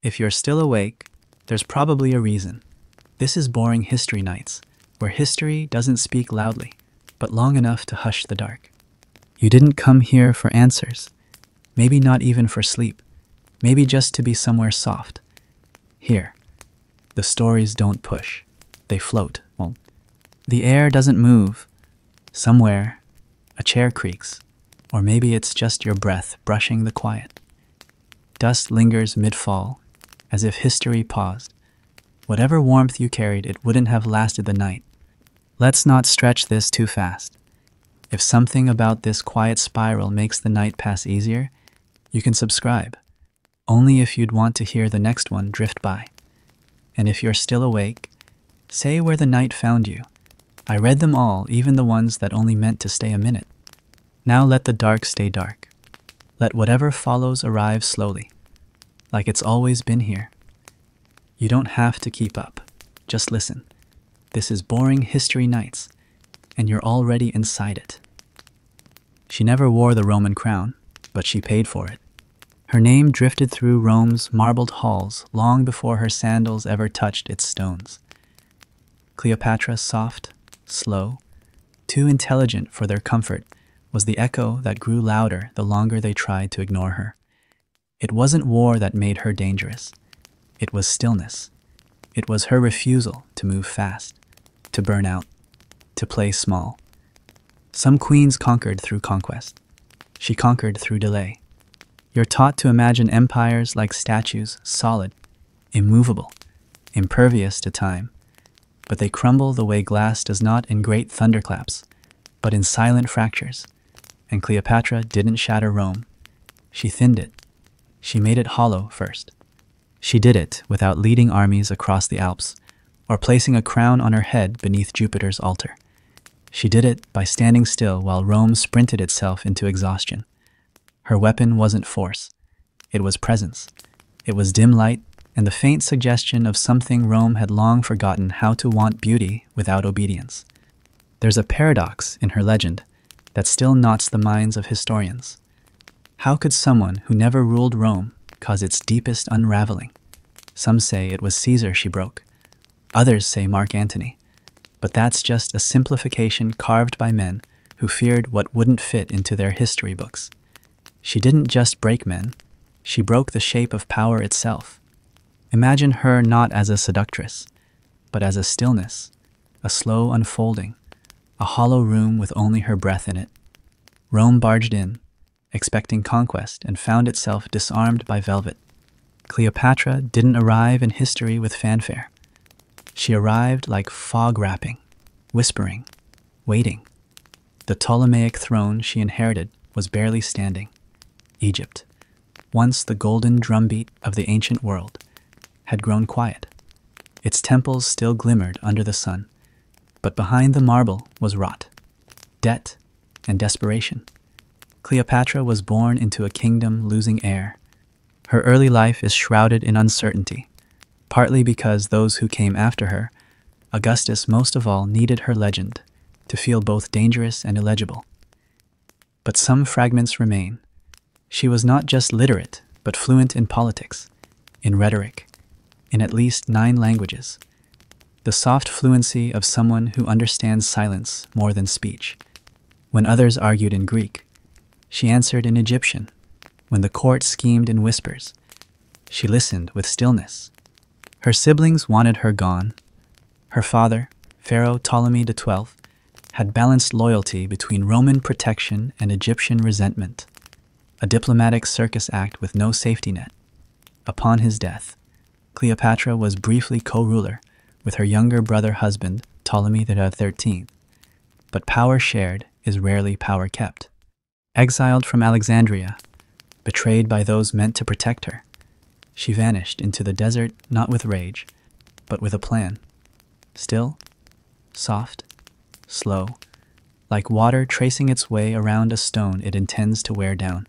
If you're still awake, there's probably a reason. This is Boring History Nights, where history doesn't speak loudly, but long enough to hush the dark. You didn't come here for answers, maybe not even for sleep, maybe just to be somewhere soft. Here, the stories don't push, they float. The air doesn't move. Somewhere, a chair creaks, or maybe it's just your breath brushing the quiet. Dust lingers mid-fall, as if history paused. Whatever warmth you carried, it wouldn't have lasted the night. Let's not stretch this too fast. If something about this quiet spiral makes the night pass easier, you can subscribe, only if you'd want to hear the next one drift by. And if you're still awake, say where the night found you. I read them all, even the ones that only meant to stay a minute. Now let the dark stay dark. Let whatever follows arrive slowly, like it's always been here. You don't have to keep up. Just listen. This is Boring History Nights, and you're already inside it. She never wore the Roman crown, but she paid for it. Her name drifted through Rome's marbled halls long before her sandals ever touched its stones. Cleopatra, soft, slow, too intelligent for their comfort, was the echo that grew louder the longer they tried to ignore her. It wasn't war that made her dangerous. It was stillness. It was her refusal to move fast, to burn out, to play small. Some queens conquered through conquest. She conquered through delay. You're taught to imagine empires like statues, solid, immovable, impervious to time. But they crumble the way glass does not in great thunderclaps, but in silent fractures. And Cleopatra didn't shatter Rome. She thinned it. She made it hollow first. She did it without leading armies across the Alps, or placing a crown on her head beneath Jupiter's altar. She did it by standing still while Rome sprinted itself into exhaustion. Her weapon wasn't force. It was presence. It was dim light and the faint suggestion of something Rome had long forgotten how to want: beauty without obedience. There's a paradox in her legend that still knots the minds of historians. How could someone who never ruled Rome cause its deepest unraveling? Some say it was Caesar she broke. Others say Mark Antony. But that's just a simplification carved by men who feared what wouldn't fit into their history books. She didn't just break men, she broke the shape of power itself. Imagine her not as a seductress, but as a stillness, a slow unfolding, a hollow room with only her breath in it. Rome barged in, expecting conquest, and found itself disarmed by velvet. Cleopatra didn't arrive in history with fanfare. She arrived like fog wrapping, whispering, waiting. The Ptolemaic throne she inherited was barely standing. Egypt, once the golden drumbeat of the ancient world, had grown quiet. Its temples still glimmered under the sun, but behind the marble was rot, debt, and desperation. Cleopatra was born into a kingdom losing air. Her early life is shrouded in uncertainty, partly because those who came after her, Augustus most of all, needed her legend to feel both dangerous and illegible. But some fragments remain. She was not just literate, but fluent in politics, in rhetoric, in at least 9 languages. The soft fluency of someone who understands silence more than speech. When others argued in Greek, she answered in Egyptian. When the court schemed in whispers, she listened with stillness. Her siblings wanted her gone. Her father, Pharaoh Ptolemy XII, had balanced loyalty between Roman protection and Egyptian resentment, a diplomatic circus act with no safety net. Upon his death, Cleopatra was briefly co-ruler with her younger brother husband, Ptolemy XIII. But power shared is rarely power kept. Exiled from Alexandria, betrayed by those meant to protect her, she vanished into the desert not with rage, but with a plan. Still, soft, slow, like water tracing its way around a stone it intends to wear down.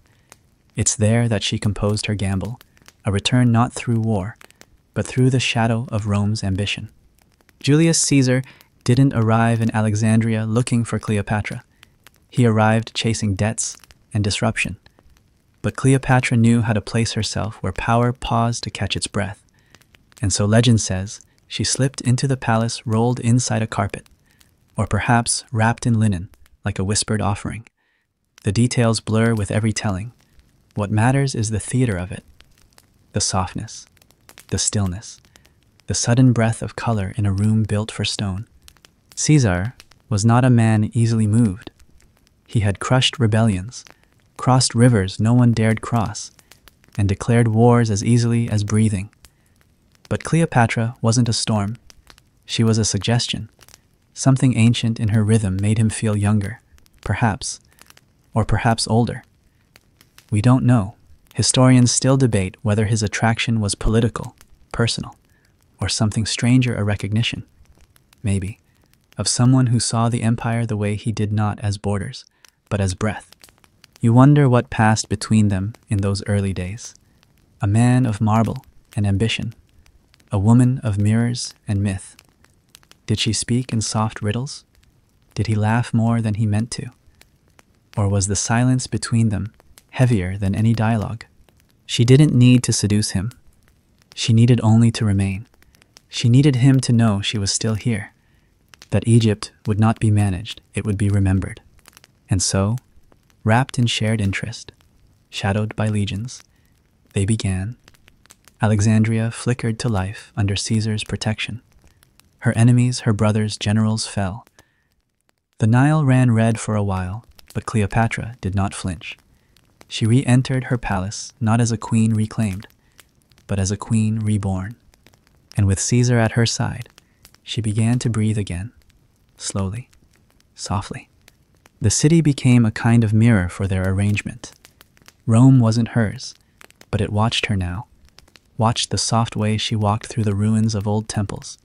It's there that she composed her gamble, a return not through war, but through the shadow of Rome's ambition. Julius Caesar didn't arrive in Alexandria looking for Cleopatra. He arrived chasing debts and disruption. But Cleopatra knew how to place herself where power paused to catch its breath. And so legend says, she slipped into the palace rolled inside a carpet, or perhaps wrapped in linen, like a whispered offering. The details blur with every telling. What matters is the theater of it. The softness, the stillness, the sudden breath of color in a room built for stone. Caesar was not a man easily moved. He had crushed rebellions, crossed rivers no one dared cross, and declared wars as easily as breathing. But Cleopatra wasn't a storm. She was a suggestion. Something ancient in her rhythm made him feel younger, perhaps, or perhaps older. We don't know. Historians still debate whether his attraction was political, personal, or something stranger, a recognition, maybe, of someone who saw the empire the way he did, not as borders, but as breath. You wonder what passed between them in those early days. A man of marble and ambition, a woman of mirrors and myth. Did she speak in soft riddles? Did he laugh more than he meant to? Or was the silence between them heavier than any dialogue? She didn't need to seduce him. She needed only to remain. She needed him to know she was still here, that Egypt would not be managed, it would be remembered. And so, wrapped in shared interest, shadowed by legions, they began. Alexandria flickered to life under Caesar's protection. Her enemies, her brothers, generals fell. The Nile ran red for a while, but Cleopatra did not flinch. She re-entered her palace not as a queen reclaimed, but as a queen reborn. And with Caesar at her side, she began to breathe again, slowly, softly. The city became a kind of mirror for their arrangement. Rome wasn't hers, but it watched her now. Watched the soft way she walked through the ruins of old temples.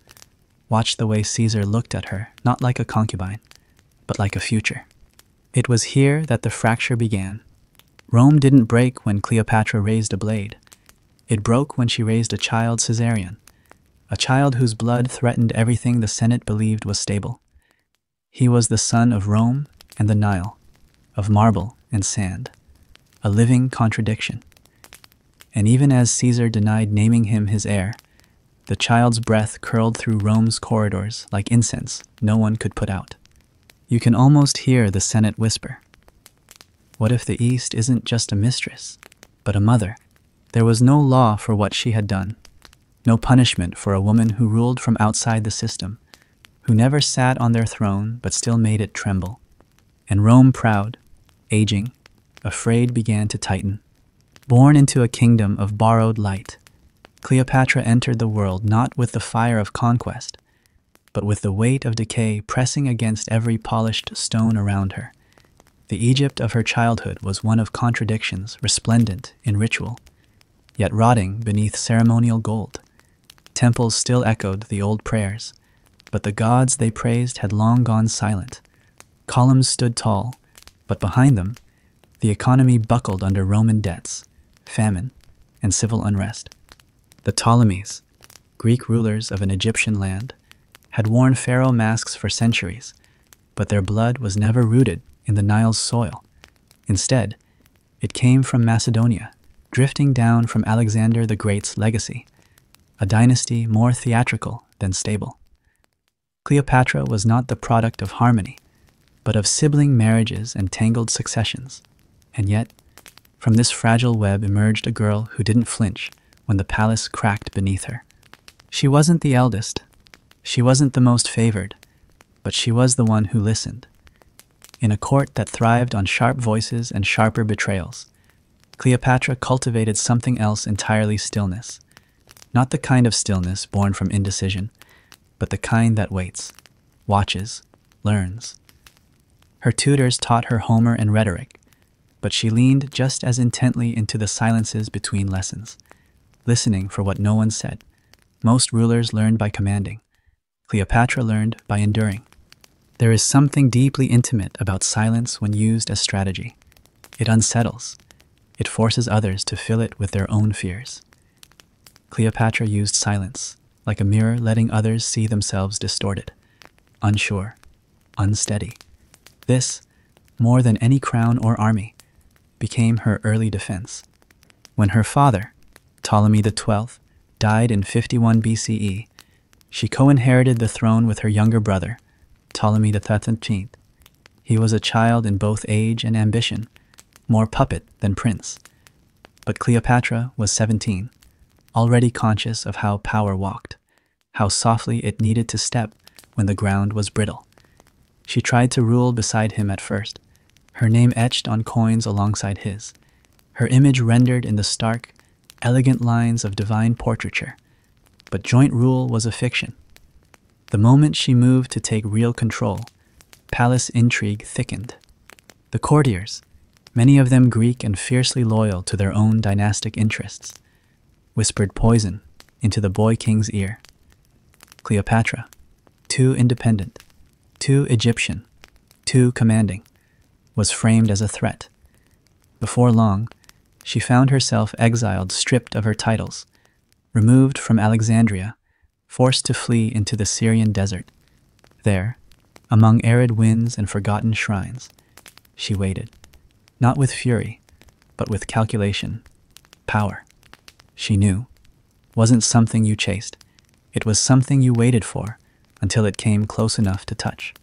Watched the way Caesar looked at her, not like a concubine, but like a future. It was here that the fracture began. Rome didn't break when Cleopatra raised a blade. It broke when she raised a child, Caesarion, a child whose blood threatened everything the Senate believed was stable. He was the son of Rome and the Nile, of marble and sand, a living contradiction. And even as Caesar denied naming him his heir, the child's breath curled through Rome's corridors like incense no one could put out. You can almost hear the Senate whisper, "What if the East isn't just a mistress, but a mother?" There was no law for what she had done, no punishment for a woman who ruled from outside the system, who never sat on their throne but still made it tremble. And Rome, proud, aging, afraid, began to tighten. Born into a kingdom of borrowed light, Cleopatra entered the world not with the fire of conquest, but with the weight of decay pressing against every polished stone around her. The Egypt of her childhood was one of contradictions, resplendent in ritual, yet rotting beneath ceremonial gold. Temples still echoed the old prayers, but the gods they praised had long gone silent. Columns stood tall, but behind them, the economy buckled under Roman debts, famine, and civil unrest. The Ptolemies, Greek rulers of an Egyptian land, had worn pharaoh masks for centuries, but their blood was never rooted in the Nile's soil. Instead, it came from Macedonia, drifting down from Alexander the Great's legacy, a dynasty more theatrical than stable. Cleopatra was not the product of harmony, but of sibling marriages and tangled successions. And yet, from this fragile web emerged a girl who didn't flinch when the palace cracked beneath her. She wasn't the eldest, she wasn't the most favored, but she was the one who listened. In a court that thrived on sharp voices and sharper betrayals, Cleopatra cultivated something else entirely: stillness. Not the kind of stillness born from indecision, but the kind that waits, watches, learns. Her tutors taught her Homer and rhetoric, but she leaned just as intently into the silences between lessons, listening for what no one said. Most rulers learned by commanding. Cleopatra learned by enduring. There is something deeply intimate about silence when used as strategy. It unsettles. It forces others to fill it with their own fears. Cleopatra used silence, like a mirror letting others see themselves distorted, unsure, unsteady. This, more than any crown or army, became her early defense. When her father, Ptolemy XII, died in 51 BCE, she co-inherited the throne with her younger brother, Ptolemy XIII. He was a child in both age and ambition, more puppet than prince. But Cleopatra was 17, already conscious of how power walked, how softly it needed to step when the ground was brittle. She tried to rule beside him at first, her name etched on coins alongside his, her image rendered in the stark, elegant lines of divine portraiture. But joint rule was a fiction. The moment she moved to take real control, palace intrigue thickened. The courtiers, many of them Greek and fiercely loyal to their own dynastic interests, whispered poison into the boy king's ear. Cleopatra, too independent, too Egyptian, too commanding, was framed as a threat. Before long, she found herself exiled, stripped of her titles, removed from Alexandria, forced to flee into the Syrian desert. There, among arid winds and forgotten shrines, she waited, not with fury, but with calculation. Power, she knew, wasn't something you chased. It was something you waited for until it came close enough to touch.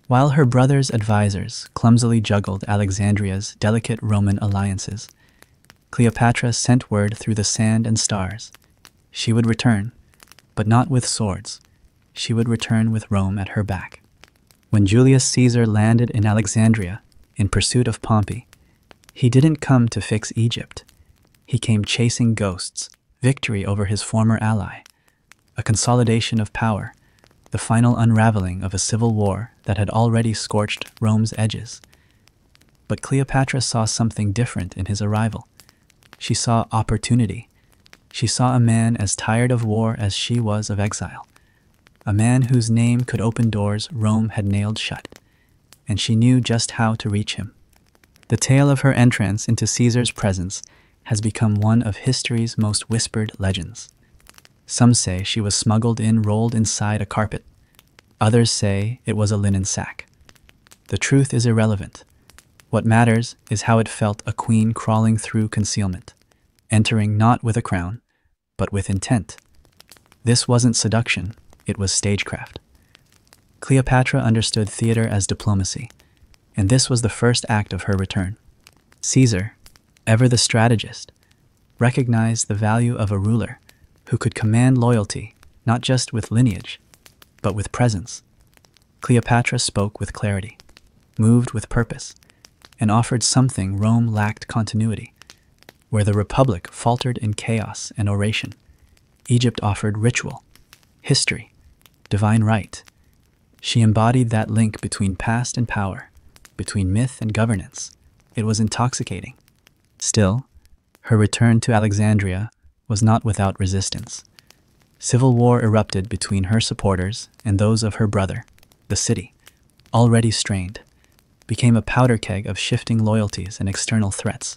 While her brother's advisors clumsily juggled Alexandria's delicate Roman alliances, Cleopatra sent word through the sand and stars. She would return, but not with swords. She would return with Rome at her back. When Julius Caesar landed in Alexandria in pursuit of Pompey, he didn't come to fix Egypt. He came chasing ghosts, victory over his former ally, a consolidation of power, the final unraveling of a civil war that had already scorched Rome's edges. But Cleopatra saw something different in his arrival. She saw opportunity. She saw a man as tired of war as she was of exile, a man whose name could open doors Rome had nailed shut, and she knew just how to reach him. The tale of her entrance into Caesar's presence has become one of history's most whispered legends. Some say she was smuggled in rolled inside a carpet. Others say it was a linen sack. The truth is irrelevant. What matters is how it felt a queen crawling through concealment, entering not with a crown, but with intent. This wasn't seduction, it was stagecraft. Cleopatra understood theater as diplomacy, and this was the first act of her return. Caesar, ever the strategist, recognized the value of a ruler who could command loyalty not just with lineage, but with presence. Cleopatra spoke with clarity, moved with purpose, and offered something Rome lacked: continuity. Where the Republic faltered in chaos and oration, Egypt offered ritual, history, divine right. She embodied that link between past and power, between myth and governance. It was intoxicating. Still, her return to Alexandria was not without resistance. Civil war erupted between her supporters and those of her brother. The city, already strained, became a powder keg of shifting loyalties and external threats.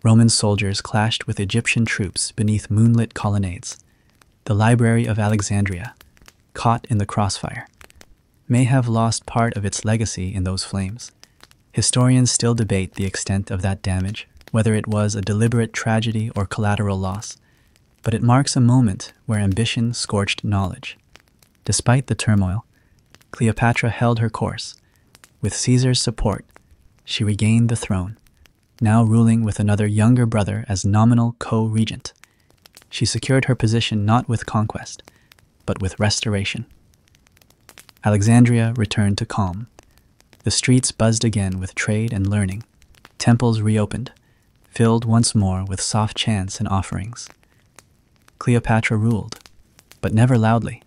Roman soldiers clashed with Egyptian troops beneath moonlit colonnades. The Library of Alexandria, caught in the crossfire, may have lost part of its legacy in those flames. Historians still debate the extent of that damage, whether it was a deliberate tragedy or collateral loss, but it marks a moment where ambition scorched knowledge. Despite the turmoil, Cleopatra held her course. With Caesar's support, she regained the throne, now ruling with another younger brother as nominal co-regent. She secured her position not with conquest, but with restoration. Alexandria returned to calm. The streets buzzed again with trade and learning. Temples reopened, filled once more with soft chants and offerings. Cleopatra ruled, but never loudly.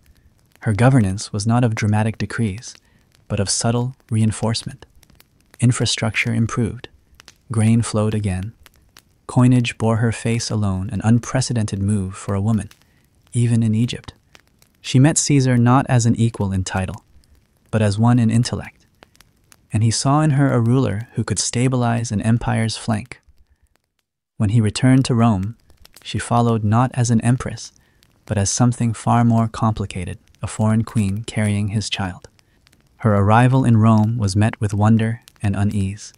Her governance was not of dramatic decrees, but of subtle reinforcement. Infrastructure improved. Grain flowed again. Coinage bore her face alone, an unprecedented move for a woman, even in Egypt. She met Caesar not as an equal in title, but as one in intellect, and he saw in her a ruler who could stabilize an empire's flank. When he returned to Rome, she followed not as an empress, but as something far more complicated, a foreign queen carrying his child. Her arrival in Rome was met with wonder and unease.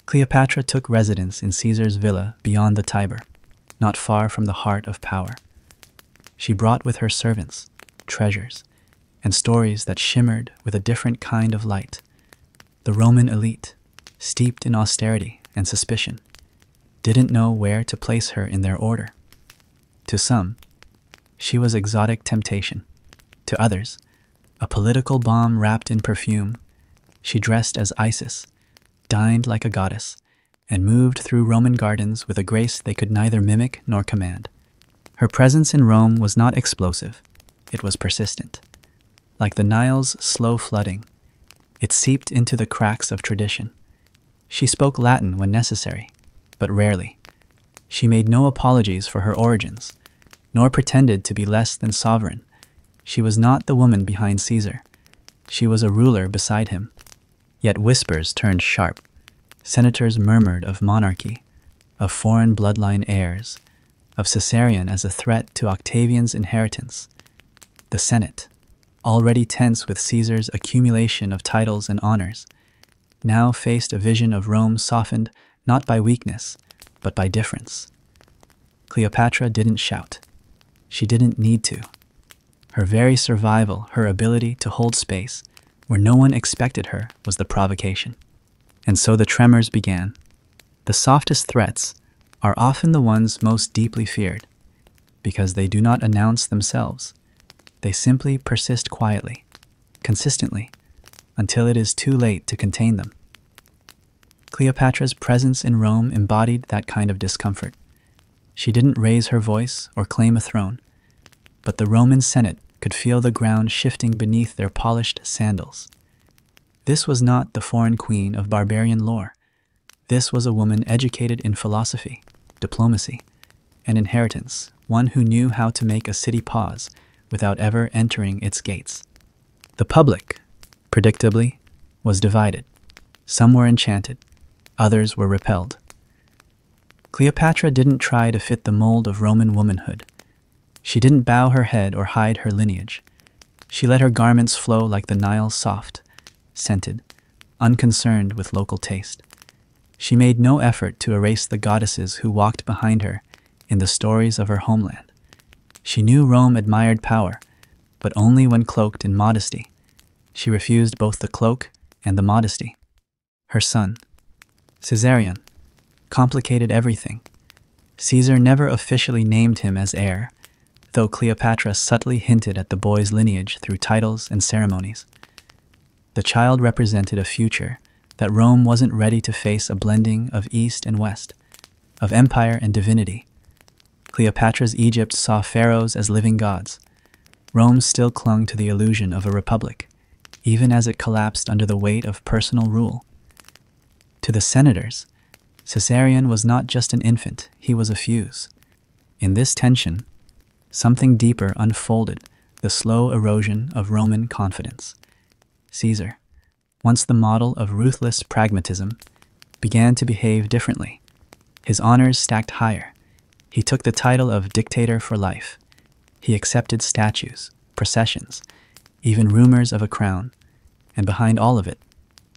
Cleopatra took residence in Caesar's villa beyond the Tiber, not far from the heart of power. She brought with her servants, treasures, and stories that shimmered with a different kind of light. The Roman elite, steeped in austerity and suspicion, didn't know where to place her in their order. To some, she was exotic temptation. To others, a political bomb wrapped in perfume. She dressed as Isis, dined like a goddess, and moved through Roman gardens with a grace they could neither mimic nor command. Her presence in Rome was not explosive, it was persistent. Like the Nile's slow flooding, it seeped into the cracks of tradition. She spoke Latin when necessary, but rarely. She made no apologies for her origins, nor pretended to be less than sovereign. She was not the woman behind Caesar. She was a ruler beside him. Yet whispers turned sharp. Senators murmured of monarchy, of foreign bloodline heirs, of Caesarion as a threat to Octavian's inheritance. The Senate, already tense with Caesar's accumulation of titles and honors, now faced a vision of Rome softened not by weakness, but by difference. Cleopatra didn't shout. She didn't need to. Her very survival, her ability to hold space where no one expected her, was the provocation. And so the tremors began. The softest threats are often the ones most deeply feared, because they do not announce themselves. They simply persist quietly, consistently, until it is too late to contain them. Cleopatra's presence in Rome embodied that kind of discomfort. She didn't raise her voice or claim a throne, but the Roman Senate could feel the ground shifting beneath their polished sandals. This was not the foreign queen of barbarian lore. This was a woman educated in philosophy, diplomacy, and inheritance, one who knew how to make a city pause without ever entering its gates. The public, predictably, was divided. Some were enchanted, others were repelled. Cleopatra didn't try to fit the mold of Roman womanhood. She didn't bow her head or hide her lineage. She let her garments flow like the Nile, soft, scented, unconcerned with local taste. She made no effort to erase the goddesses who walked behind her in the stories of her homeland. She knew Rome admired power, but only when cloaked in modesty. She refused both the cloak and the modesty. Her son, Caesarion, complicated everything. Caesar never officially named him as heir, though Cleopatra subtly hinted at the boy's lineage through titles and ceremonies. The child represented a future that Rome wasn't ready to face, a blending of East and West, of empire and divinity. Cleopatra's Egypt saw pharaohs as living gods. Rome still clung to the illusion of a republic, even as it collapsed under the weight of personal rule. To the senators, Caesarion was not just an infant, he was a fuse. In this tension, something deeper unfolded, the slow erosion of Roman confidence. Caesar, once the model of ruthless pragmatism, began to behave differently. His honors stacked higher. He took the title of dictator for life. He accepted statues, processions, even rumors of a crown. And behind all of it,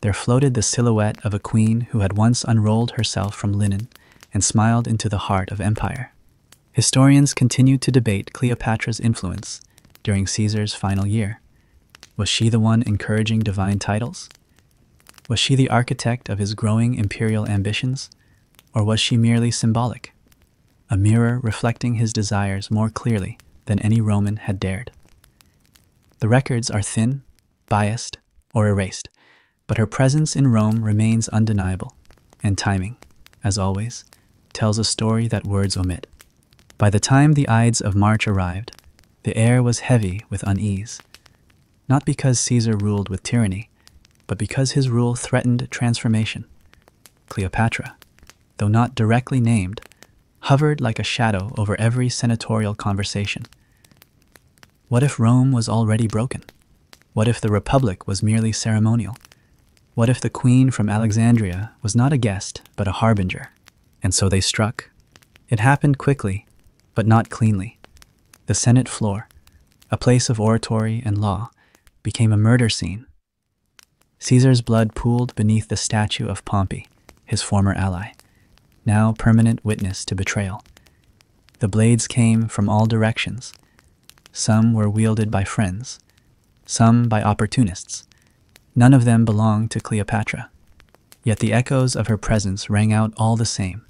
there floated the silhouette of a queen who had once unrolled herself from linen and smiled into the heart of empire. Historians continue to debate Cleopatra's influence during Caesar's final year. Was she the one encouraging divine titles? Was she the architect of his growing imperial ambitions? Or was she merely symbolic, a mirror reflecting his desires more clearly than any Roman had dared? The records are thin, biased, or erased, but her presence in Rome remains undeniable, and timing, as always, tells a story that words omit. By the time the Ides of March arrived, the air was heavy with unease, not because Caesar ruled with tyranny, but because his rule threatened transformation. Cleopatra, though not directly named, hovered like a shadow over every senatorial conversation. What if Rome was already broken? What if the Republic was merely ceremonial? What if the queen from Alexandria was not a guest, but a harbinger? And so they struck. It happened quickly, but not cleanly. The Senate floor, a place of oratory and law, became a murder scene. Caesar's blood pooled beneath the statue of Pompey, his former ally, now permanent witness to betrayal. The blades came from all directions. Some were wielded by friends, some by opportunists. None of them belonged to Cleopatra. Yet the echoes of her presence rang out all the same.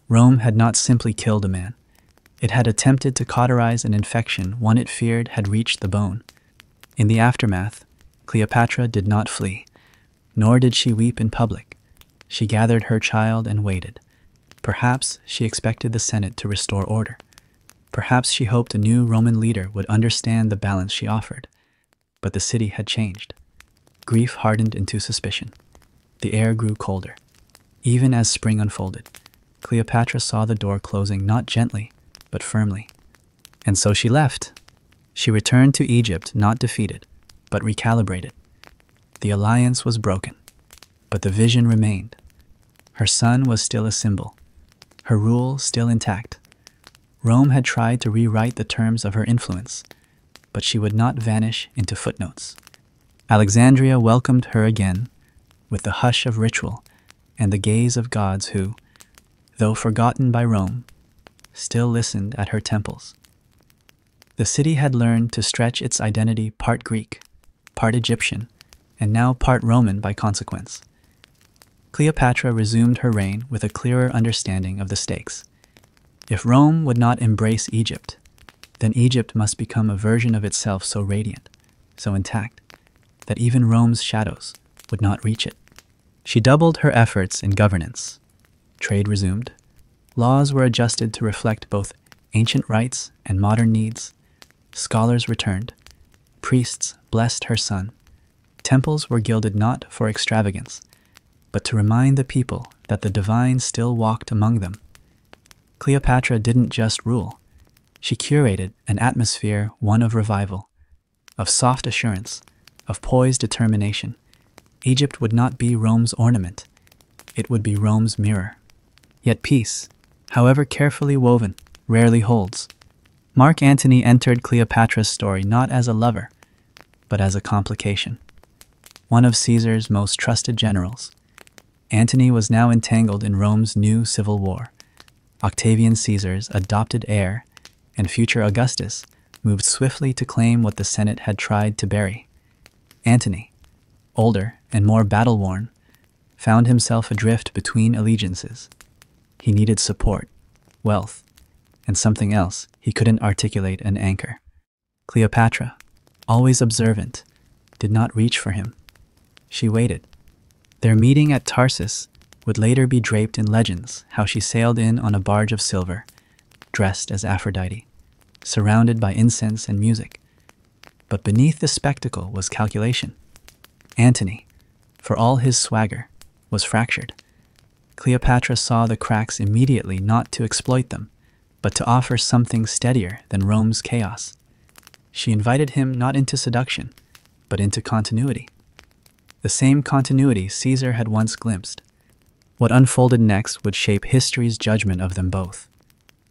Rome had not simply killed a man. It had attempted to cauterize an infection one it feared had reached the bone. In the aftermath, Cleopatra did not flee, nor did she weep in public. She gathered her child and waited. Perhaps she expected the Senate to restore order. Perhaps she hoped a new Roman leader would understand the balance she offered. But the city had changed. Grief hardened into suspicion. The air grew colder. Even as spring unfolded, Cleopatra saw the door closing not gently, but firmly. And so she left. She returned to Egypt not defeated, but recalibrated. The alliance was broken, but the vision remained. Her son was still a symbol, her rule still intact. Rome had tried to rewrite the terms of her influence, but she would not vanish into footnotes. Alexandria welcomed her again, with the hush of ritual and the gaze of gods who, though forgotten by Rome, still listened at her temples. The city had learned to stretch its identity part Greek, part Egyptian, and now part Roman by consequence. Cleopatra resumed her reign with a clearer understanding of the stakes. If Rome would not embrace Egypt, then Egypt must become a version of itself so radiant, so intact, that even Rome's shadows would not reach it. She doubled her efforts in governance. Trade resumed. Laws were adjusted to reflect both ancient rights and modern needs. Scholars returned. Priests blessed her son. Temples were gilded not for extravagance, but to remind the people that the divine still walked among them. Cleopatra didn't just rule. She curated an atmosphere, one of revival, of soft assurance, of poised determination. Egypt would not be Rome's ornament. It would be Rome's mirror. Yet peace, however carefully woven, rarely holds. Mark Antony entered Cleopatra's story not as a lover, but as a complication. One of Caesar's most trusted generals, Antony was now entangled in Rome's new civil war. Octavian Caesar's adopted heir and future Augustus moved swiftly to claim what the Senate had tried to bury. Antony, older and more battle-worn, found himself adrift between allegiances. He needed support, wealth, and something else he couldn't articulate an anchor. Cleopatra, always observant, did not reach for him. She waited. Their meeting at Tarsus would later be draped in legends, how she sailed in on a barge of silver, dressed as Aphrodite, surrounded by incense and music. But beneath the spectacle was calculation. Antony, for all his swagger, was fractured. Cleopatra saw the cracks immediately, not to exploit them, but to offer something steadier than Rome's chaos. She invited him not into seduction, but into continuity. The same continuity Caesar had once glimpsed. What unfolded next would shape history's judgment of them both.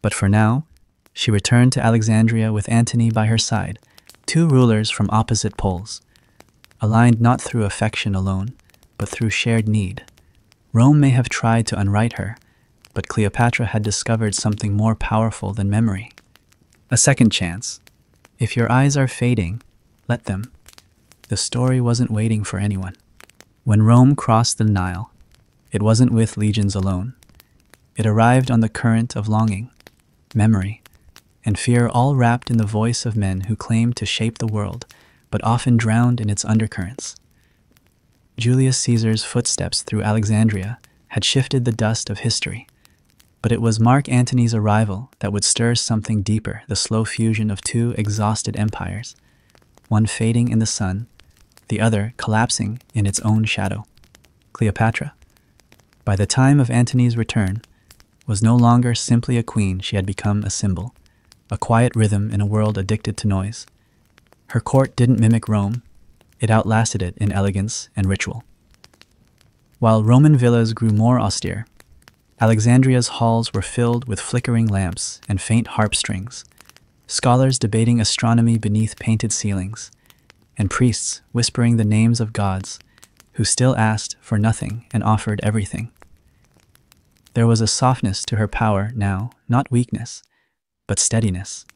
But for now, she returned to Alexandria with Antony by her side, two rulers from opposite poles, aligned not through affection alone, but through shared need. Rome may have tried to unwrite her, but Cleopatra had discovered something more powerful than memory. A second chance. If your eyes are fading, let them. The story wasn't waiting for anyone. When Rome crossed the Nile, it wasn't with legions alone. It arrived on the current of longing, memory, and fear, all wrapped in the voice of men who claimed to shape the world, but often drowned in its undercurrents. Julius Caesar's footsteps through Alexandria had shifted the dust of history, but it was Mark Antony's arrival that would stir something deeper, the slow fusion of two exhausted empires, one fading in the sun, the other collapsing in its own shadow. Cleopatra, by the time of Antony's return, was no longer simply a queen. She had become a symbol, a quiet rhythm in a world addicted to noise. Her court didn't mimic Rome, it outlasted it in elegance and ritual. While Roman villas grew more austere, Alexandria's halls were filled with flickering lamps and faint harp strings, scholars debating astronomy beneath painted ceilings, and priests whispering the names of gods who still asked for nothing and offered everything. There was a softness to her power now, not weakness, but steadiness,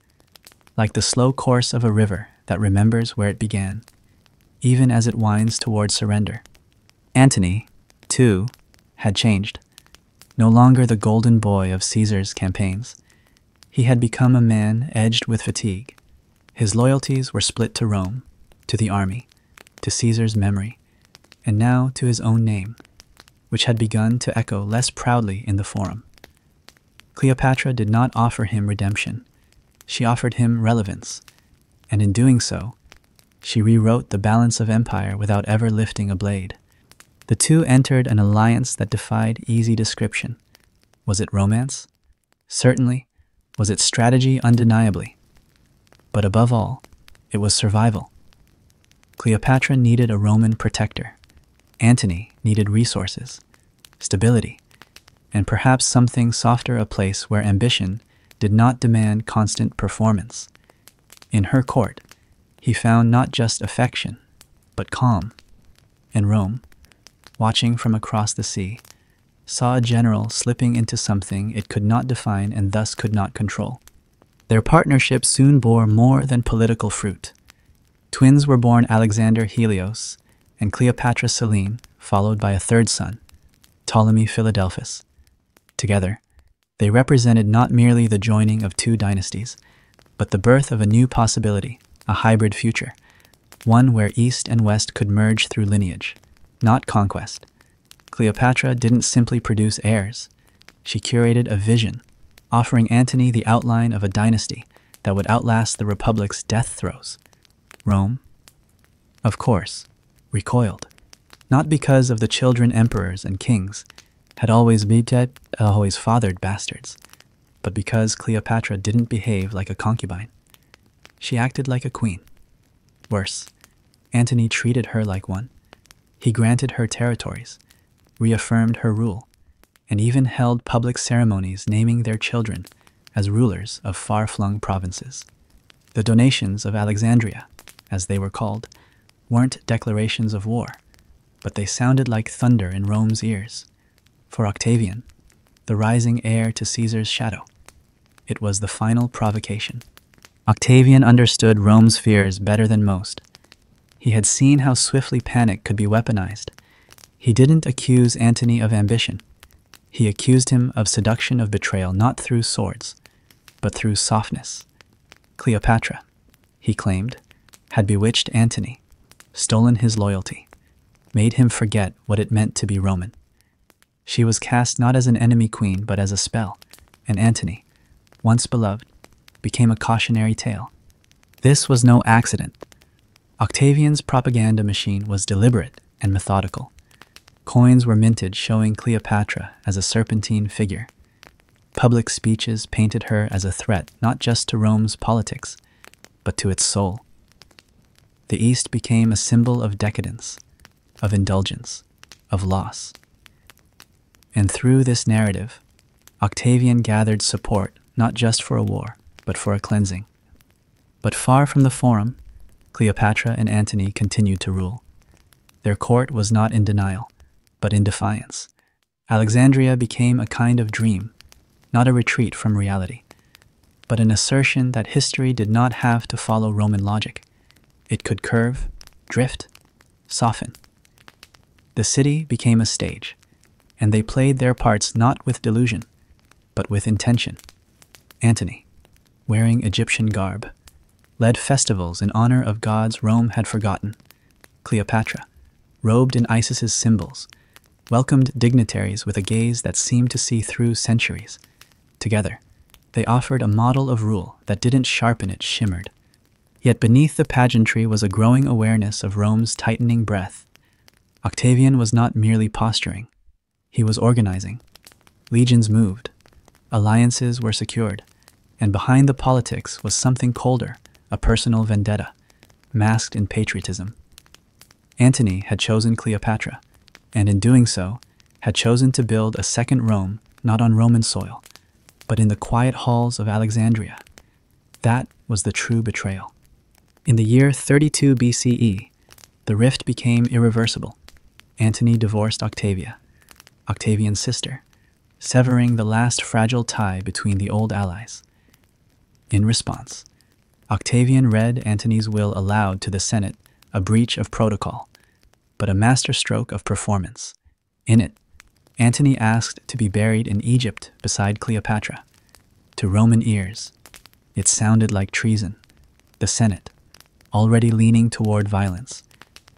like the slow course of a river that remembers where it began, even as it winds toward surrender. Antony, too, had changed. No longer the golden boy of Caesar's campaigns, he had become a man edged with fatigue. His loyalties were split to Rome, to the army, to Caesar's memory, and now to his own name, which had begun to echo less proudly in the Forum. Cleopatra did not offer him redemption. She offered him relevance, and in doing so, she rewrote the balance of empire without ever lifting a blade. The two entered an alliance that defied easy description. Was it romance? Certainly. Was it strategy? Undeniably. But above all, it was survival. Cleopatra needed a Roman protector. Antony needed resources, stability, and perhaps something softer, a place where ambition did not demand constant performance. In her court, he found not just affection, but calm. In Rome, watching from across the sea, saw a general slipping into something it could not define and thus could not control. Their partnership soon bore more than political fruit. Twins were born, Alexander Helios and Cleopatra Selene, followed by a third son, Ptolemy Philadelphus. Together, they represented not merely the joining of two dynasties, but the birth of a new possibility, a hybrid future, one where East and West could merge through lineage, not conquest. Cleopatra didn't simply produce heirs. She curated a vision, offering Antony the outline of a dynasty that would outlast the Republic's death throes. Rome, of course, recoiled, not because of the children emperors and kings had always fathered bastards, but because Cleopatra didn't behave like a concubine. She acted like a queen. Worse, Antony treated her like one. He granted her territories, reaffirmed her rule, and even held public ceremonies naming their children as rulers of far-flung provinces. The donations of Alexandria, as they were called, weren't declarations of war, but they sounded like thunder in Rome's ears. For Octavian, the rising heir to Caesar's shadow, it was the final provocation. Octavian understood Rome's fears better than most. He had seen how swiftly panic could be weaponized. He didn't accuse Antony of ambition. He accused him of seduction, of betrayal, not through swords, but through softness. Cleopatra, he claimed, had bewitched Antony, stolen his loyalty, made him forget what it meant to be Roman. She was cast not as an enemy queen, but as a spell, and Antony, once beloved, became a cautionary tale. This was no accident. Octavian's propaganda machine was deliberate and methodical. Coins were minted showing Cleopatra as a serpentine figure. Public speeches painted her as a threat not just to Rome's politics, but to its soul. The East became a symbol of decadence, of indulgence, of loss. And through this narrative, Octavian gathered support not just for a war, but for a cleansing. But far from the Forum, Cleopatra and Antony continued to rule. Their court was not in denial, but in defiance. Alexandria became a kind of dream, not a retreat from reality, but an assertion that history did not have to follow Roman logic. It could curve, drift, soften. The city became a stage, and they played their parts not with delusion, but with intention. Antony, wearing Egyptian garb, led festivals in honor of gods Rome had forgotten. Cleopatra, robed in Isis's symbols, welcomed dignitaries with a gaze that seemed to see through centuries. Together, they offered a model of rule that didn't sharpen, it shimmered. Yet beneath the pageantry was a growing awareness of Rome's tightening breath. Octavian was not merely posturing. He was organizing. Legions moved. Alliances were secured. And behind the politics was something colder, a personal vendetta, masked in patriotism. Antony had chosen Cleopatra, and in doing so, had chosen to build a second Rome not on Roman soil, but in the quiet halls of Alexandria. That was the true betrayal. In the year 32 BCE, the rift became irreversible. Antony divorced Octavia, Octavian's sister, severing the last fragile tie between the old allies. In response, Octavian read Antony's will aloud to the Senate, a breach of protocol, but a masterstroke of performance. In it, Antony asked to be buried in Egypt beside Cleopatra. To Roman ears, it sounded like treason. The Senate, already leaning toward violence,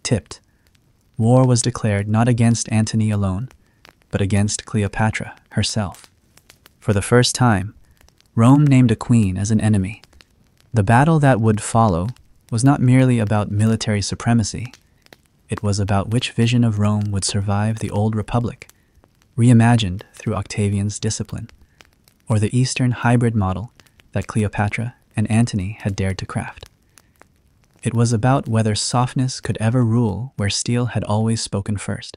tipped. War was declared not against Antony alone, but against Cleopatra herself. For the first time, Rome named a queen as an enemy. The battle that would follow was not merely about military supremacy. It was about which vision of Rome would survive the old republic, reimagined through Octavian's discipline, or the Eastern hybrid model that Cleopatra and Antony had dared to craft. It was about whether softness could ever rule where steel had always spoken first.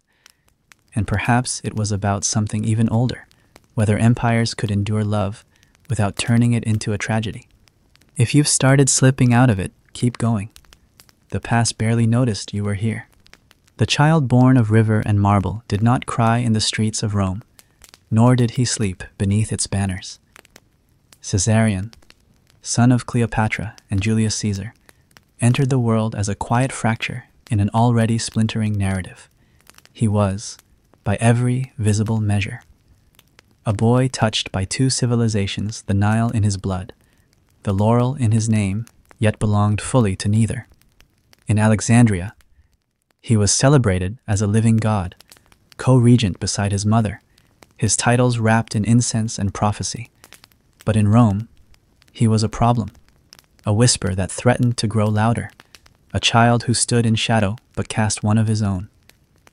And perhaps it was about something even older, whether empires could endure love without turning it into a tragedy. If you've started slipping out of it, keep going. The past barely noticed you were here. The child born of river and marble did not cry in the streets of Rome, nor did he sleep beneath its banners. Caesarion, son of Cleopatra and Julius Caesar, entered the world as a quiet fracture in an already splintering narrative. He was, by every visible measure, a boy touched by two civilizations, the Nile in his blood, the laurel in his name, yet belonged fully to neither. In Alexandria, he was celebrated as a living god, co-regent beside his mother, his titles wrapped in incense and prophecy. But in Rome, he was a problem, a whisper that threatened to grow louder, a child who stood in shadow but cast one of his own.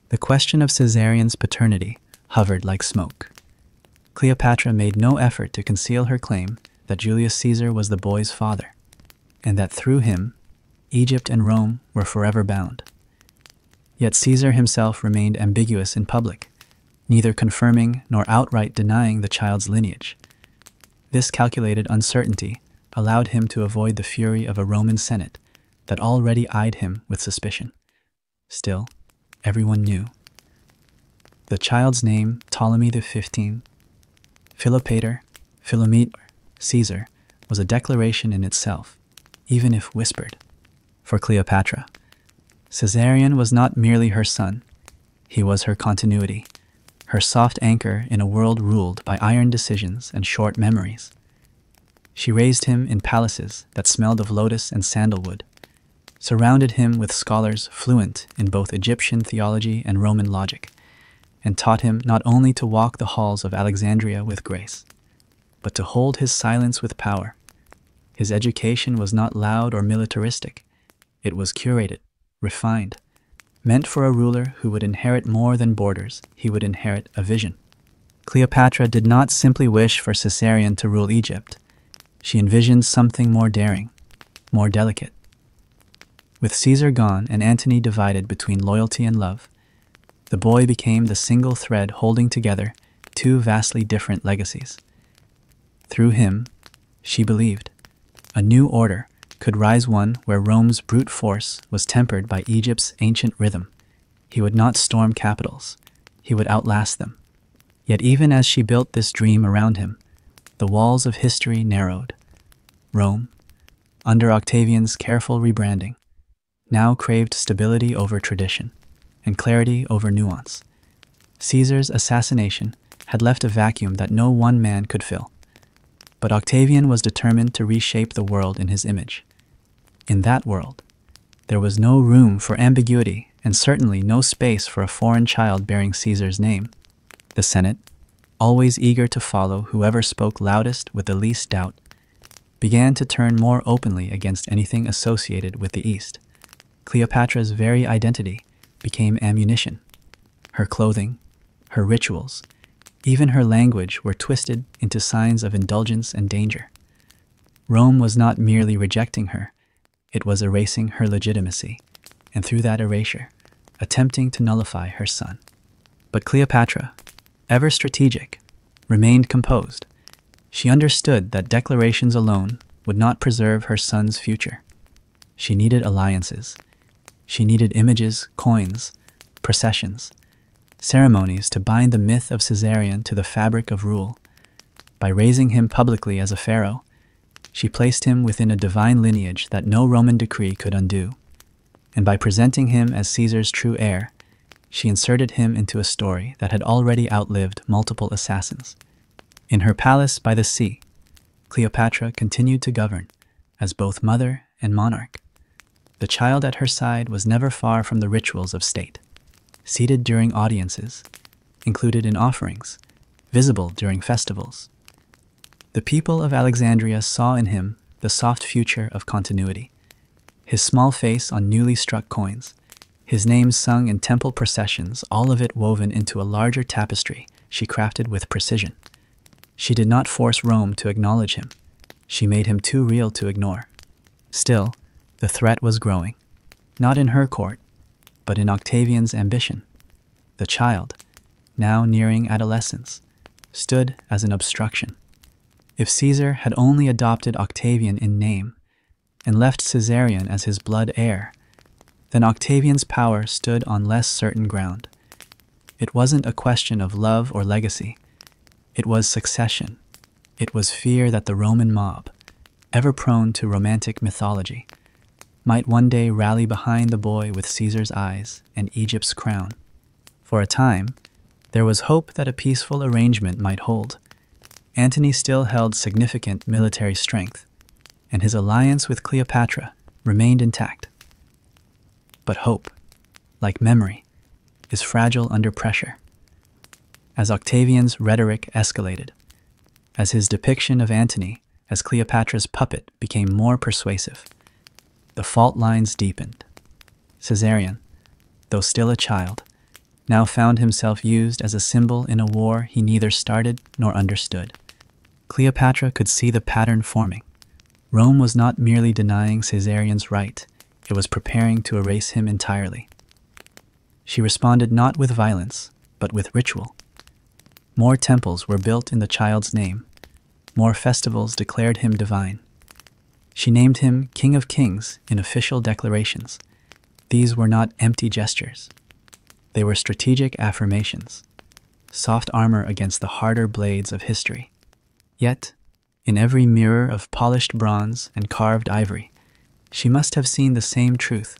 The question of Caesarion's paternity hovered like smoke. Cleopatra made no effort to conceal her claim that Julius Caesar was the boy's father, and that through him, Egypt and Rome were forever bound. Yet Caesar himself remained ambiguous in public, neither confirming nor outright denying the child's lineage. This calculated uncertainty allowed him to avoid the fury of a Roman Senate that already eyed him with suspicion. Still, everyone knew. The child's name, Ptolemy XV, Philopator, Philometor, Caesar, was a declaration in itself, even if whispered. For Cleopatra, Caesarion was not merely her son, he was her continuity, her soft anchor in a world ruled by iron decisions and short memories. She raised him in palaces that smelled of lotus and sandalwood, surrounded him with scholars fluent in both Egyptian theology and Roman logic, and taught him not only to walk the halls of Alexandria with grace, but to hold his silence with power. His education was not loud or militaristic. It was curated, refined, meant for a ruler who would inherit more than borders. He would inherit a vision. Cleopatra did not simply wish for Caesarion to rule Egypt. She envisioned something more daring, more delicate. With Caesar gone and Antony divided between loyalty and love, the boy became the single thread holding together two vastly different legacies. Through him, she believed, a new order could rise, one where Rome's brute force was tempered by Egypt's ancient rhythm. He would not storm capitals. He would outlast them. Yet even as she built this dream around him, the walls of history narrowed. Rome, under Octavian's careful rebranding, now craved stability over tradition and clarity over nuance. Caesar's assassination had left a vacuum that no one man could fill. But Octavian was determined to reshape the world in his image. In that world, there was no room for ambiguity and certainly no space for a foreign child bearing Caesar's name. The Senate, always eager to follow whoever spoke loudest with the least doubt, began to turn more openly against anything associated with the East. Cleopatra's very identity became ammunition. Her clothing, her rituals, even her language were twisted into signs of indulgence and danger. Rome was not merely rejecting her, it was erasing her legitimacy, and through that erasure, attempting to nullify her son. But Cleopatra, ever strategic, remained composed. She understood that declarations alone would not preserve her son's future. She needed alliances. She needed images, coins, processions. ceremonies to bind the myth of Caesarion to the fabric of rule. By raising him publicly as a pharaoh, she placed him within a divine lineage that no Roman decree could undo. And by presenting him as Caesar's true heir, she inserted him into a story that had already outlived multiple assassins. In her palace by the sea, Cleopatra continued to govern as both mother and monarch. The child at her side was never far from the rituals of state, seated during audiences, included in offerings, visible during festivals. The people of Alexandria saw in him the soft future of continuity. His small face on newly struck coins, his name sung in temple processions, all of it woven into a larger tapestry she crafted with precision. She did not force Rome to acknowledge him. She made him too real to ignore. Still, the threat was growing, not in her court, but in Octavian's ambition. The child, now nearing adolescence, stood as an obstruction. If Caesar had only adopted Octavian in name and left Caesarion as his blood heir, then Octavian's power stood on less certain ground. It wasn't a question of love or legacy. It was succession. It was fear that the Roman mob, ever prone to romantic mythology, might one day rally behind the boy with Caesar's eyes and Egypt's crown. For a time, there was hope that a peaceful arrangement might hold. Antony still held significant military strength, and his alliance with Cleopatra remained intact. But hope, like memory, is fragile under pressure. As Octavian's rhetoric escalated, as his depiction of Antony as Cleopatra's puppet became more persuasive, the fault lines deepened. Caesarion, though still a child, now found himself used as a symbol in a war he neither started nor understood. Cleopatra could see the pattern forming. Rome was not merely denying Caesarion's right, it was preparing to erase him entirely. She responded not with violence, but with ritual. More temples were built in the child's name. More festivals declared him divine. She named him King of Kings in official declarations. These were not empty gestures. They were strategic affirmations, soft armor against the harder blades of history. Yet, in every mirror of polished bronze and carved ivory, she must have seen the same truth.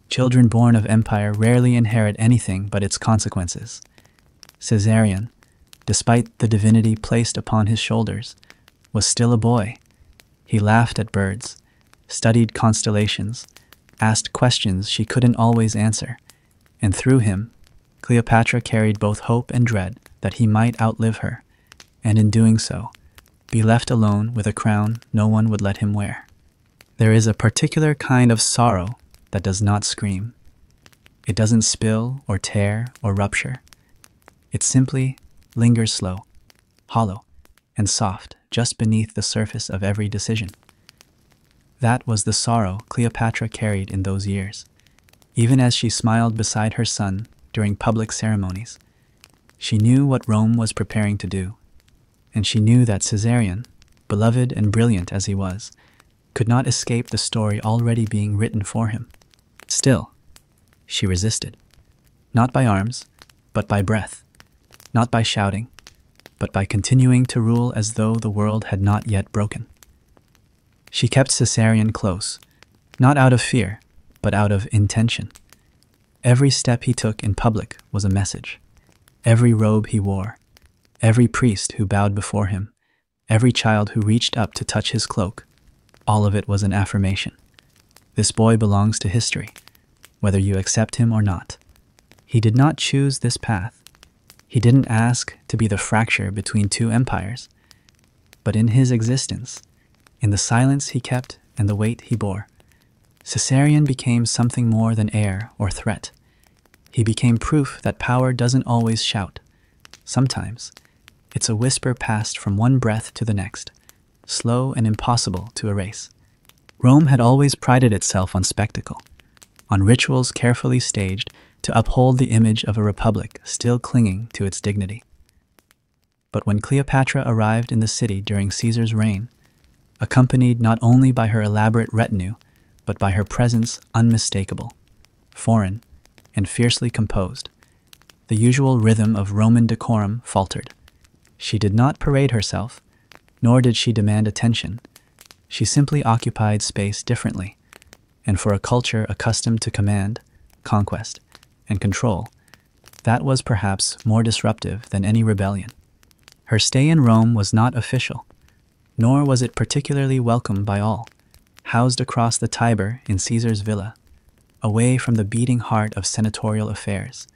Children born of empire rarely inherit anything but its consequences. Caesarion, despite the divinity placed upon his shoulders, was still a boy. He laughed at birds, studied constellations, asked questions she couldn't always answer, and through him, Cleopatra carried both hope and dread that he might outlive her, and in doing so, be left alone with a crown no one would let him wear. There is a particular kind of sorrow that does not scream. It doesn't spill or tear or rupture. It simply lingers slow, hollow, and soft just beneath the surface of every decision. That was the sorrow Cleopatra carried in those years, even as she smiled beside her son during public ceremonies. She knew what Rome was preparing to do, and she knew that Caesarion, beloved and brilliant as he was, could not escape the story already being written for him. Still, she resisted, not by arms, but by breath, not by shouting, but by continuing to rule as though the world had not yet broken. She kept Caesarion close, not out of fear, but out of intention. Every step he took in public was a message. Every robe he wore, every priest who bowed before him, every child who reached up to touch his cloak, all of it was an affirmation. This boy belongs to history, whether you accept him or not. He did not choose this path. He didn't ask to be the fracture between two empires, but in his existence, in the silence he kept and the weight he bore, Caesarion became something more than heir or threat. He became proof that power doesn't always shout. Sometimes, it's a whisper passed from one breath to the next, slow and impossible to erase. Rome had always prided itself on spectacle, on rituals carefully staged to uphold the image of a republic still clinging to its dignity. But when Cleopatra arrived in the city during Caesar's reign, accompanied not only by her elaborate retinue, but by her presence unmistakable, foreign, and fiercely composed, The usual rhythm of Roman decorum faltered. She did not parade herself, nor did she demand attention. She simply occupied space differently, and for a culture accustomed to command, conquest, and control, that was perhaps more disruptive than any rebellion. Her stay in Rome was not official, nor was it particularly welcome by all. Housed across the Tiber in Caesar's villa, away from the beating heart of senatorial affairs,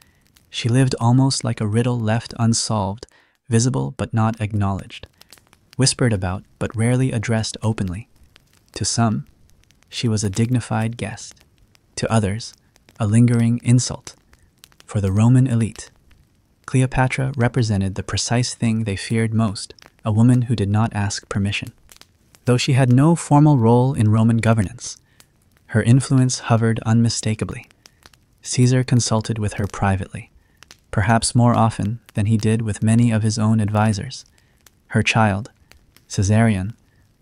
she lived almost like a riddle left unsolved, visible but not acknowledged, whispered about but rarely addressed openly. To some, she was a dignified guest. To others, a lingering insult. For the Roman elite, Cleopatra represented the precise thing they feared most, a woman who did not ask permission. Though she had no formal role in Roman governance, her influence hovered unmistakably. Caesar consulted with her privately, perhaps more often than he did with many of his own advisors. Her child, Caesarion,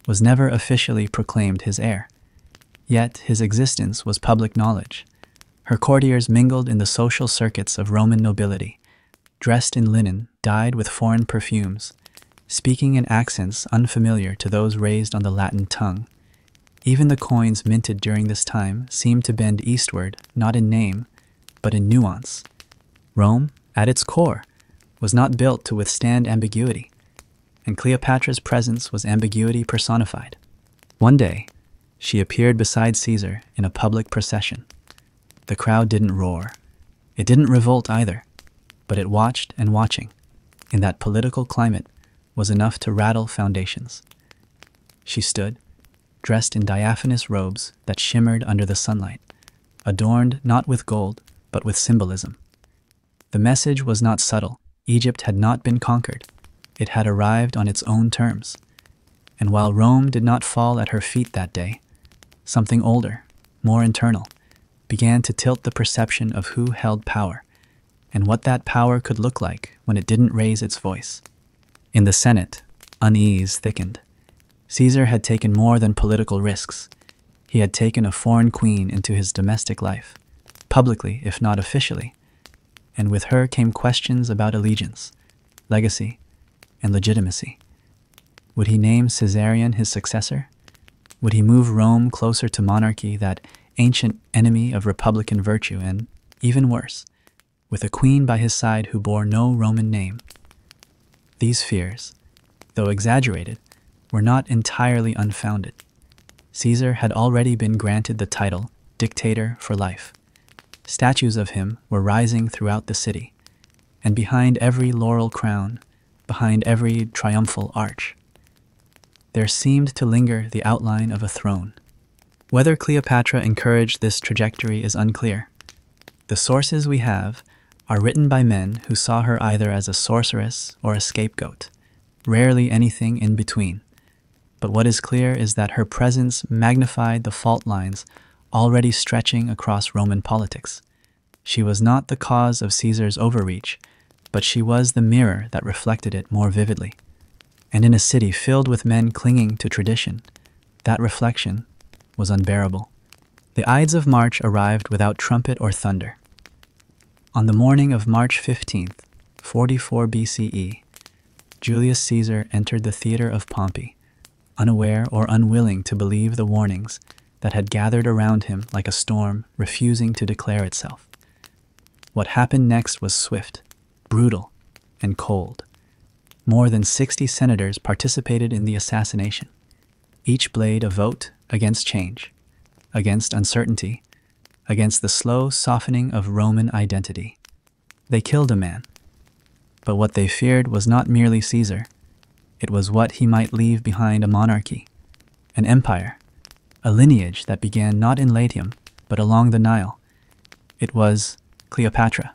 was never officially proclaimed his heir. Yet his existence was public knowledge. Her courtiers mingled in the social circuits of Roman nobility, dressed in linen dyed with foreign perfumes, speaking in accents unfamiliar to those raised on the Latin tongue. Even the coins minted during this time seemed to bend eastward, not in name, but in nuance. Rome, at its core, was not built to withstand ambiguity, and Cleopatra's presence was ambiguity personified. One day, she appeared beside Caesar in a public procession. The crowd didn't roar. It didn't revolt either, but it watched and watching, in that political climate, was enough to rattle foundations. She stood, dressed in diaphanous robes that shimmered under the sunlight, adorned not with gold, but with symbolism. The message was not subtle. Egypt had not been conquered. It had arrived on its own terms. And while Rome did not fall at her feet that day, something older, more internal, began to tilt the perception of who held power, and what that power could look like when it didn't raise its voice. In the Senate, unease thickened. Caesar had taken more than political risks. He had taken a foreign queen into his domestic life, publicly if not officially, and with her came questions about allegiance, legacy, and legitimacy. Would he name Caesarion his successor? Would he move Rome closer to monarchy, that ancient enemy of republican virtue, and, even worse, with a queen by his side who bore no Roman name? These fears, though exaggerated, were not entirely unfounded. Caesar had already been granted the title dictator for life. Statues of him were rising throughout the city, and behind every laurel crown, behind every triumphal arch, there seemed to linger the outline of a throne. Whether Cleopatra encouraged this trajectory is unclear. The sources we have are written by men who saw her either as a sorceress or a scapegoat, rarely anything in between. But what is clear is that her presence magnified the fault lines already stretching across Roman politics. She was not the cause of Caesar's overreach, but she was the mirror that reflected it more vividly. And in a city filled with men clinging to tradition, that reflection was unbearable. The Ides of March arrived without trumpet or thunder. On the morning of March 15th, 44 BCE, Julius Caesar entered the theater of Pompey, unaware or unwilling to believe the warnings that had gathered around him like a storm refusing to declare itself. What happened next was swift, brutal, and cold. More than 60 senators participated in the assassination, each blade a vote against change, against uncertainty, against the slow softening of Roman identity. They killed a man, but what they feared was not merely Caesar. It was what he might leave behind: a monarchy, an empire, a lineage that began not in Latium, but along the Nile. It was Cleopatra,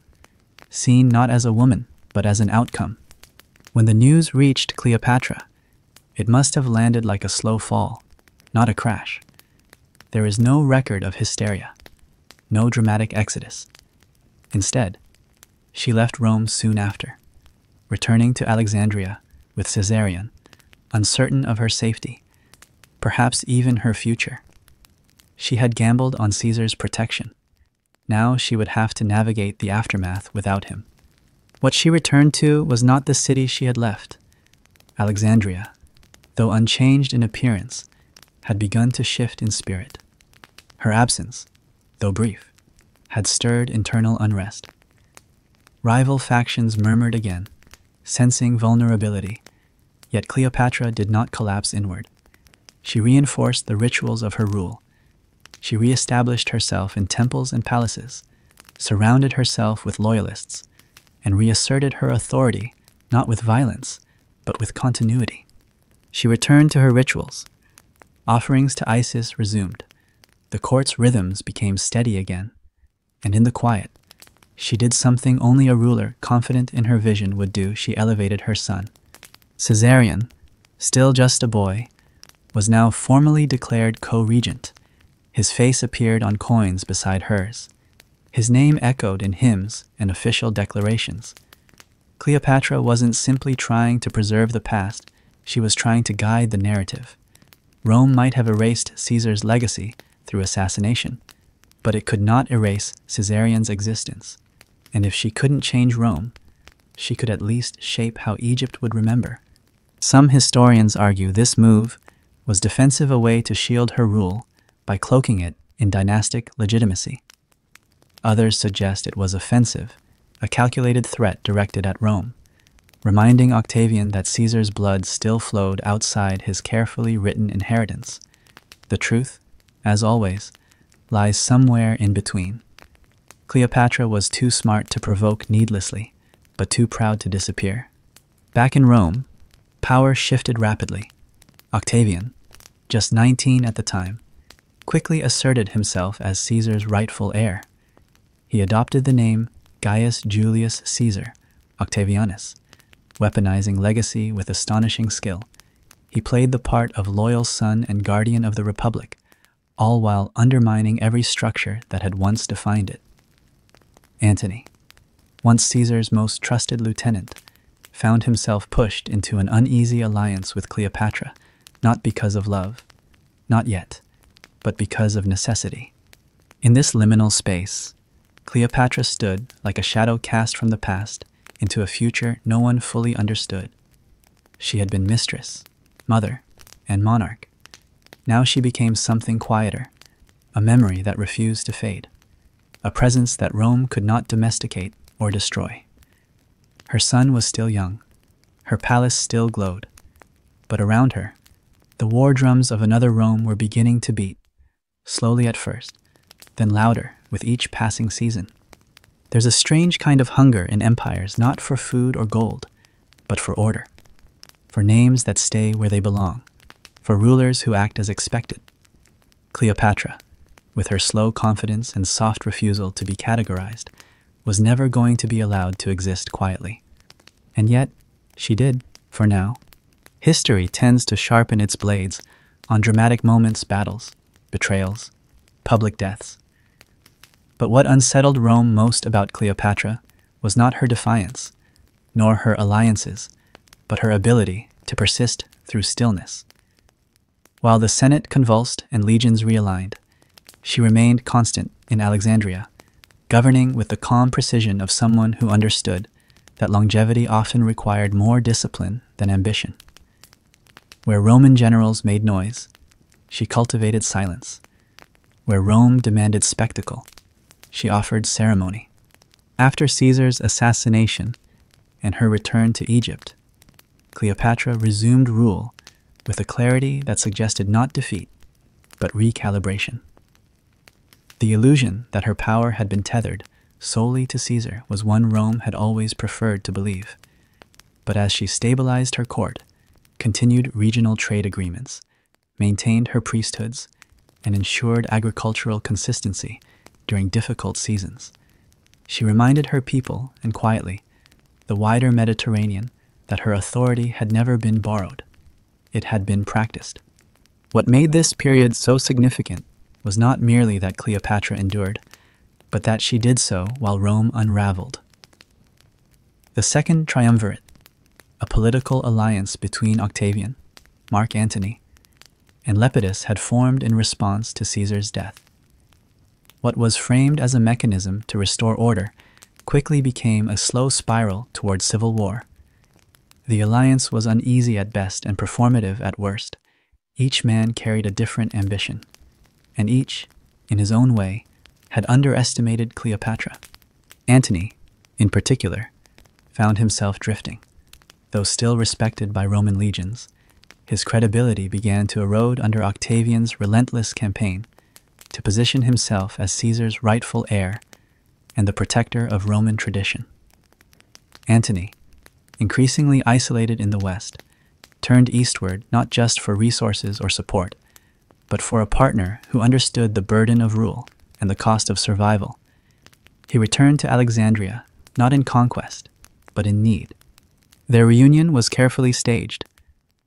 seen not as a woman, but as an outcome. When the news reached Cleopatra, it must have landed like a slow fall, not a crash. There is no record of hysteria, no dramatic exodus. Instead, she left Rome soon after, returning to Alexandria with Caesarion, uncertain of her safety, perhaps even her future. She had gambled on Caesar's protection. Now she would have to navigate the aftermath without him. What she returned to was not the city she had left. Alexandria, though unchanged in appearance, had begun to shift in spirit. Her absence, though brief, had stirred internal unrest. Rival factions murmured again, sensing vulnerability, yet Cleopatra did not collapse inward. She reinforced the rituals of her rule. She re-established herself in temples and palaces, surrounded herself with loyalists, and reasserted her authority not with violence, but with continuity. She returned to her rituals. Offerings to Isis resumed. The court's rhythms became steady again, and in the quiet, she did something only a ruler confident in her vision would do. She elevated her son. Caesarion, still just a boy, was now formally declared co-regent. His face appeared on coins beside hers. His name echoed in hymns and official declarations. Cleopatra wasn't simply trying to preserve the past, she was trying to guide the narrative. Rome might have erased Caesar's legacy through assassination, but it could not erase Caesarion's existence. And if she couldn't change Rome, she could at least shape how Egypt would remember. Some historians argue this move was defensive, a way to shield her rule by cloaking it in dynastic legitimacy. Others suggest it was offensive, a calculated threat directed at Rome, reminding Octavian that Caesar's blood still flowed outside his carefully written inheritance. The truth, as always, lies somewhere in between. Cleopatra was too smart to provoke needlessly, but too proud to disappear. Back in Rome, power shifted rapidly. Octavian, just 19 at the time, quickly asserted himself as Caesar's rightful heir. He adopted the name Gaius Julius Caesar, Octavianus, weaponizing legacy with astonishing skill. He played the part of loyal son and guardian of the Republic, all while undermining every structure that had once defined it. Antony, once Caesar's most trusted lieutenant, found himself pushed into an uneasy alliance with Cleopatra, not because of love, not yet, but because of necessity. In this liminal space, Cleopatra stood like a shadow cast from the past into a future no one fully understood. She had been mistress, mother, and monarch. Now she became something quieter, a memory that refused to fade, a presence that Rome could not domesticate or destroy. Her son was still young, her palace still glowed, but around her, the war drums of another Rome were beginning to beat, slowly at first, then louder with each passing season. There's a strange kind of hunger in empires, not for food or gold, but for order, for names that stay where they belong, for rulers who act as expected. Cleopatra, with her slow confidence and soft refusal to be categorized, was never going to be allowed to exist quietly. And yet, she did, for now. History tends to sharpen its blades on dramatic moments, battles, betrayals, public deaths. But what unsettled Rome most about Cleopatra was not her defiance, nor her alliances, but her ability to persist through stillness. While the Senate convulsed and legions realigned, she remained constant in Alexandria, governing with the calm precision of someone who understood that longevity often required more discipline than ambition. Where Roman generals made noise, she cultivated silence. Where Rome demanded spectacle, she offered ceremony. After Caesar's assassination and her return to Egypt, Cleopatra resumed rule with a clarity that suggested not defeat, but recalibration. The illusion that her power had been tethered solely to Caesar was one Rome had always preferred to believe. But as she stabilized her court, continued regional trade agreements, maintained her priesthoods, and ensured agricultural consistency during difficult seasons, she reminded her people, and quietly, the wider Mediterranean, that her authority had never been borrowed. It had been practiced. What made this period so significant was not merely that Cleopatra endured, but that she did so while Rome unraveled. The Second Triumvirate, a political alliance between Octavian, Mark Antony, and Lepidus, had formed in response to Caesar's death. What was framed as a mechanism to restore order quickly became a slow spiral toward civil war. The alliance was uneasy at best and performative at worst. Each man carried a different ambition, and each, in his own way, had underestimated Cleopatra. Antony, in particular, found himself drifting. Though still respected by Roman legions, his credibility began to erode under Octavian's relentless campaign to position himself as Caesar's rightful heir and the protector of Roman tradition. Antony, increasingly isolated in the West, turned eastward not just for resources or support, but for a partner who understood the burden of rule and the cost of survival. He returned to Alexandria, not in conquest, but in need. Their reunion was carefully staged.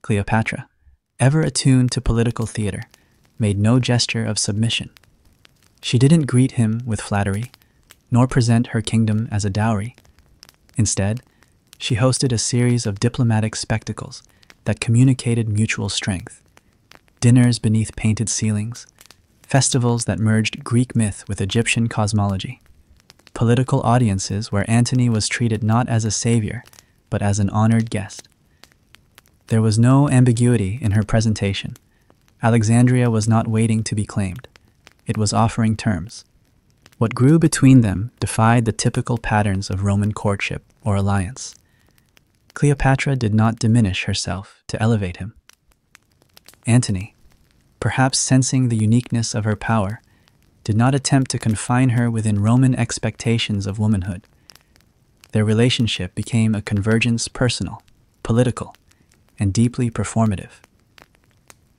Cleopatra, ever attuned to political theater, made no gesture of submission. She didn't greet him with flattery, nor present her kingdom as a dowry. Instead, she hosted a series of diplomatic spectacles that communicated mutual strength. Dinners beneath painted ceilings, festivals that merged Greek myth with Egyptian cosmology, political audiences where Antony was treated not as a savior, but as an honored guest. There was no ambiguity in her presentation. Alexandria was not waiting to be claimed. It was offering terms. What grew between them defied the typical patterns of Roman courtship or alliance. Cleopatra did not diminish herself to elevate him. Antony, perhaps sensing the uniqueness of her power, did not attempt to confine her within Roman expectations of womanhood. Their relationship became a convergence personal, political, and deeply performative.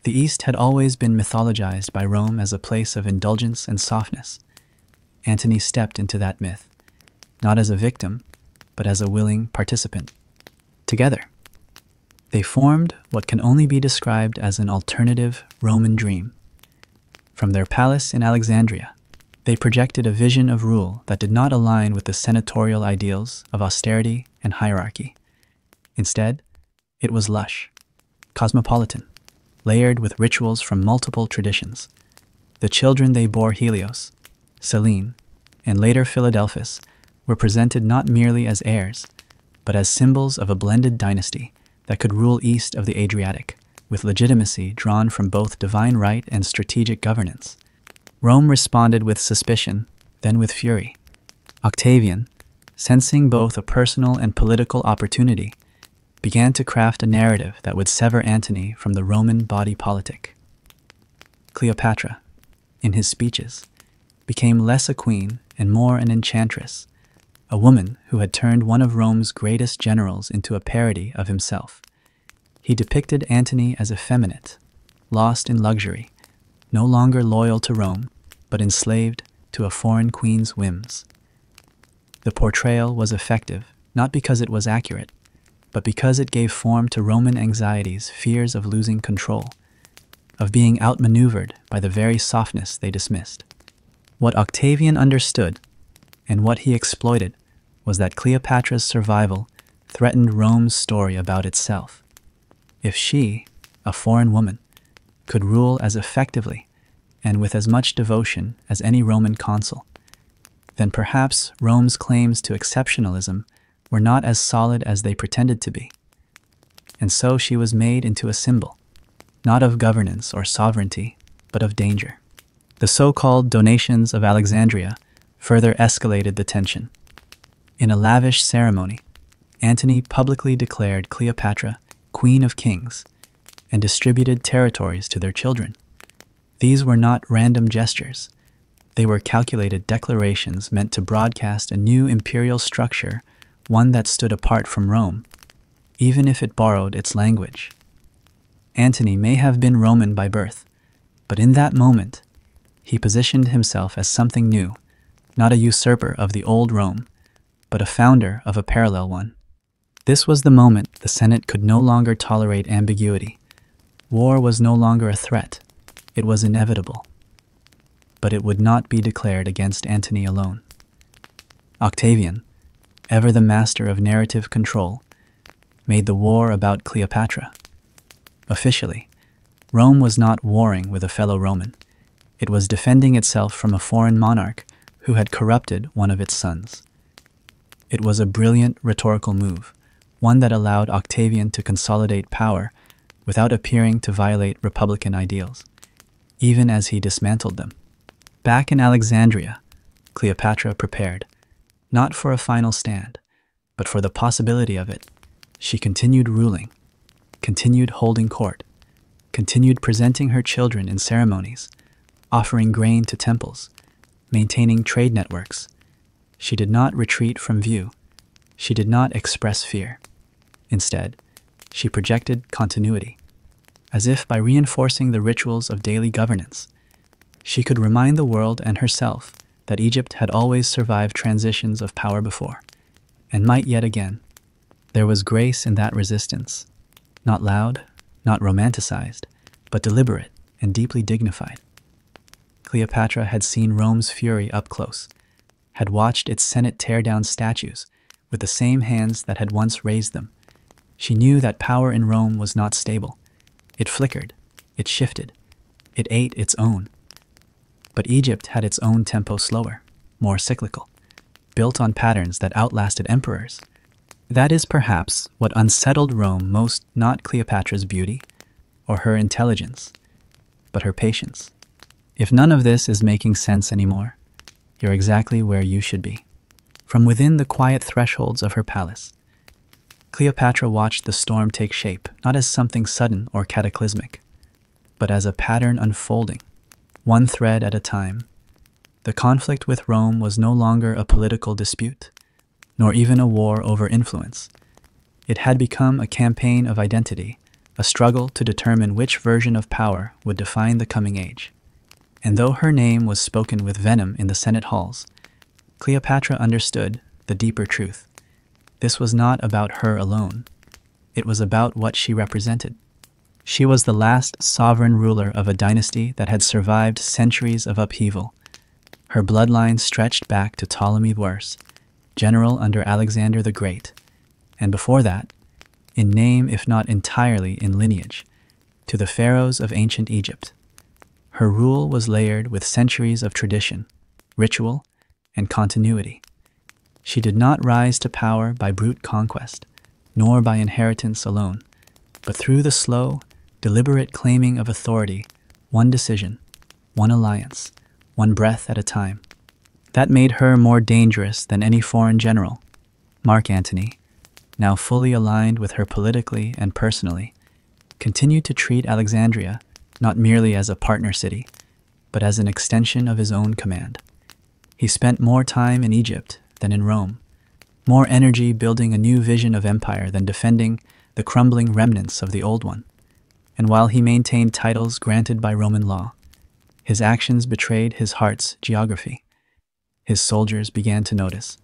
The East had always been mythologized by Rome as a place of indulgence and softness. Antony stepped into that myth, not as a victim, but as a willing participant. Together, they formed what can only be described as an alternative Roman dream. From their palace in Alexandria, they projected a vision of rule that did not align with the senatorial ideals of austerity and hierarchy. Instead, it was lush, cosmopolitan, layered with rituals from multiple traditions. The children they bore, Helios, Selene, and later Philadelphus, were presented not merely as heirs, but as symbols of a blended dynasty that could rule east of the Adriatic, with legitimacy drawn from both divine right and strategic governance. Rome responded with suspicion, then with fury. Octavian, sensing both a personal and political opportunity, began to craft a narrative that would sever Antony from the Roman body politic. Cleopatra, in his speeches, became less a queen and more an enchantress, a woman who had turned one of Rome's greatest generals into a parody of himself. He depicted Antony as effeminate, lost in luxury, no longer loyal to Rome, but enslaved to a foreign queen's whims. The portrayal was effective, not because it was accurate, but because it gave form to Roman anxieties, fears of losing control, of being outmaneuvered by the very softness they dismissed. What Octavian understood, and what he exploited, was that Cleopatra's survival threatened Rome's story about itself. If she, a foreign woman, could rule as effectively and with as much devotion as any Roman consul, then perhaps Rome's claims to exceptionalism were not as solid as they pretended to be. And so she was made into a symbol, not of governance or sovereignty, but of danger. The so-called donations of Alexandria further escalated the tension. In a lavish ceremony, Antony publicly declared Cleopatra Queen of Kings and distributed territories to their children. These were not random gestures. They were calculated declarations meant to broadcast a new imperial structure, one that stood apart from Rome, even if it borrowed its language. Antony may have been Roman by birth, but in that moment, he positioned himself as something new, not a usurper of the old Rome, but a founder of a parallel one. This was the moment the Senate could no longer tolerate ambiguity. War was no longer a threat. It was inevitable. But it would not be declared against Antony alone. Octavian, ever the master of narrative control, made the war about Cleopatra. Officially, Rome was not warring with a fellow Roman. It was defending itself from a foreign monarch who had corrupted one of its sons. It was a brilliant rhetorical move, one that allowed Octavian to consolidate power without appearing to violate republican ideals, even as he dismantled them. Back in Alexandria, Cleopatra prepared, not for a final stand, but for the possibility of it. She continued ruling, continued holding court, continued presenting her children in ceremonies, offering grain to temples, maintaining trade networks. She did not retreat from view. She did not express fear. Instead, she projected continuity, as if by reinforcing the rituals of daily governance, she could remind the world and herself that Egypt had always survived transitions of power before, and might yet again. There was grace in that resistance, not loud, not romanticized, but deliberate and deeply dignified. Cleopatra had seen Rome's fury up close, had watched its Senate tear down statues with the same hands that had once raised them. She knew that power in Rome was not stable. It flickered, it shifted, it ate its own. But Egypt had its own tempo, slower, more cyclical, built on patterns that outlasted emperors. That is perhaps what unsettled Rome most, not Cleopatra's beauty or her intelligence, but her patience. If none of this is making sense anymore, you're exactly where you should be. From within the quiet thresholds of her palace, Cleopatra watched the storm take shape, not as something sudden or cataclysmic, but as a pattern unfolding, one thread at a time. The conflict with Rome was no longer a political dispute, nor even a war over influence. It had become a campaign of identity, a struggle to determine which version of power would define the coming age. And though her name was spoken with venom in the Senate halls, Cleopatra understood the deeper truth. This was not about her alone. It was about what she represented. She was the last sovereign ruler of a dynasty that had survived centuries of upheaval. Her bloodline stretched back to Ptolemy I, general under Alexander the Great, and before that, in name if not entirely in lineage, to the pharaohs of ancient Egypt. Her rule was layered with centuries of tradition, ritual, and continuity. She did not rise to power by brute conquest, nor by inheritance alone, but through the slow, deliberate claiming of authority, one decision, one alliance, one breath at a time. That made her more dangerous than any foreign general. Mark Antony, now fully aligned with her politically and personally, continued to treat Alexandria not merely as a partner city, but as an extension of his own command. He spent more time in Egypt than in Rome, more energy building a new vision of empire than defending the crumbling remnants of the old one. And while he maintained titles granted by Roman law, his actions betrayed his heart's geography. His soldiers began to notice.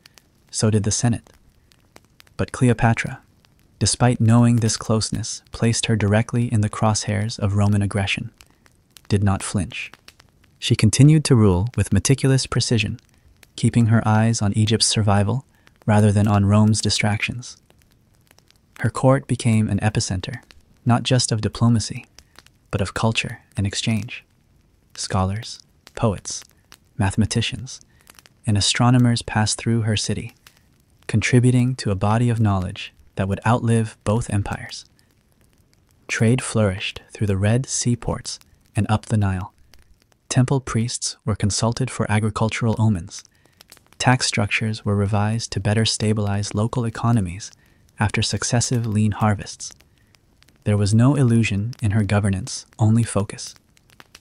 So did the Senate. But Cleopatra, despite knowing this closeness placed her directly in the crosshairs of Roman aggression, did not flinch. She continued to rule with meticulous precision, keeping her eyes on Egypt's survival rather than on Rome's distractions. Her court became an epicenter, not just of diplomacy, but of culture and exchange. Scholars, poets, mathematicians, and astronomers passed through her city, contributing to a body of knowledge that would outlive both empires. Trade flourished through the Red Sea ports and up the Nile. Temple priests were consulted for agricultural omens. Tax structures were revised to better stabilize local economies after successive lean harvests. There was no illusion in her governance, only focus.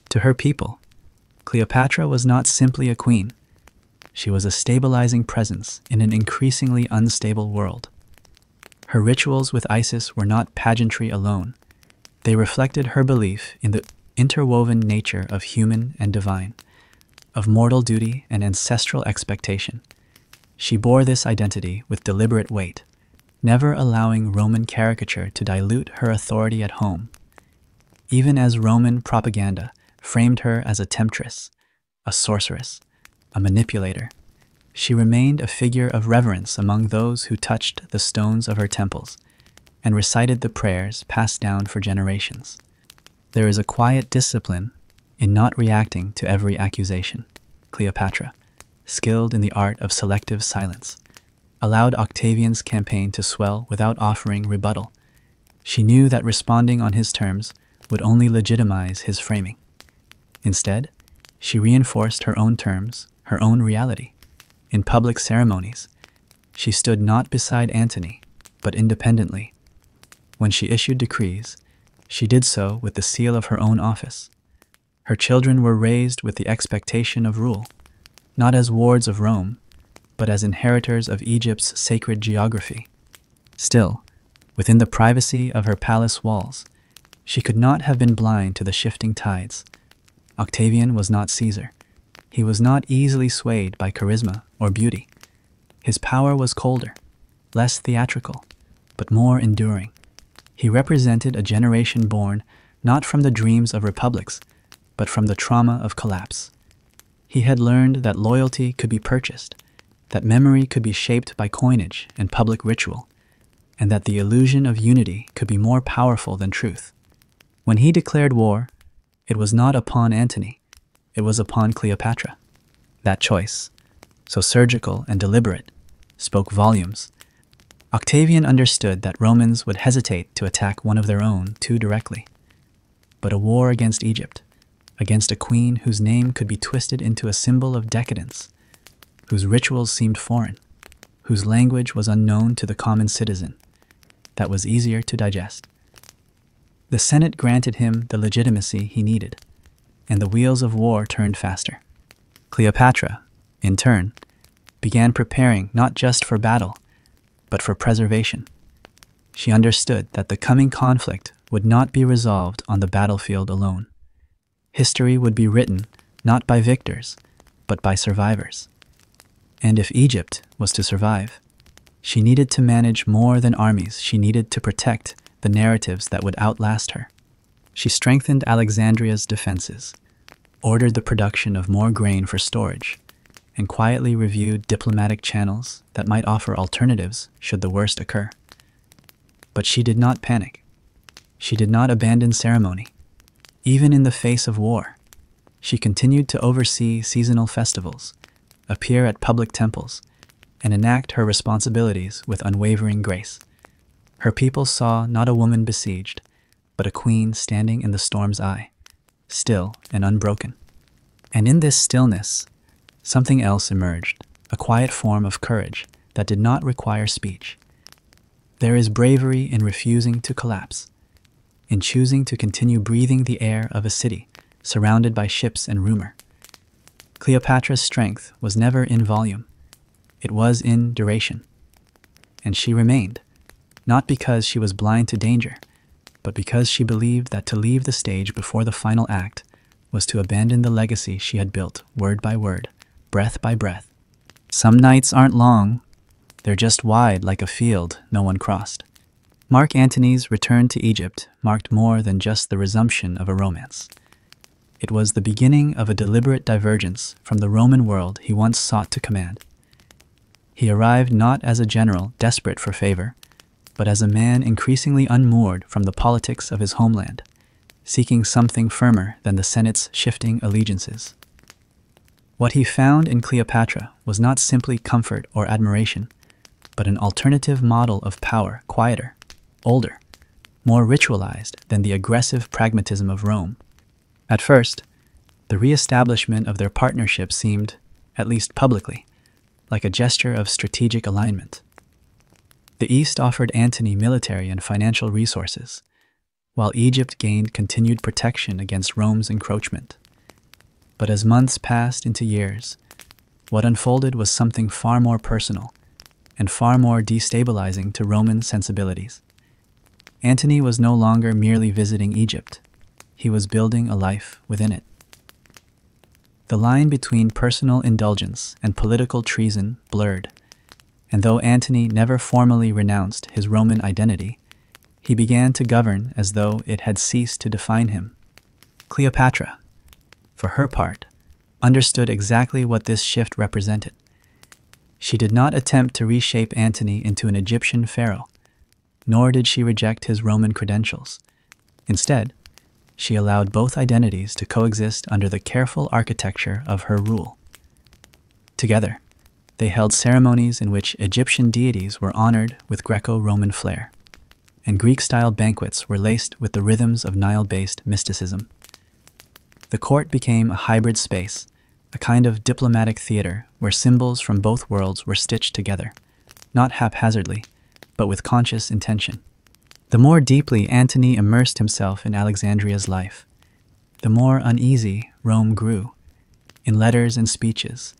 To her people, Cleopatra was not simply a queen. She was a stabilizing presence in an increasingly unstable world. Her rituals with Isis were not pageantry alone. They reflected her belief in the interwoven nature of human and divine, of mortal duty and ancestral expectation. She bore this identity with deliberate weight, never allowing Roman caricature to dilute her authority at home. Even as Roman propaganda framed her as a temptress, a sorceress, a manipulator, she remained a figure of reverence among those who touched the stones of her temples and recited the prayers passed down for generations. There is a quiet discipline in not reacting to every accusation. Cleopatra, skilled in the art of selective silence, allowed Octavian's campaign to swell without offering rebuttal. She knew that responding on his terms would only legitimize his framing. Instead, she reinforced her own terms, her own reality. In public ceremonies, she stood not beside Antony, but independently. When she issued decrees, she did so with the seal of her own office. Her children were raised with the expectation of rule, not as wards of Rome, but as inheritors of Egypt's sacred geography. Still, within the privacy of her palace walls, she could not have been blind to the shifting tides. Octavian was not Caesar. He was not easily swayed by charisma or beauty. His power was colder, less theatrical, but more enduring. He represented a generation born not from the dreams of republics, but from the trauma of collapse. He had learned that loyalty could be purchased, that memory could be shaped by coinage and public ritual, and that the illusion of unity could be more powerful than truth. When he declared war, it was not upon Antony, it was upon Cleopatra. That choice, so surgical and deliberate, spoke volumes. Octavian understood that Romans would hesitate to attack one of their own too directly. But a war against Egypt, against a queen whose name could be twisted into a symbol of decadence, whose rituals seemed foreign, whose language was unknown to the common citizen, that was easier to digest. The Senate granted him the legitimacy he needed, and the wheels of war turned faster. Cleopatra, in turn, began preparing not just for battle, but for preservation. She understood that the coming conflict would not be resolved on the battlefield alone. History would be written not by victors, but by survivors. And if Egypt was to survive, she needed to manage more than armies. She needed to protect the narratives that would outlast her. She strengthened Alexandria's defenses, ordered the production of more grain for storage, and quietly reviewed diplomatic channels that might offer alternatives should the worst occur. But she did not panic. She did not abandon ceremony. Even in the face of war, she continued to oversee seasonal festivals, appear at public temples, and enact her responsibilities with unwavering grace. Her people saw not a woman besieged, but a queen standing in the storm's eye, still and unbroken. And in this stillness, something else emerged, a quiet form of courage that did not require speech. There is bravery in refusing to collapse, in choosing to continue breathing the air of a city surrounded by ships and rumor. Cleopatra's strength was never in volume. It was in duration. And she remained, not because she was blind to danger, but because she believed that to leave the stage before the final act was to abandon the legacy she had built word by word, breath by breath. Some nights aren't long, they're just wide like a field no one crossed. Mark Antony's return to Egypt marked more than just the resumption of a romance. It was the beginning of a deliberate divergence from the Roman world he once sought to command. He arrived not as a general desperate for favor, but as a man increasingly unmoored from the politics of his homeland, seeking something firmer than the Senate's shifting allegiances. What he found in Cleopatra was not simply comfort or admiration, but an alternative model of power, quieter, older, more ritualized than the aggressive pragmatism of Rome. At first, the re-establishment of their partnership seemed, at least publicly, like a gesture of strategic alignment. The East offered Antony military and financial resources, while Egypt gained continued protection against Rome's encroachment. But as months passed into years, what unfolded was something far more personal and far more destabilizing to Roman sensibilities. Antony was no longer merely visiting Egypt. He was building a life within it. The line between personal indulgence and political treason blurred, and though Antony never formally renounced his Roman identity, he began to govern as though it had ceased to define him. Cleopatra, for her part, understood exactly what this shift represented. She did not attempt to reshape Antony into an Egyptian pharaoh, nor did she reject his Roman credentials. Instead, she allowed both identities to coexist under the careful architecture of her rule. Together, They held ceremonies in which Egyptian deities were honored with Greco-Roman flair, and Greek-style banquets were laced with the rhythms of Nile-based mysticism. The court became a hybrid space, a kind of diplomatic theater where symbols from both worlds were stitched together, not haphazardly, but with conscious intention. The more deeply Antony immersed himself in Alexandria's life, the more uneasy Rome grew. In letters and speeches,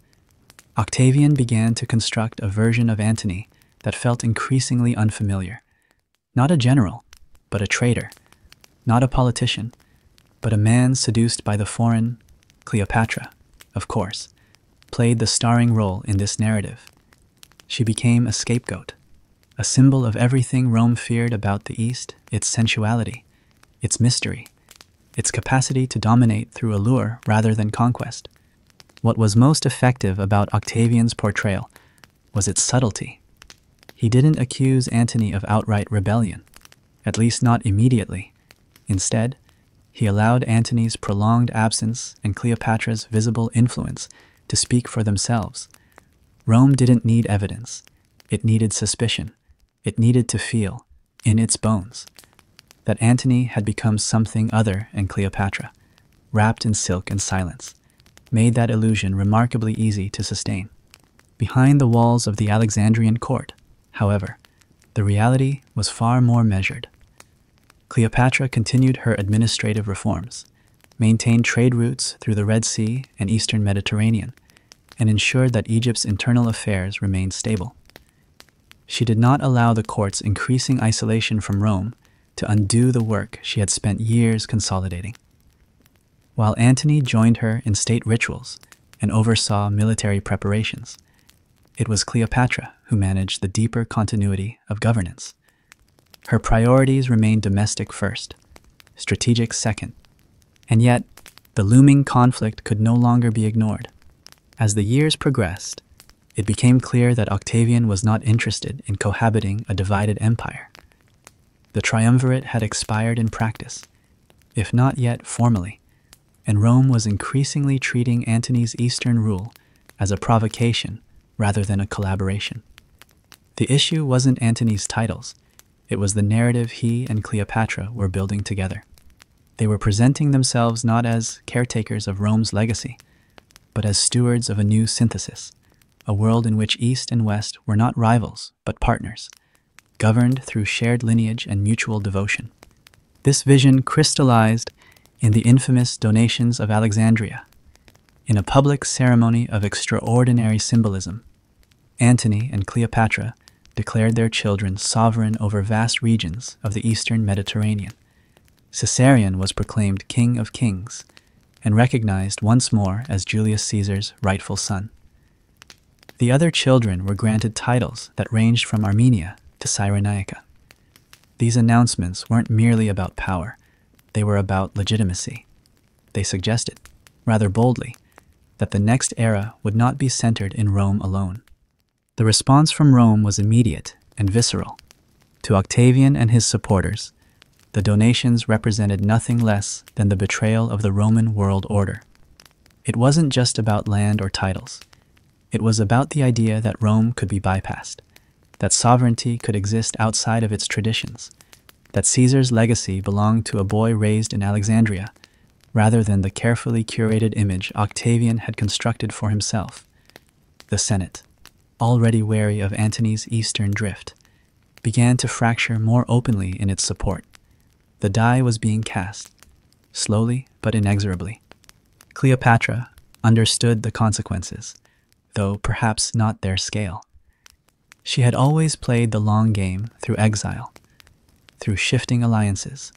Octavian began to construct a version of Antony that felt increasingly unfamiliar. Not a general, but a traitor. Not a politician, but a man seduced by the foreign. Cleopatra, of course, played the starring role in this narrative. She became a scapegoat, a symbol of everything Rome feared about the East: its sensuality, its mystery, its capacity to dominate through allure rather than conquest. What was most effective about Octavian's portrayal was its subtlety. He didn't accuse Antony of outright rebellion, at least not immediately. Instead, he allowed Antony's prolonged absence and Cleopatra's visible influence to speak for themselves. Rome didn't need evidence. It needed suspicion. It needed to feel, in its bones, that Antony had become something other than Cleopatra, wrapped in silk and silence, made that illusion remarkably easy to sustain. Behind the walls of the Alexandrian court, however, the reality was far more measured. Cleopatra continued her administrative reforms, maintained trade routes through the Red Sea and Eastern Mediterranean, and ensured that Egypt's internal affairs remained stable. She did not allow the court's increasing isolation from Rome to undo the work she had spent years consolidating. While Antony joined her in state rituals and oversaw military preparations, it was Cleopatra who managed the deeper continuity of governance. Her priorities remained domestic first, strategic second, and yet the looming conflict could no longer be ignored. As the years progressed, it became clear that Octavian was not interested in cohabiting a divided empire. The triumvirate had expired in practice, if not yet formally, and Rome was increasingly treating Antony's Eastern rule as a provocation rather than a collaboration. The issue wasn't Antony's titles, it was the narrative he and Cleopatra were building together. They were presenting themselves not as caretakers of Rome's legacy, but as stewards of a new synthesis, a world in which East and West were not rivals, but partners, governed through shared lineage and mutual devotion. This vision crystallized in the infamous donations of Alexandria. In a public ceremony of extraordinary symbolism, Antony and Cleopatra declared their children sovereign over vast regions of the Eastern Mediterranean. Caesarion was proclaimed King of Kings and recognized once more as Julius Caesar's rightful son. The other children were granted titles that ranged from Armenia to Cyrenaica. These announcements weren't merely about power, they were about legitimacy. They suggested, rather boldly, that the next era would not be centered in Rome alone. The response from Rome was immediate and visceral. To Octavian and his supporters, the donations represented nothing less than the betrayal of the Roman world order. It wasn't just about land or titles. It was about the idea that Rome could be bypassed, that sovereignty could exist outside of its traditions, that Caesar's legacy belonged to a boy raised in Alexandria, rather than the carefully curated image Octavian had constructed for himself. The Senate, already wary of Antony's eastern drift, began to fracture more openly in its support. The die was being cast, slowly but inexorably. Cleopatra understood the consequences, though perhaps not their scale. She had always played the long game through exile, through shifting alliances,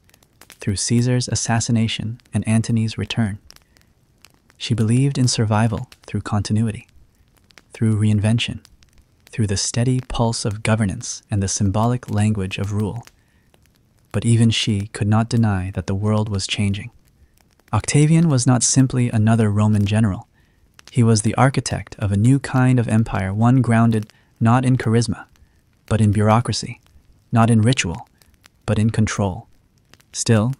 through Caesar's assassination and Antony's return. She believed in survival through continuity, through reinvention, through the steady pulse of governance and the symbolic language of rule. But even she could not deny that the world was changing. Octavian was not simply another Roman general. He was the architect of a new kind of empire, one grounded not in charisma, but in bureaucracy, not in ritual, but in control. Still,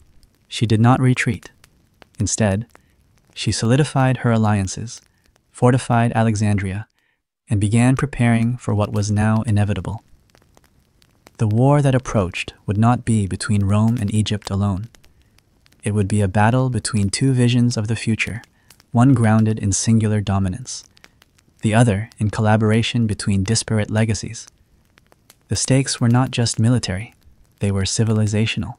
she did not retreat. Instead, she solidified her alliances, fortified Alexandria, and began preparing for what was now inevitable. The war that approached would not be between Rome and Egypt alone. It would be a battle between two visions of the future, one grounded in singular dominance, the other in collaboration between disparate legacies. The stakes were not just military, they were civilizational.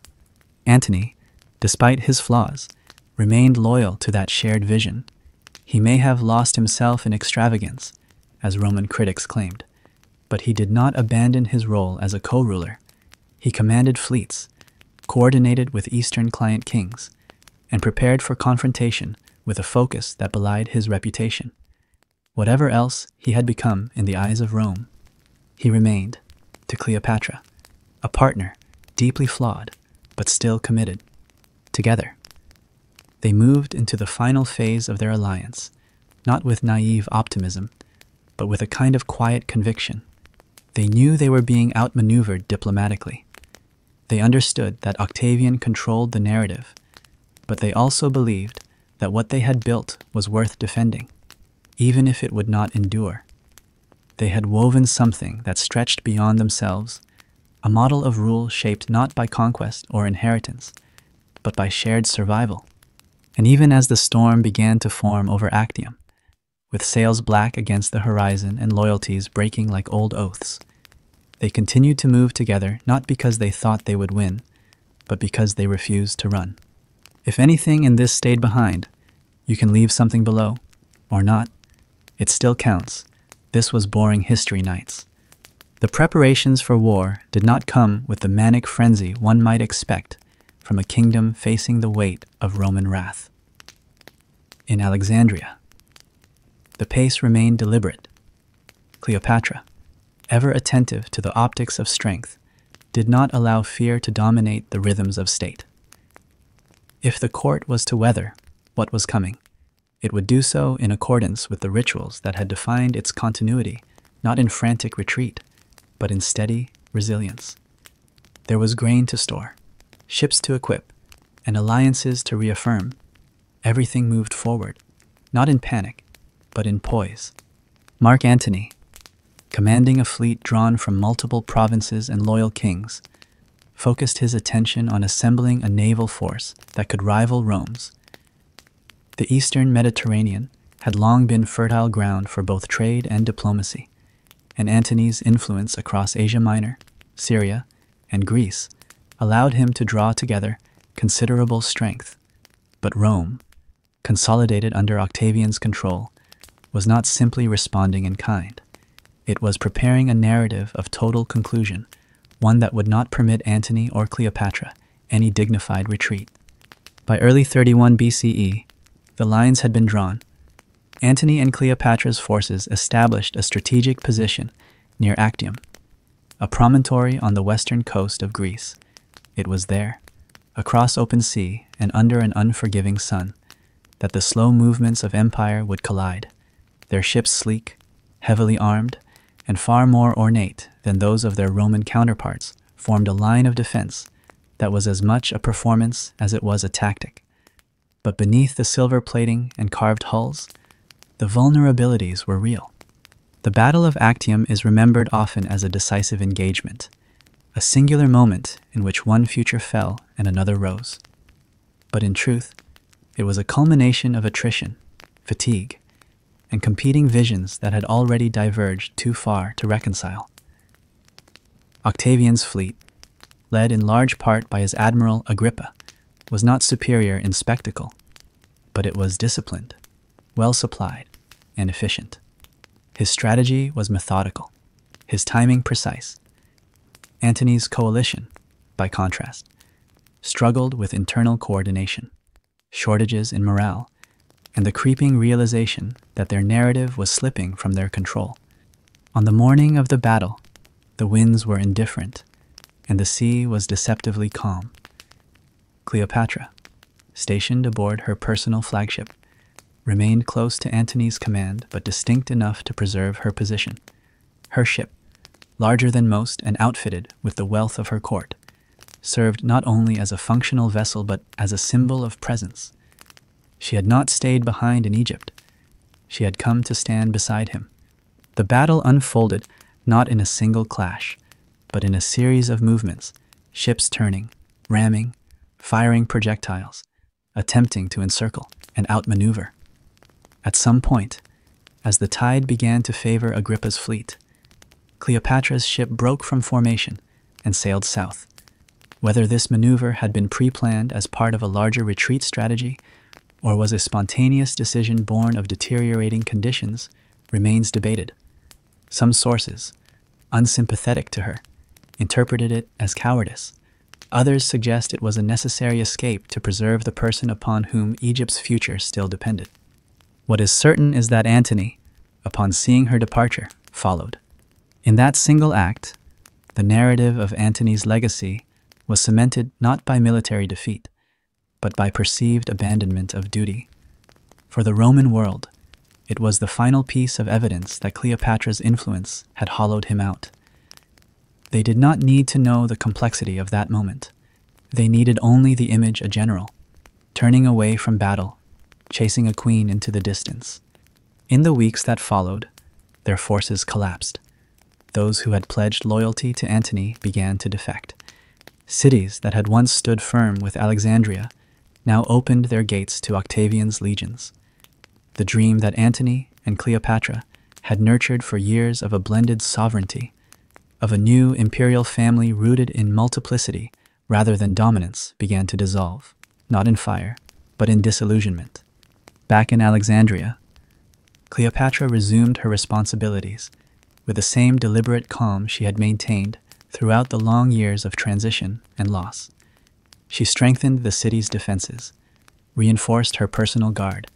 Antony, despite his flaws, remained loyal to that shared vision. He may have lost himself in extravagance, as Roman critics claimed, but he did not abandon his role as a co-ruler. He commanded fleets, coordinated with Eastern client kings, and prepared for confrontation with a focus that belied his reputation. Whatever else he had become in the eyes of Rome, he remained, to Cleopatra, a partner deeply flawed but still committed. Together, they moved into the final phase of their alliance, not with naive optimism, but with a kind of quiet conviction. They knew they were being outmaneuvered diplomatically. They understood that Octavian controlled the narrative, but they also believed that what they had built was worth defending, even if it would not endure. They had woven something that stretched beyond themselves, a model of rule shaped not by conquest or inheritance, but by shared survival. And even as the storm began to form over Actium, with sails black against the horizon and loyalties breaking like old oaths, they continued to move together not because they thought they would win, but because they refused to run. If anything in this stayed behind, you can leave something below, or not. It still counts. This was Boring History Nights. The preparations for war did not come with the manic frenzy one might expect from a kingdom facing the weight of Roman wrath. In Alexandria, the pace remained deliberate. Cleopatra, ever attentive to the optics of strength, did not allow fear to dominate the rhythms of state. If the court was to weather what was coming, it would do so in accordance with the rituals that had defined its continuity, not in frantic retreat, but in steady resilience. There was grain to store, ships to equip, and alliances to reaffirm. Everything moved forward, not in panic, but in poise. Mark Antony, commanding a fleet drawn from multiple provinces and loyal kings, focused his attention on assembling a naval force that could rival Rome's. The Eastern Mediterranean had long been fertile ground for both trade and diplomacy, and Antony's influence across Asia Minor, Syria, and Greece allowed him to draw together considerable strength. But Rome, consolidated under Octavian's control, was not simply responding in kind. It was preparing a narrative of total conclusion, one that would not permit Antony or Cleopatra any dignified retreat. By early 31 BCE, the lines had been drawn. Antony and Cleopatra's forces established a strategic position near Actium, a promontory on the western coast of Greece. It was there, across open sea and under an unforgiving sun, that the slow movements of empire would collide, their ships sleek, heavily armed, and far more ornate than those of their Roman counterparts, formed a line of defense that was as much a performance as it was a tactic. But beneath the silver plating and carved hulls, the vulnerabilities were real. The Battle of Actium is remembered often as a decisive engagement, a singular moment in which one future fell and another rose. But in truth, it was a culmination of attrition, fatigue, and competing visions that had already diverged too far to reconcile. Octavian's fleet, led in large part by his admiral Agrippa, was not superior in spectacle, but it was disciplined, well-supplied, and efficient. His strategy was methodical, his timing precise. Antony's coalition, by contrast, struggled with internal coordination, shortages in morale, and the creeping realization that their narrative was slipping from their control. On the morning of the battle, the winds were indifferent, and the sea was deceptively calm. Cleopatra, stationed aboard her personal flagship, remained close to Antony's command but distinct enough to preserve her position. Her ship, larger than most and outfitted with the wealth of her court, served not only as a functional vessel but as a symbol of presence. She had not stayed behind in Egypt. She had come to stand beside him, The battle unfolded not in a single clash, but in a series of movements, ships turning, ramming, firing projectiles, attempting to encircle and outmaneuver. At some point, as the tide began to favor Agrippa's fleet, Cleopatra's ship broke from formation and sailed south. Whether this maneuver had been pre-planned as part of a larger retreat strategy or was a spontaneous decision born of deteriorating conditions remains debated. Some sources, unsympathetic to her, interpreted it as cowardice. Others suggest it was a necessary escape to preserve the person upon whom Egypt's future still depended. What is certain is that Antony, upon seeing her departure, followed. In that single act, the narrative of Antony's legacy was cemented not by military defeat, but by perceived abandonment of duty. For the Roman world, it was the final piece of evidence that Cleopatra's influence had hollowed him out. They did not need to know the complexity of that moment. They needed only the image a general, turning away from battle, chasing a queen into the distance. In the weeks that followed, their forces collapsed. Those who had pledged loyalty to Antony began to defect. Cities that had once stood firm with Alexandria now opened their gates to Octavian's legions. The dream that Antony and Cleopatra had nurtured for years of a blended sovereignty, of a new imperial family rooted in multiplicity rather than dominance, began to dissolve, not in fire, but in disillusionment. Back in Alexandria, Cleopatra resumed her responsibilities with the same deliberate calm she had maintained throughout the long years of transition and loss. She strengthened the city's defenses, reinforced her personal guard,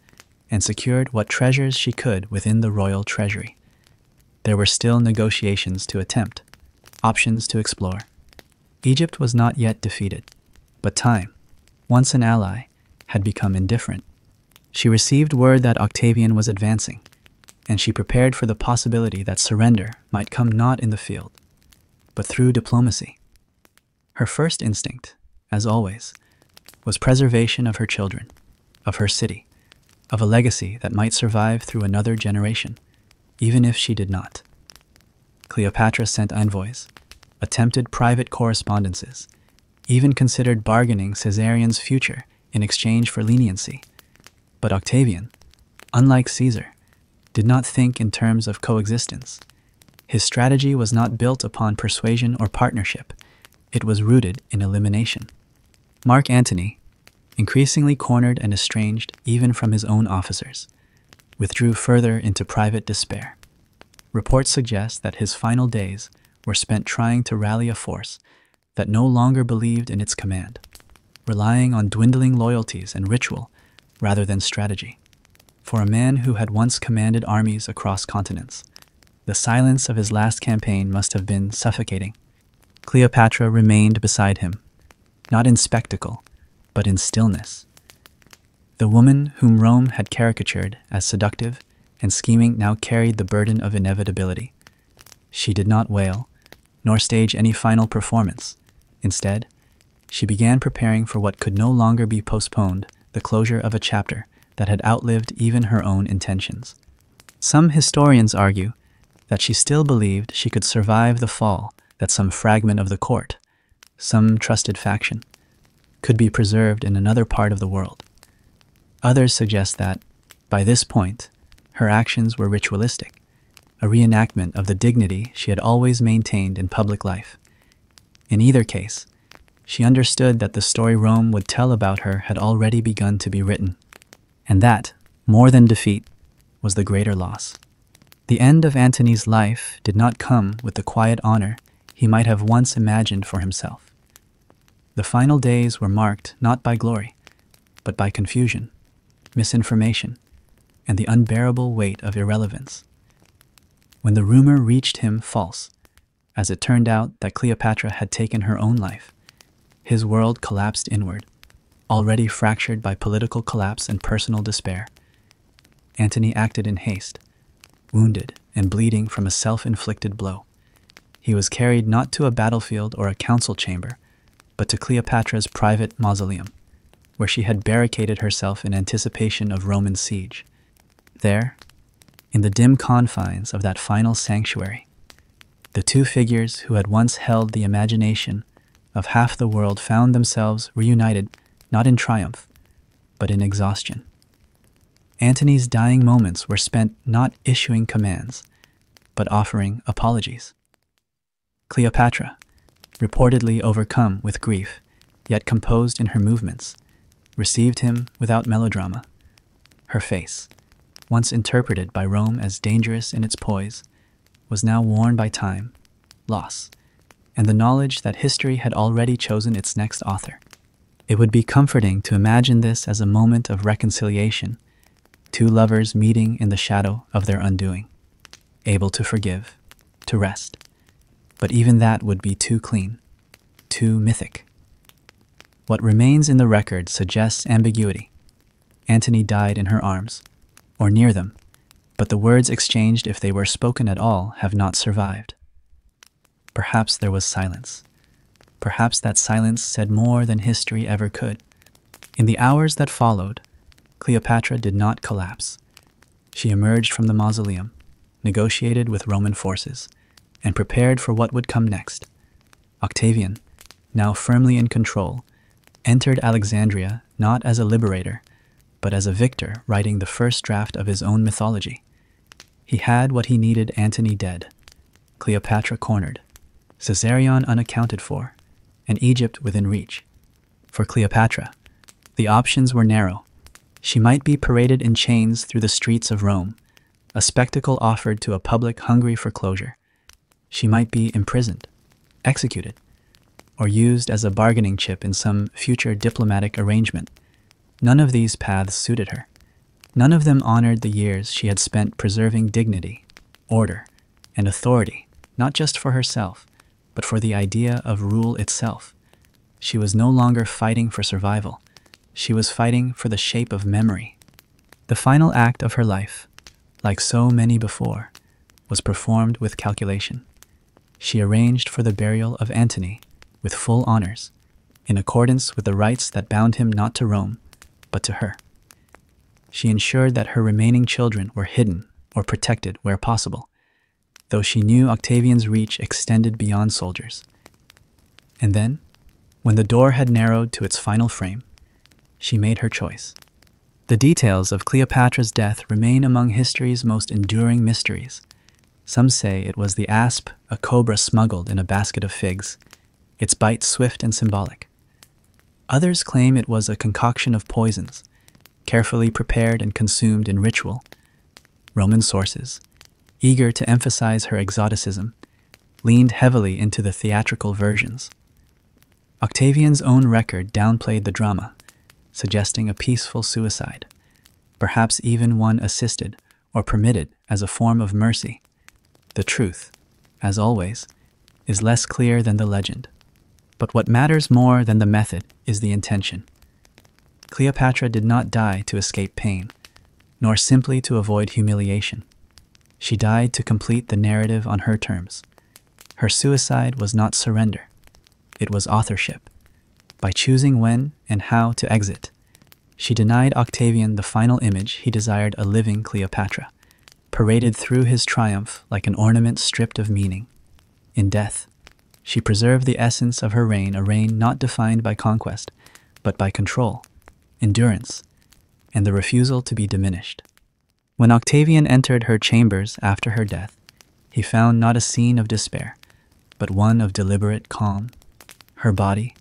and secured what treasures she could within the royal treasury. There were still negotiations to attempt, options to explore. Egypt was not yet defeated, but time, once an ally, had become indifferent. She received word that Octavian was advancing, and she prepared for the possibility that surrender might come not in the field, but through diplomacy. Her first instinct, as always, was preservation of her children, of her city, of a legacy that might survive through another generation, even if she did not. Cleopatra sent envoys, attempted private correspondences, even considered bargaining Caesarion's future in exchange for leniency. But Octavian, unlike Caesar, did not think in terms of coexistence. His strategy was not built upon persuasion or partnership. It was rooted in elimination. Mark Antony, increasingly cornered and estranged even from his own officers, withdrew further into private despair. Reports suggest that his final days were spent trying to rally a force that no longer believed in its command, relying on dwindling loyalties and ritual rather than strategy. For a man who had once commanded armies across continents, the silence of his last campaign must have been suffocating. Cleopatra remained beside him, not in spectacle, but in stillness. The woman whom Rome had caricatured as seductive and scheming now carried the burden of inevitability. She did not wail, nor stage any final performance. Instead, she began preparing for what could no longer be postponed, the closure of a chapter that had outlived even her own intentions. Some historians argue that she still believed she could survive the fall, that some fragment of the court, some trusted faction, could be preserved in another part of the world. Others suggest that, by this point, her actions were ritualistic, a reenactment of the dignity she had always maintained in public life. In either case, she understood that the story Rome would tell about her had already begun to be written, and that, more than defeat, was the greater loss. The end of Antony's life did not come with the quiet honor he might have once imagined for himself. The final days were marked not by glory, but by confusion, misinformation, and the unbearable weight of irrelevance. When the rumor reached him false, as it turned out that Cleopatra had taken her own life, his world collapsed inward, already fractured by political collapse and personal despair. Antony acted in haste, wounded and bleeding from a self-inflicted blow. He was carried not to a battlefield or a council chamber, but to Cleopatra's private mausoleum, where she had barricaded herself in anticipation of Roman siege. There, In the dim confines of that final sanctuary, the two figures who had once held the imagination of half the world found themselves reunited, not in triumph, but in exhaustion. Antony's dying moments were spent not issuing commands, but offering apologies. Cleopatra, reportedly overcome with grief, yet composed in her movements, received him without melodrama. Her face, once interpreted by Rome as dangerous in its poise, was now worn by time, loss, and the knowledge that history had already chosen its next author. It would be comforting to imagine this as a moment of reconciliation, two lovers meeting in the shadow of their undoing, able to forgive, to rest. But even that would be too clean, too mythic. What remains in the record suggests ambiguity. Antony died in her arms, or near them, but the words exchanged, if they were spoken at all, have not survived. Perhaps there was silence. Perhaps that silence said more than history ever could. In the hours that followed, Cleopatra did not collapse. She emerged from the mausoleum, negotiated with Roman forces, and prepared for what would come next. Octavian, now firmly in control, entered Alexandria not as a liberator, but as a victor writing the first draft of his own mythology. He had what he needed: Antony dead, Cleopatra cornered, Caesarion unaccounted for, and Egypt within reach. For Cleopatra, the options were narrow. She might be paraded in chains through the streets of Rome, a spectacle offered to a public hungry for closure. She might be imprisoned, executed, or used as a bargaining chip in some future diplomatic arrangement. None of these paths suited her. None of them honored the years she had spent preserving dignity, order, and authority, not just for herself, but for the idea of rule itself. She was no longer fighting for survival. She was fighting for the shape of memory. The final act of her life, like so many before, was performed with calculation. She arranged for the burial of Antony with full honors, in accordance with the rites that bound him not to Rome, but to her. She ensured that her remaining children were hidden or protected where possible, though she knew Octavian's reach extended beyond soldiers. And then, when the door had narrowed to its final frame, she made her choice. The details of Cleopatra's death remain among history's most enduring mysteries. Some say it was the asp a cobra smuggled in a basket of figs, its bite swift and symbolic. Others claim it was a concoction of poisons, carefully prepared and consumed in ritual. Roman sources, eager to emphasize her exoticism, leaned heavily into the theatrical versions. Octavian's own record downplayed the drama, suggesting a peaceful suicide, perhaps even one assisted or permitted as a form of mercy. The truth, as always, is less clear than the legend. But what matters more than the method is the intention. Cleopatra did not die to escape pain, nor simply to avoid humiliation. She died to complete the narrative on her terms. Her suicide was not surrender. It was authorship. By choosing when and how to exit, she denied Octavian the final image he desired: a living Cleopatra, paraded through his triumph like an ornament stripped of meaning. In death, she preserved the essence of her reign, a reign not defined by conquest, but by control, endurance, and the refusal to be diminished. When Octavian entered her chambers after her death, he found not a scene of despair, but one of deliberate calm. Her body,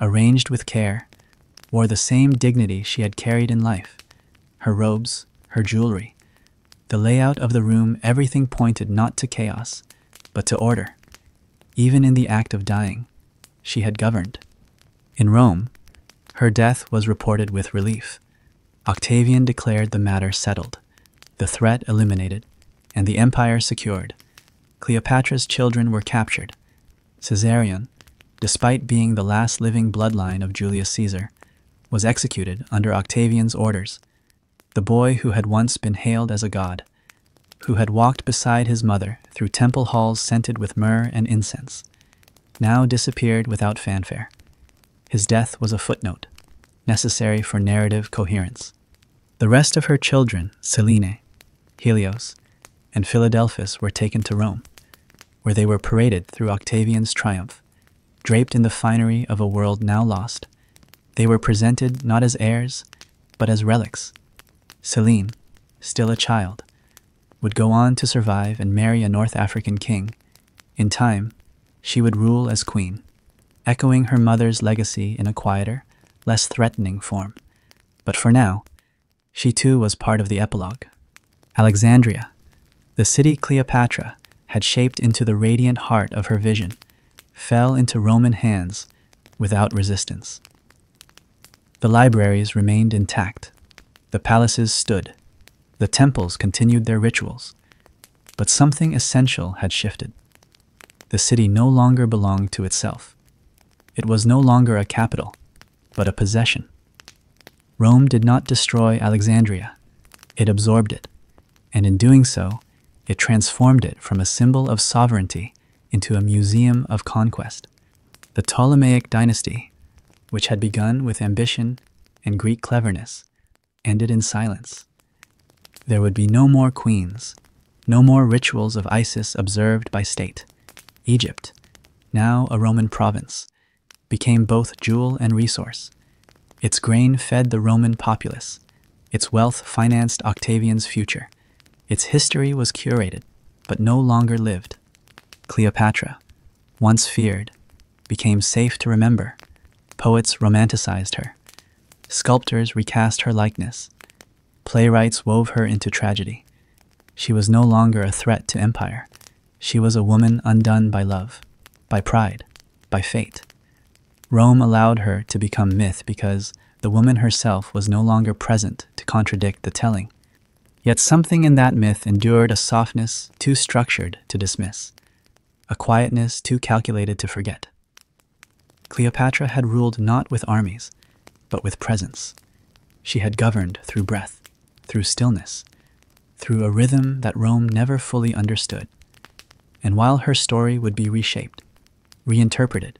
arranged with care, wore the same dignity she had carried in life. Her robes, her jewelry, the layout of the room, everything pointed not to chaos, but to order. Even in the act of dying, she had governed. In Rome, her death was reported with relief. Octavian declared the matter settled, the threat eliminated, and the empire secured. Cleopatra's children were captured. Caesarion, despite being the last living bloodline of Julius Caesar, was executed under Octavian's orders. The boy who had once been hailed as a god, who had walked beside his mother through temple halls scented with myrrh and incense, now disappeared without fanfare. His death was a footnote, necessary for narrative coherence. The rest of her children, Selene, Helios, and Philadelphus were taken to Rome, where they were paraded through Octavian's triumph. Draped in the finery of a world now lost, they were presented not as heirs, but as relics. Selene, still a child, would go on to survive and marry a North African king. In time, she would rule as queen, echoing her mother's legacy in a quieter, less threatening form. But for now, she too was part of the epilogue. Alexandria, the city Cleopatra had shaped into the radiant heart of her vision, fell into Roman hands without resistance. The libraries remained intact. The palaces stood. The temples continued their rituals. But something essential had shifted. The city no longer belonged to itself. It was no longer a capital, but a possession. Rome did not destroy Alexandria. It absorbed it, and in doing so, it transformed it from a symbol of sovereignty into a museum of conquest. The Ptolemaic dynasty, which had begun with ambition and Greek cleverness, ended in silence. There would be no more queens, no more rituals of Isis observed by state. Egypt, now a Roman province, became both jewel and resource. Its grain fed the Roman populace. Its wealth financed Octavian's future. Its history was curated, but no longer lived. Cleopatra, once feared, became safe to remember. Poets romanticized her. Sculptors recast her likeness. Playwrights wove her into tragedy. She was no longer a threat to empire. She was a woman undone by love, by pride, by fate. Rome allowed her to become myth because the woman herself was no longer present to contradict the telling. Yet something in that myth endured a softness too structured to dismiss, a quietness too calculated to forget. Cleopatra had ruled not with armies, but with presence. She had governed through breath, through stillness, through a rhythm that Rome never fully understood. And while her story would be reshaped, reinterpreted,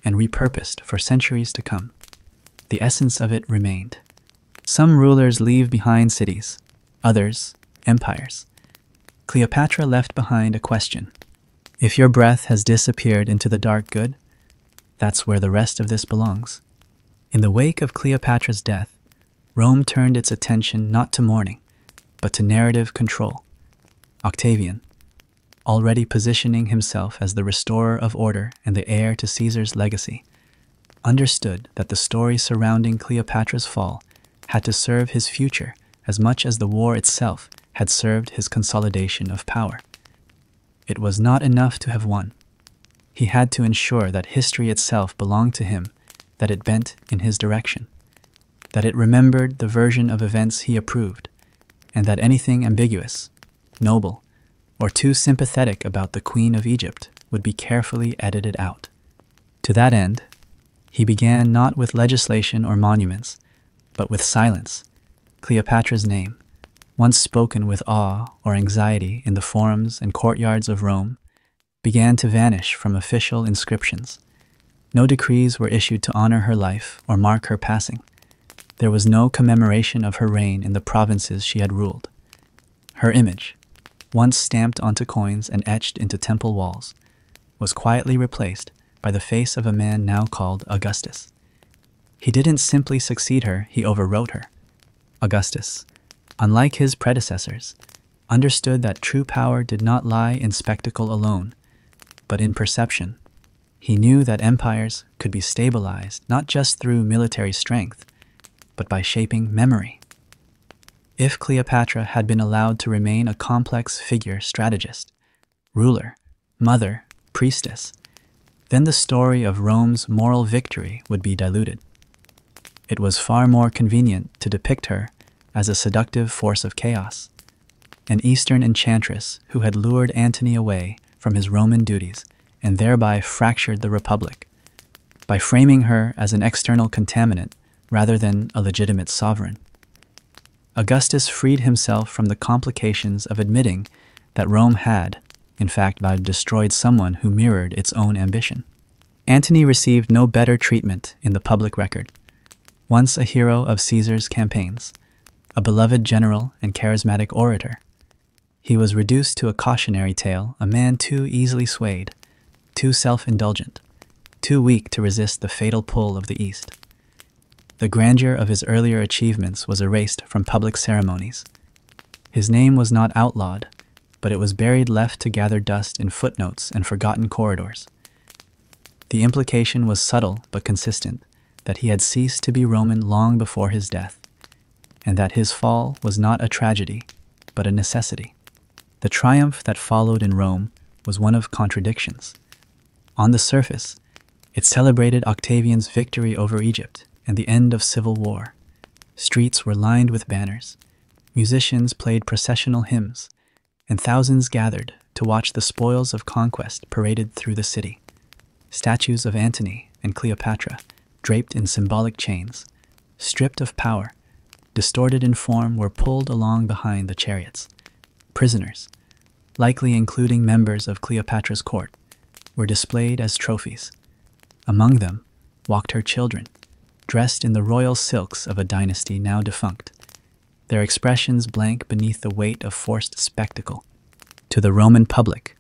and repurposed for centuries to come, the essence of it remained. Some rulers leave behind cities, others, empires. Cleopatra left behind a question. If your breath has disappeared into the dark good, that's where the rest of this belongs. In the wake of Cleopatra's death, Rome turned its attention not to mourning, but to narrative control. Octavian, already positioning himself as the restorer of order and the heir to Caesar's legacy, understood that the story surrounding Cleopatra's fall had to serve his future as much as the war itself had served his consolidation of power. It was not enough to have won. He had to ensure that history itself belonged to him, that it bent in his direction, that it remembered the version of events he approved, and that anything ambiguous, noble, or too sympathetic about the Queen of Egypt would be carefully edited out. To that end, he began not with legislation or monuments, but with silence. Cleopatra's name, once spoken with awe or anxiety in the forums and courtyards of Rome, began to vanish from official inscriptions. No decrees were issued to honor her life or mark her passing. There was no commemoration of her reign in the provinces she had ruled. Her image, once stamped onto coins and etched into temple walls, was quietly replaced by the face of a man now called Augustus. He didn't simply succeed her, he overwrote her. Augustus, unlike his predecessors, understood that true power did not lie in spectacle alone, but in perception. He knew that empires could be stabilized not just through military strength, but by shaping memory. If Cleopatra had been allowed to remain a complex figure strategist, ruler, mother, priestess, then the story of Rome's moral victory would be diluted. It was far more convenient to depict her as a seductive force of chaos, an Eastern enchantress who had lured Antony away from his Roman duties and thereby fractured the Republic. By framing her as an external contaminant rather than a legitimate sovereign, Augustus freed himself from the complications of admitting that Rome had, in fact, destroyed someone who mirrored its own ambition. Antony received no better treatment in the public record. Once a hero of Caesar's campaigns, a beloved general and charismatic orator, He was reduced to a cautionary tale, a man too easily swayed, too self-indulgent, too weak to resist the fatal pull of the East. The grandeur of his earlier achievements was erased from public ceremonies. His name was not outlawed, but it was buried, left to gather dust in footnotes and forgotten corridors. The implication was subtle but consistent, that he had ceased to be Roman long before his death, and that his fall was not a tragedy, but a necessity. The triumph that followed in Rome was one of contradictions. On the surface, it celebrated Octavian's victory over Egypt and the end of civil war. Streets were lined with banners, musicians played processional hymns, and thousands gathered to watch the spoils of conquest paraded through the city. Statues of Antony and Cleopatra, draped in symbolic chains, stripped of power, distorted in form, were pulled along behind the chariots. Prisoners, likely including members of Cleopatra's court, were displayed as trophies. Among them walked her children, dressed in the royal silks of a dynasty now defunct, their expressions blank beneath the weight of forced spectacle. To the Roman public,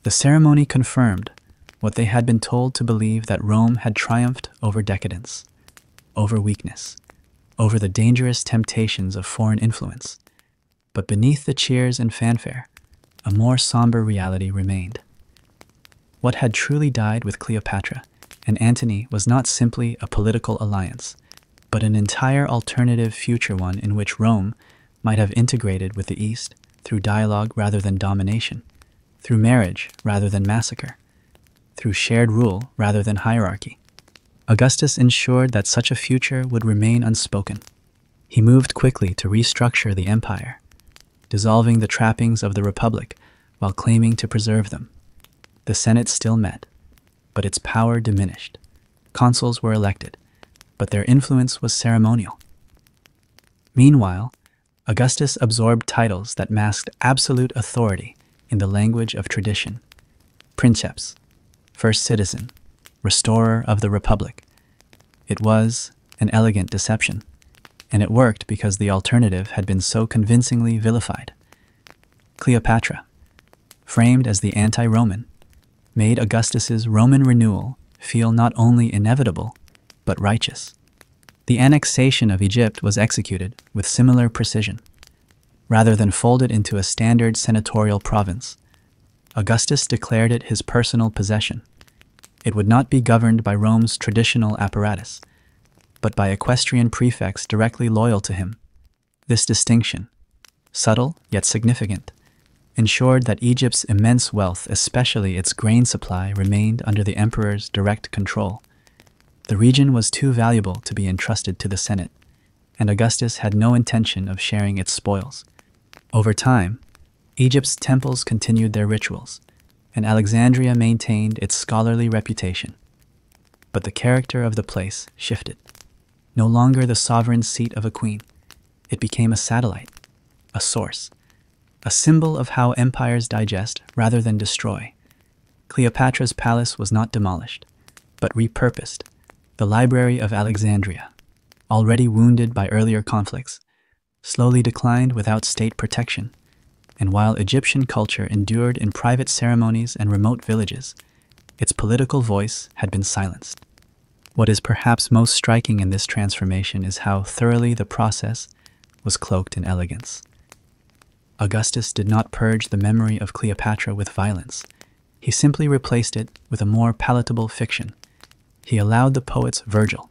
the ceremony confirmed what they had been told to believe, that Rome had triumphed over decadence, over weakness, over the dangerous temptations of foreign influence. But beneath the cheers and fanfare, a more somber reality remained. What had truly died with Cleopatra and Antony was not simply a political alliance, but an entire alternative future one in which Rome might have integrated with the East through dialogue rather than domination, through marriage rather than massacre, through shared rule rather than hierarchy. Augustus ensured that such a future would remain unspoken. He moved quickly to restructure the empire, dissolving the trappings of the Republic while claiming to preserve them. The Senate still met, but its power diminished. Consuls were elected, but their influence was ceremonial. Meanwhile, Augustus absorbed titles that masked absolute authority in the language of tradition. Princeps, first citizen, restorer of the Republic. It was an elegant deception, and it worked because the alternative had been so convincingly vilified. Cleopatra, framed as the anti-Roman, made Augustus's Roman renewal feel not only inevitable, but righteous. The annexation of Egypt was executed with similar precision. Rather than fold it into a standard senatorial province, Augustus declared it his personal possession. It would not be governed by Rome's traditional apparatus, but by equestrian prefects directly loyal to him. This distinction, subtle yet significant, ensured that Egypt's immense wealth, especially its grain supply, remained under the emperor's direct control. The region was too valuable to be entrusted to the Senate, and Augustus had no intention of sharing its spoils. Over time, Egypt's temples continued their rituals, and Alexandria maintained its scholarly reputation. But the character of the place shifted. No longer the sovereign seat of a queen, it became a satellite, a source, a symbol of how empires digest rather than destroy. Cleopatra's palace was not demolished, but repurposed. The Library of Alexandria, already wounded by earlier conflicts, slowly declined without state protection, and while Egyptian culture endured in private ceremonies and remote villages, its political voice had been silenced. What is perhaps most striking in this transformation is how thoroughly the process was cloaked in elegance. Augustus did not purge the memory of Cleopatra with violence. He simply replaced it with a more palatable fiction. He allowed the poets Virgil,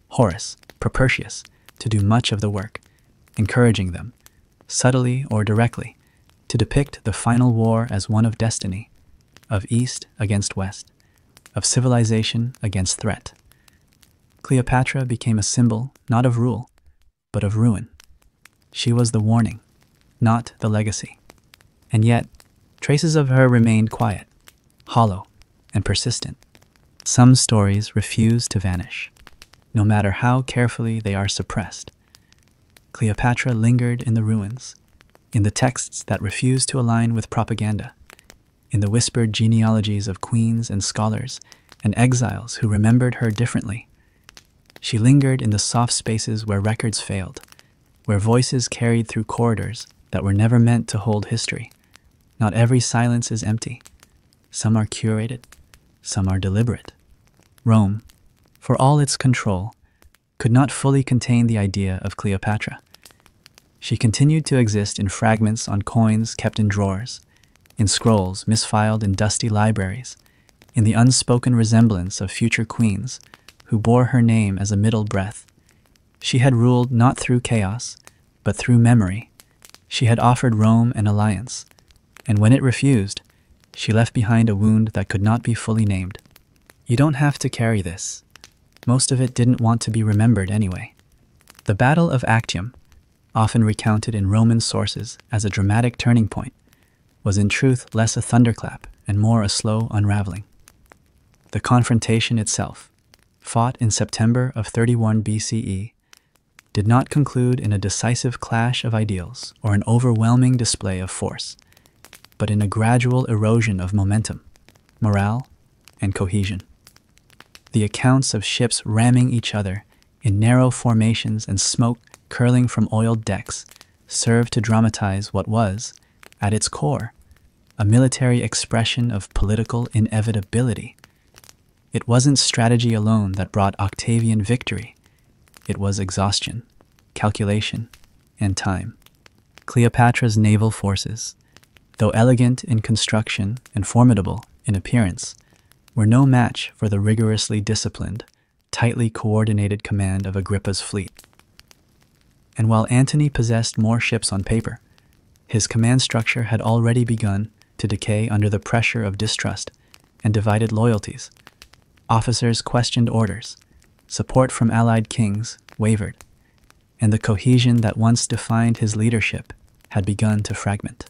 Horace, Propertius to do much of the work, encouraging them, subtly or directly, to depict the final war as one of destiny, of East against West, of civilization against threat. Cleopatra became a symbol not of rule, but of ruin. She was the warning, not the legacy. And yet, traces of her remained quiet, hollow, and persistent. Some stories refuse to vanish, no matter how carefully they are suppressed. Cleopatra lingered in the ruins, in the texts that refused to align with propaganda, in the whispered genealogies of queens and scholars and exiles who remembered her differently. She lingered in the soft spaces where records failed, where voices carried through corridors that were never meant to hold history. Not every silence is empty. Some are curated, some are deliberate. Rome, for all its control, could not fully contain the idea of Cleopatra. She continued to exist in fragments on coins kept in drawers, in scrolls misfiled in dusty libraries, in the unspoken resemblance of future queens who bore her name as a middle breath. She had ruled not through chaos, but through memory. She had offered Rome an alliance, and when it refused, she left behind a wound that could not be fully named. You don't have to carry this. Most of it didn't want to be remembered anyway. The Battle of Actium, often recounted in Roman sources as a dramatic turning point, was in truth less a thunderclap and more a slow unraveling. The confrontation itself, fought in September of 31 BCE, did not conclude in a decisive clash of ideals or an overwhelming display of force, but in a gradual erosion of momentum, morale, and cohesion. The accounts of ships ramming each other in narrow formations and smoke curling from oiled decks served to dramatize what was, at its core, a military expression of political inevitability. It wasn't strategy alone that brought Octavian victory. It was exhaustion, calculation, and time. Cleopatra's naval forces, though elegant in construction and formidable in appearance, were no match for the rigorously disciplined, tightly coordinated command of Agrippa's fleet. And while Antony possessed more ships on paper, his command structure had already begun to decay under the pressure of distrust and divided loyalties. Officers questioned orders, support from allied kings wavered, and the cohesion that once defined his leadership had begun to fragment.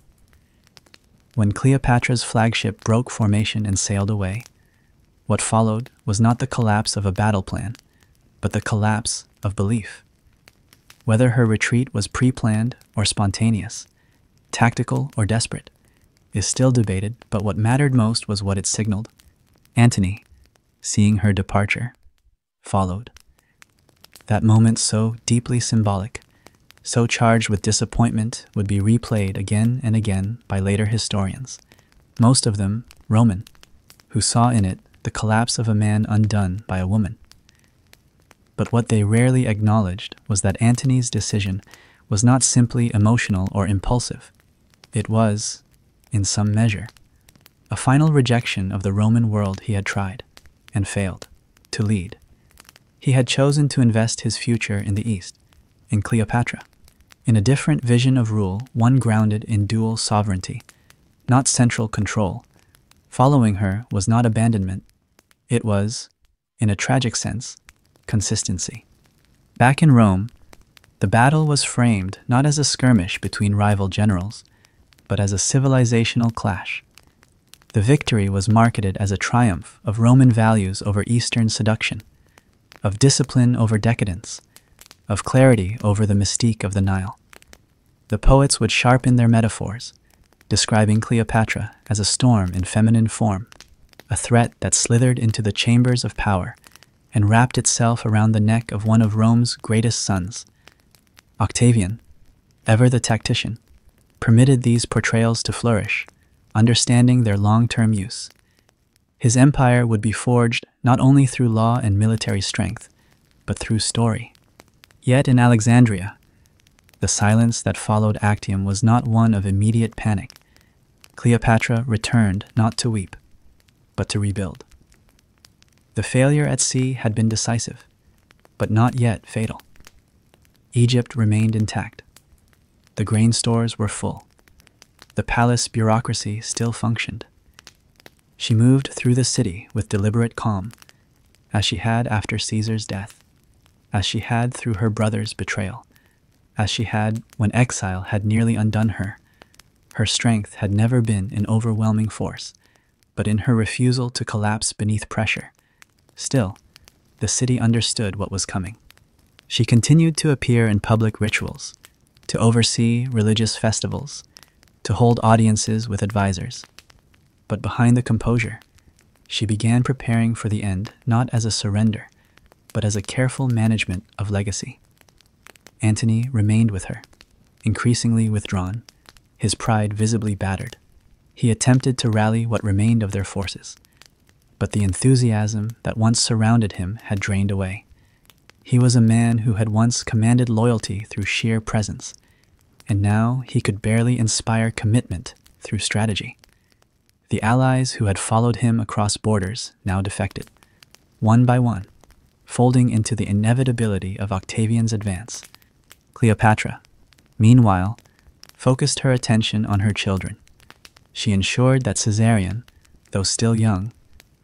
When Cleopatra's flagship broke formation and sailed away, what followed was not the collapse of a battle plan, but the collapse of belief. Whether her retreat was pre-planned or spontaneous, tactical or desperate, is still debated, but what mattered most was what it signaled. Antony, seeing her departure, followed. That moment, so deeply symbolic, so charged with disappointment, would be replayed again and again by later historians, most of them Roman, who saw in it the collapse of a man undone by a woman. But what they rarely acknowledged was that Antony's decision was not simply emotional or impulsive. It was, in some measure, a final rejection of the Roman world he had tried, and failed, to lead. He had chosen to invest his future in the East, in Cleopatra, in a different vision of rule, one grounded in dual sovereignty, not central control. Following her was not abandonment. It was, in a tragic sense, consistency. Back in Rome, the battle was framed not as a skirmish between rival generals, but as a civilizational clash. The victory was marketed as a triumph of Roman values over Eastern seduction, of discipline over decadence, of clarity over the mystique of the Nile. The poets would sharpen their metaphors, describing Cleopatra as a storm in feminine form, a threat that slithered into the chambers of power and wrapped itself around the neck of one of Rome's greatest sons. Octavian, ever the tactician, permitted these portrayals to flourish, understanding their long-term use. His empire would be forged not only through law and military strength, but through story. Yet in Alexandria, the silence that followed Actium was not one of immediate panic. Cleopatra returned not to weep, but to rebuild. The failure at sea had been decisive, but not yet fatal. Egypt remained intact. The grain stores were full. The palace bureaucracy still functioned. She moved through the city with deliberate calm, as she had after Caesar's death, as she had through her brother's betrayal, as she had when exile had nearly undone her. Her strength had never been in overwhelming force, but in her refusal to collapse beneath pressure. Still, the city understood what was coming. She continued to appear in public rituals, to oversee religious festivals, to hold audiences with advisors. But behind the composure, she began preparing for the end not as a surrender, but as a careful management of legacy. Antony remained with her, increasingly withdrawn, his pride visibly battered. He attempted to rally what remained of their forces, but the enthusiasm that once surrounded him had drained away. He was a man who had once commanded loyalty through sheer presence, and now he could barely inspire commitment through strategy. The allies who had followed him across borders now defected, one by one, folding into the inevitability of Octavian's advance. Cleopatra, meanwhile, focused her attention on her children. She ensured that Caesarion, though still young,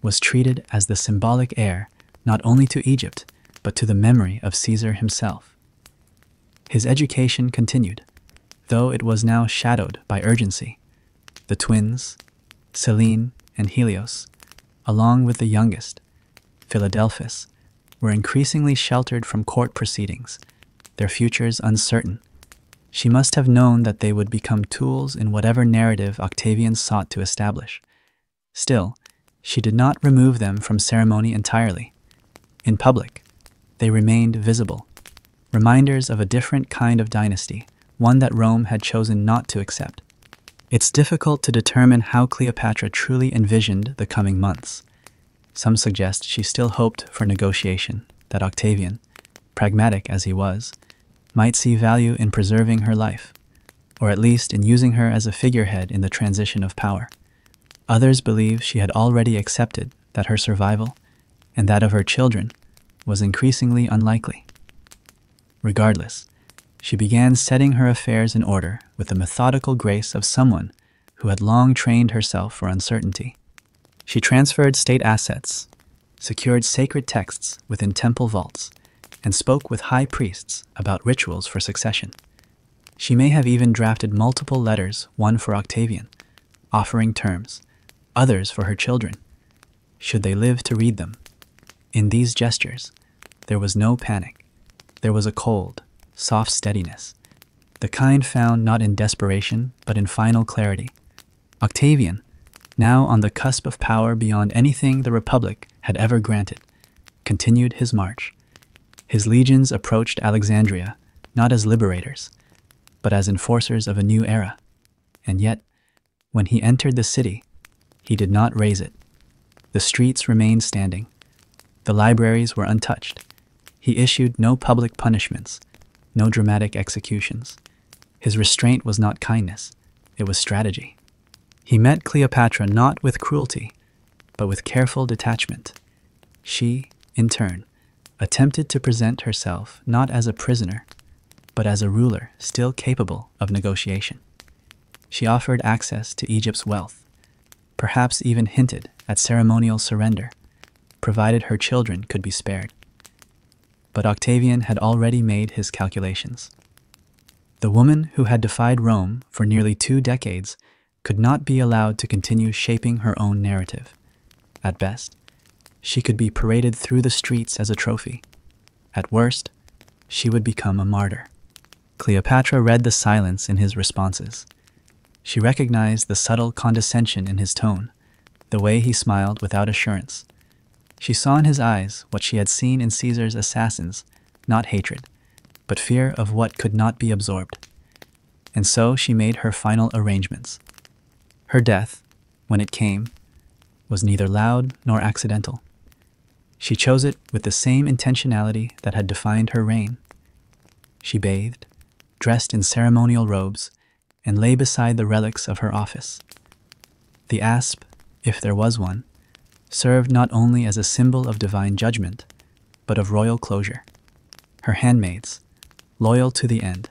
was treated as the symbolic heir not only to Egypt, but to the memory of Caesar himself. His education continued, though it was now shadowed by urgency. The twins, Selene and Helios, along with the youngest, Philadelphus, were increasingly sheltered from court proceedings, their futures uncertain. She must have known that they would become tools in whatever narrative Octavian sought to establish. Still, she did not remove them from ceremony entirely. In public, they remained visible, reminders of a different kind of dynasty, one that Rome had chosen not to accept. It's difficult to determine how Cleopatra truly envisioned the coming months. Some suggest she still hoped for negotiation, that Octavian, pragmatic as he was, might see value in preserving her life, or at least in using her as a figurehead in the transition of power. Others believe she had already accepted that her survival, and that of her children, was increasingly unlikely. Regardless, she began setting her affairs in order with the methodical grace of someone who had long trained herself for uncertainty. She transferred state assets, secured sacred texts within temple vaults, and spoke with high priests about rituals for succession. She may have even drafted multiple letters, one for Octavian, offering terms, others for her children, should they live to read them. In these gestures, there was no panic. There was a cold, soft steadiness, the kind found not in desperation, but in final clarity. Octavian, now on the cusp of power beyond anything the Republic had ever granted, continued his march. His legions approached Alexandria, not as liberators, but as enforcers of a new era. And yet, when he entered the city, he did not raise it. The streets remained standing. The libraries were untouched. He issued no public punishments, no dramatic executions. His restraint was not kindness, it was strategy. He met Cleopatra not with cruelty, but with careful detachment. She, in turn, attempted to present herself not as a prisoner, but as a ruler still capable of negotiation. She offered access to Egypt's wealth, perhaps even hinted at ceremonial surrender, provided her children could be spared. But Octavian had already made his calculations. The woman who had defied Rome for nearly 2 decades could not be allowed to continue shaping her own narrative. At best, she could be paraded through the streets as a trophy. At worst, she would become a martyr. Cleopatra read the silence in his responses. She recognized the subtle condescension in his tone, the way he smiled without assurance. She saw in his eyes what she had seen in Caesar's assassins, not hatred, but fear of what could not be absorbed. And so she made her final arrangements. Her death, when it came, was neither loud nor accidental. She chose it with the same intentionality that had defined her reign. She bathed, dressed in ceremonial robes, and lay beside the relics of her office. The asp, if there was one, served not only as a symbol of divine judgment, but of royal closure. Her handmaids, loyal to the end,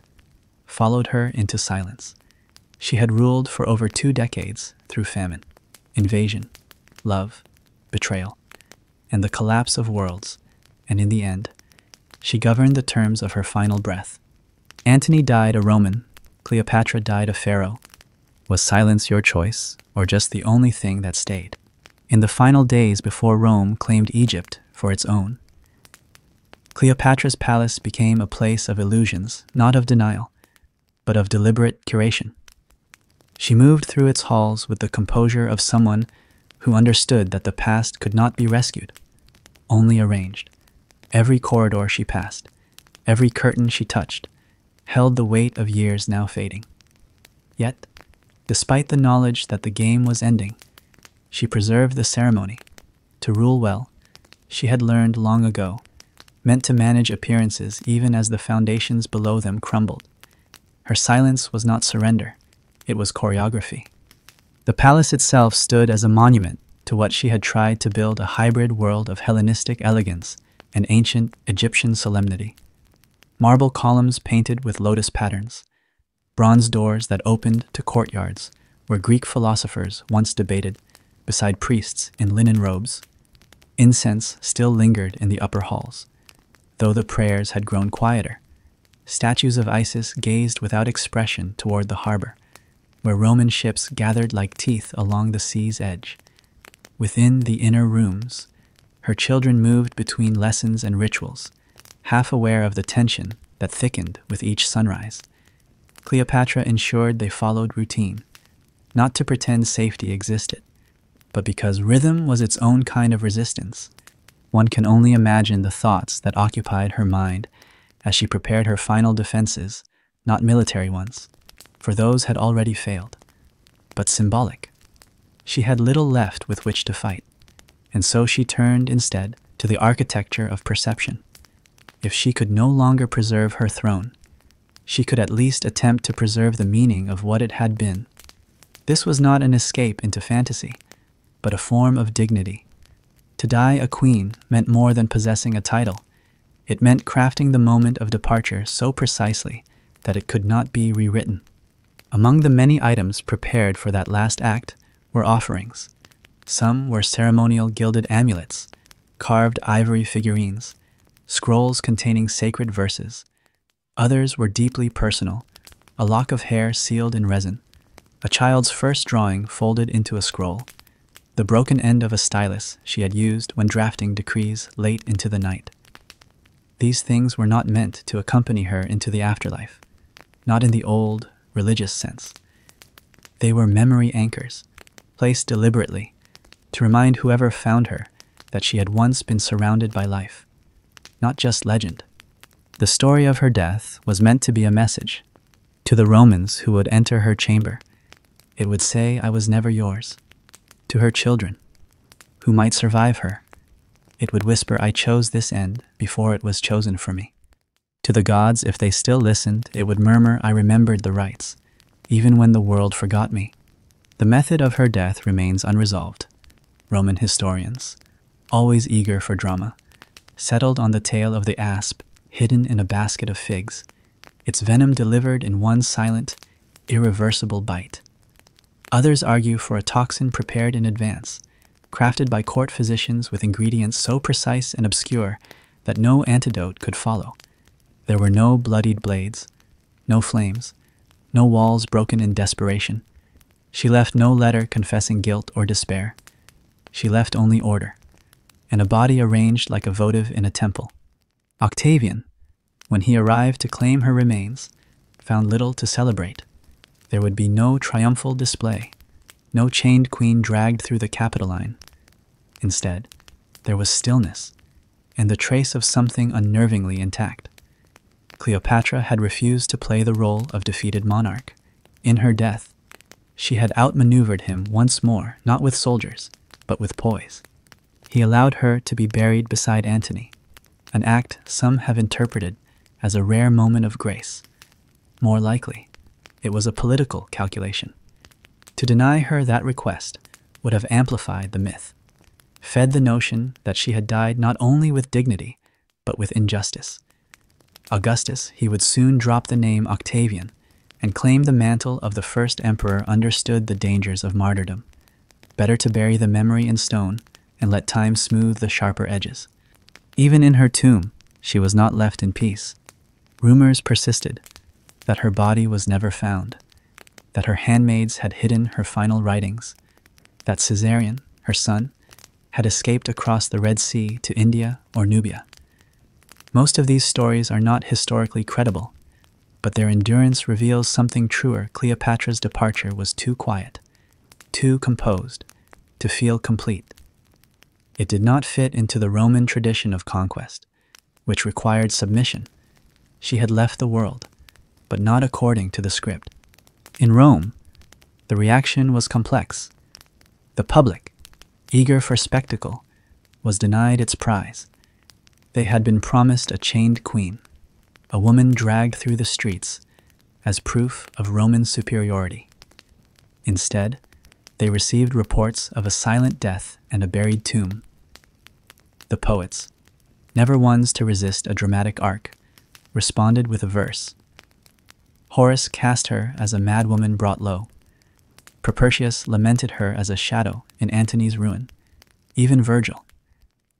followed her into silence. She had ruled for over 2 decades through famine, invasion, love, betrayal, and the collapse of worlds, and in the end, she governed the terms of her final breath. Antony died a Roman, Cleopatra died a pharaoh. Was silence your choice, or just the only thing that stayed? In the final days before Rome claimed Egypt for its own, Cleopatra's palace became a place of illusions, not of denial, but of deliberate curation. She moved through its halls with the composure of someone who understood that the past could not be rescued, only arranged. Every corridor she passed, every curtain she touched, held the weight of years now fading. Yet, despite the knowledge that the game was ending, she preserved the ceremony. To rule well, she had learned long ago, meant to manage appearances even as the foundations below them crumbled. Her silence was not surrender, it was choreography. The palace itself stood as a monument to what she had tried to build, a hybrid world of Hellenistic elegance and ancient Egyptian solemnity. Marble columns painted with lotus patterns, bronze doors that opened to courtyards where Greek philosophers once debated beside priests in linen robes. Incense still lingered in the upper halls, though the prayers had grown quieter. Statues of Isis gazed without expression toward the harbor, where Roman ships gathered like teeth along the sea's edge. Within the inner rooms, her children moved between lessons and rituals, half aware of the tension that thickened with each sunrise. Cleopatra ensured they followed routine, not to pretend safety existed, but because rhythm was its own kind of resistance. One can only imagine the thoughts that occupied her mind as she prepared her final defenses, not military ones, for those had already failed, but symbolic. She had little left with which to fight, and so she turned instead to the architecture of perception. If she could no longer preserve her throne, she could at least attempt to preserve the meaning of what it had been. This was not an escape into fantasy, but a form of dignity. To die a queen meant more than possessing a title. It meant crafting the moment of departure so precisely that it could not be rewritten. Among the many items prepared for that last act were offerings. Some were ceremonial gilded amulets, carved ivory figurines, scrolls containing sacred verses. Others were deeply personal, a lock of hair sealed in resin, a child's first drawing folded into a scroll, the broken end of a stylus she had used when drafting decrees late into the night. These things were not meant to accompany her into the afterlife, not in the old, religious sense. They were memory anchors, placed deliberately, to remind whoever found her that she had once been surrounded by life, not just legend. The story of her death was meant to be a message. To the Romans who would enter her chamber, it would say, "I was never yours." To her children, who might survive her, it would whisper, "I chose this end before it was chosen for me." To the gods, if they still listened, it would murmur, "I remembered the rites, even when the world forgot me." The method of her death remains unresolved. Roman historians, always eager for drama, settled on the tale of the asp hidden in a basket of figs, its venom delivered in one silent, irreversible bite. Others argue for a toxin prepared in advance, crafted by court physicians with ingredients so precise and obscure that no antidote could follow. There were no bloodied blades, no flames, no walls broken in desperation. She left no letter confessing guilt or despair. She left only order, and a body arranged like a votive in a temple. Octavian, when he arrived to claim her remains, found little to celebrate. There would be no triumphal display, no chained queen dragged through the Capitoline. Instead, there was stillness, and the trace of something unnervingly intact. Cleopatra had refused to play the role of defeated monarch. In her death, she had outmaneuvered him once more, not with soldiers, but with poise. He allowed her to be buried beside Antony, an act some have interpreted as a rare moment of grace. More likely, it was a political calculation. To deny her that request would have amplified the myth, fed the notion that she had died not only with dignity, but with injustice. Augustus, he would soon drop the name Octavian and claim the mantle of the first emperor, understood the dangers of martyrdom. Better to bury the memory in stone and let time smooth the sharper edges. Even in her tomb, she was not left in peace. Rumors persisted that her body was never found, that her handmaids had hidden her final writings, that Caesarion, her son, had escaped across the Red Sea to India or Nubia. Most of these stories are not historically credible, but their endurance reveals something truer. Cleopatra's departure was too quiet, too composed, to feel complete. It did not fit into the Roman tradition of conquest, which required submission. She had left the world, but not according to the script. In Rome, the reaction was complex. The public, eager for spectacle, was denied its prize. They had been promised a chained queen, a woman dragged through the streets as proof of Roman superiority. Instead, they received reports of a silent death and a buried tomb. The poets, never ones to resist a dramatic arc, responded with a verse. Horace cast her as a madwoman brought low. Propertius lamented her as a shadow in Antony's ruin. Even Virgil,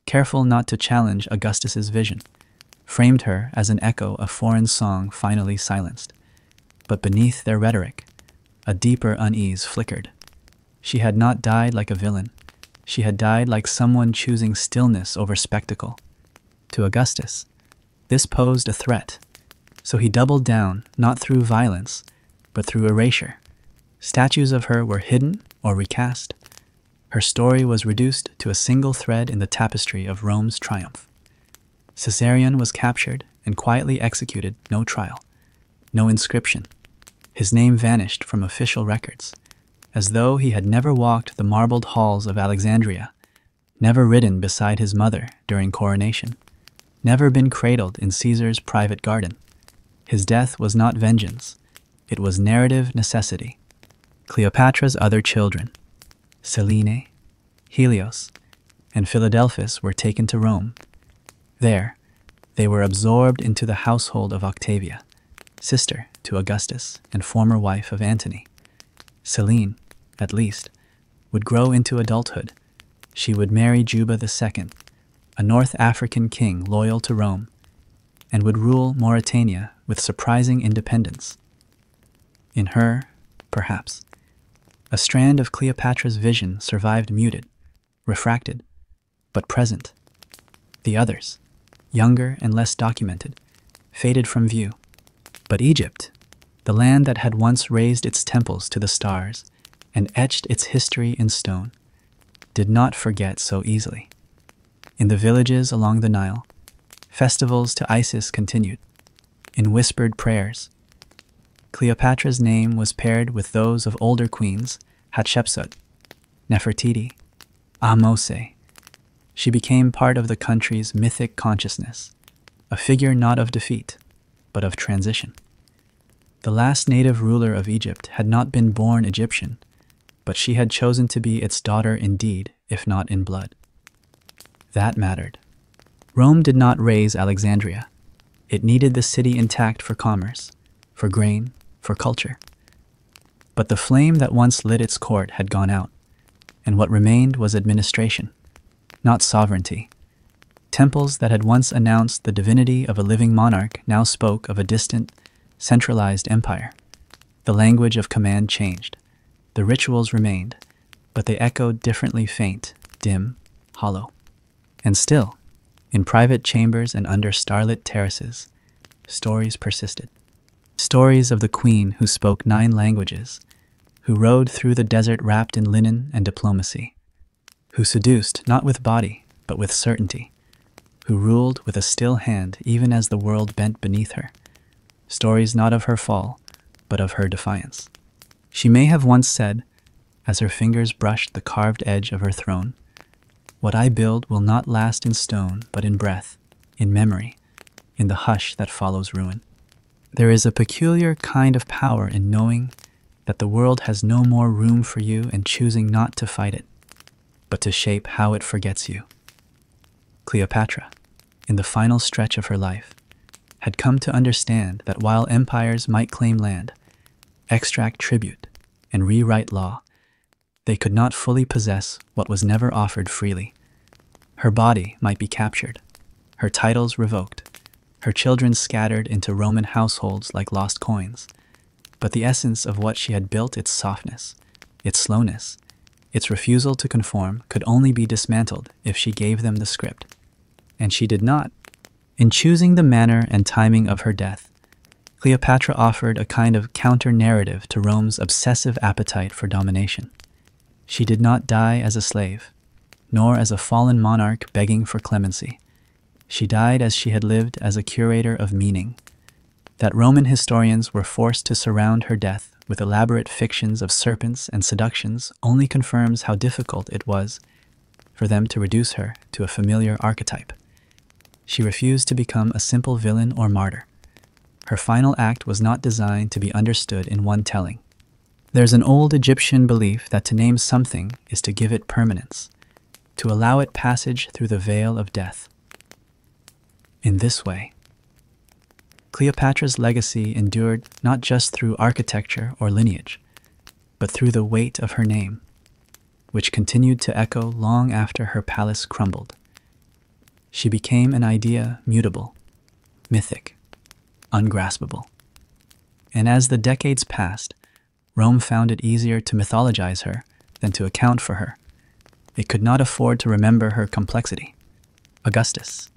careful not to challenge Augustus's vision, framed her as an echo of foreign song finally silenced. But beneath their rhetoric, a deeper unease flickered. She had not died like a villain. She had died like someone choosing stillness over spectacle. To Augustus, this posed a threat, so he doubled down not through violence, but through erasure. Statues of her were hidden or recast. Her story was reduced to a single thread in the tapestry of Rome's triumph. Caesarion was captured and quietly executed, no trial, no inscription. His name vanished from official records, as though he had never walked the marbled halls of Alexandria, never ridden beside his mother during coronation, never been cradled in Caesar's private garden. His death was not vengeance, it was narrative necessity. Cleopatra's other children, Selene, Helios, and Philadelphus, were taken to Rome. There, they were absorbed into the household of Octavia, sister to Augustus and former wife of Antony. Selene, at least, would grow into adulthood. She would marry Juba II, a North African king loyal to Rome, and would rule Mauritania with surprising independence. In her, perhaps, a strand of Cleopatra's vision survived muted, refracted, but present. The others, younger and less documented, faded from view. But Egypt, the land that had once raised its temples to the stars and etched its history in stone, did not forget so easily. In the villages along the Nile, festivals to Isis continued. In whispered prayers, Cleopatra's name was paired with those of older queens, Hatshepsut, Nefertiti, Ahmose. She became part of the country's mythic consciousness, a figure not of defeat, but of transition. The last native ruler of Egypt had not been born Egyptian, but she had chosen to be its daughter in deed, if not in blood. That mattered. Rome did not raise Alexandria. It needed the city intact for commerce, for grain, for culture. But the flame that once lit its court had gone out, and what remained was administration, not sovereignty. Temples that had once announced the divinity of a living monarch now spoke of a distant, centralized empire. The language of command changed. The rituals remained, but they echoed differently, faint, dim, hollow. And still, in private chambers and under starlit terraces, stories persisted. Stories of the queen who spoke 9 languages, who rode through the desert wrapped in linen and diplomacy, who seduced not with body, but with certainty, who ruled with a still hand even as the world bent beneath her. Stories not of her fall, but of her defiance. She may have once said, as her fingers brushed the carved edge of her throne, "What I build will not last in stone, but in breath, in memory, in the hush that follows ruin." There is a peculiar kind of power in knowing that the world has no more room for you and choosing not to fight it, but to shape how it forgets you. Cleopatra, in the final stretch of her life, had come to understand that while empires might claim land, extract tribute, and rewrite law, they could not fully possess what was never offered freely. Her body might be captured, her titles revoked, her children scattered into Roman households like lost coins, but the essence of what she had built, its softness, its slowness, its refusal to conform, could only be dismantled if she gave them the script. And she did not. In choosing the manner and timing of her death, Cleopatra offered a kind of counter-narrative to Rome's obsessive appetite for domination. She did not die as a slave, nor as a fallen monarch begging for clemency. She died as she had lived, as a curator of meaning, That Roman historians were forced to surround her death with elaborate fictions of serpents and seductions only confirms how difficult it was for them to reduce her to a familiar archetype. She refused to become a simple villain or martyr. Her final act was not designed to be understood in one telling. There's an old Egyptian belief that to name something is to give it permanence, to allow it passage through the veil of death. In this way, Cleopatra's legacy endured not just through architecture or lineage, but through the weight of her name, which continued to echo long after her palace crumbled. She became an idea mutable, mythic, ungraspable. And as the decades passed, Rome found it easier to mythologize her than to account for her. It could not afford to remember her complexity. Augustus,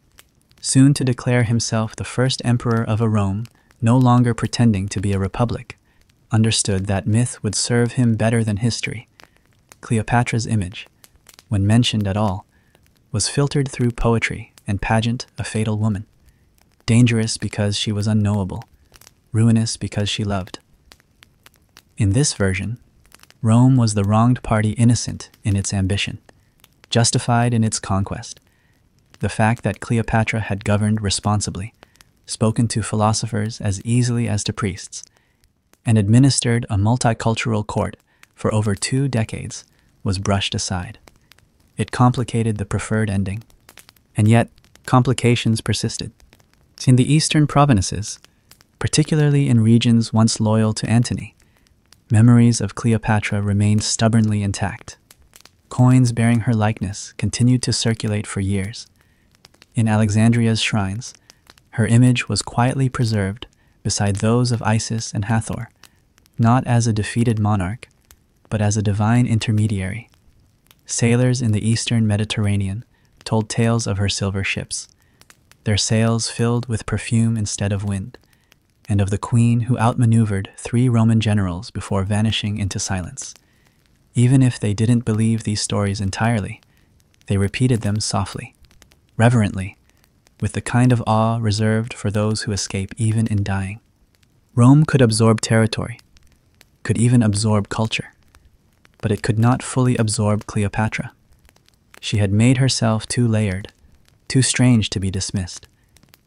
soon to declare himself the first emperor of a Rome no longer pretending to be a republic, understood that myth would serve him better than history. Cleopatra's image, when mentioned at all, was filtered through poetry and pageant, a fatal woman, dangerous because she was unknowable, ruinous because she loved. In this version, Rome was the wronged party, innocent in its ambition, justified in its conquest. The fact that Cleopatra had governed responsibly, spoken to philosophers as easily as to priests, and administered a multicultural court for over 2 decades was brushed aside. It complicated the preferred ending, and yet complications persisted. In the eastern provinces, particularly in regions once loyal to Antony, memories of Cleopatra remained stubbornly intact. Coins bearing her likeness continued to circulate for years. In Alexandria's shrines, her image was quietly preserved beside those of Isis and Hathor, not as a defeated monarch, but as a divine intermediary. Sailors in the eastern Mediterranean told tales of her silver ships, their sails filled with perfume instead of wind, and of the queen who outmaneuvered 3 Roman generals before vanishing into silence. Even if they didn't believe these stories entirely, they repeated them softly, reverently, with the kind of awe reserved for those who escape even in dying. Rome could absorb territory, could even absorb culture, but it could not fully absorb Cleopatra. She had made herself too layered, too strange to be dismissed,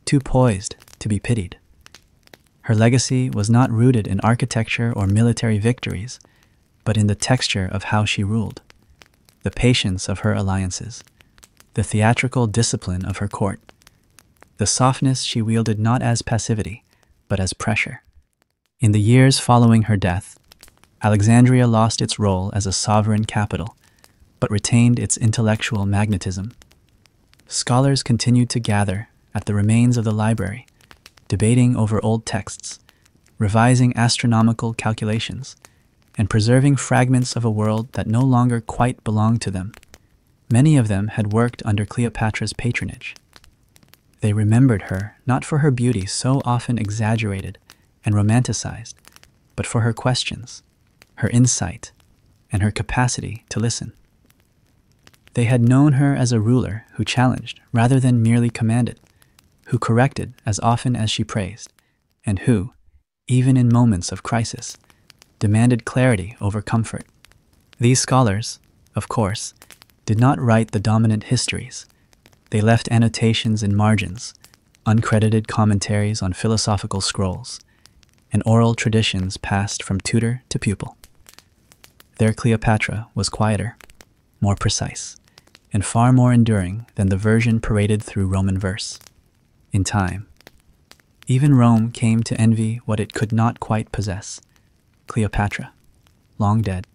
too poised to be pitied. Her legacy was not rooted in architecture or military victories, but in the texture of how she ruled, the patience of her alliances, the theatrical discipline of her court, the softness she wielded not as passivity, but as pressure. In the years following her death, Alexandria lost its role as a sovereign capital, but retained its intellectual magnetism. Scholars continued to gather at the remains of the library, debating over old texts, revising astronomical calculations, and preserving fragments of a world that no longer quite belonged to them. Many of them had worked under Cleopatra's patronage. They remembered her not for her beauty so often exaggerated and romanticized, but for her questions, her insight, and her capacity to listen. They had known her as a ruler who challenged rather than merely commanded, who corrected as often as she praised, and who, even in moments of crisis, demanded clarity over comfort. These scholars, of course, did not write the dominant histories. They left annotations in margins, uncredited commentaries on philosophical scrolls, and oral traditions passed from tutor to pupil. Their Cleopatra was quieter, more precise, and far more enduring than the version paraded through Roman verse. In time, even Rome came to envy what it could not quite possess. Cleopatra, long dead,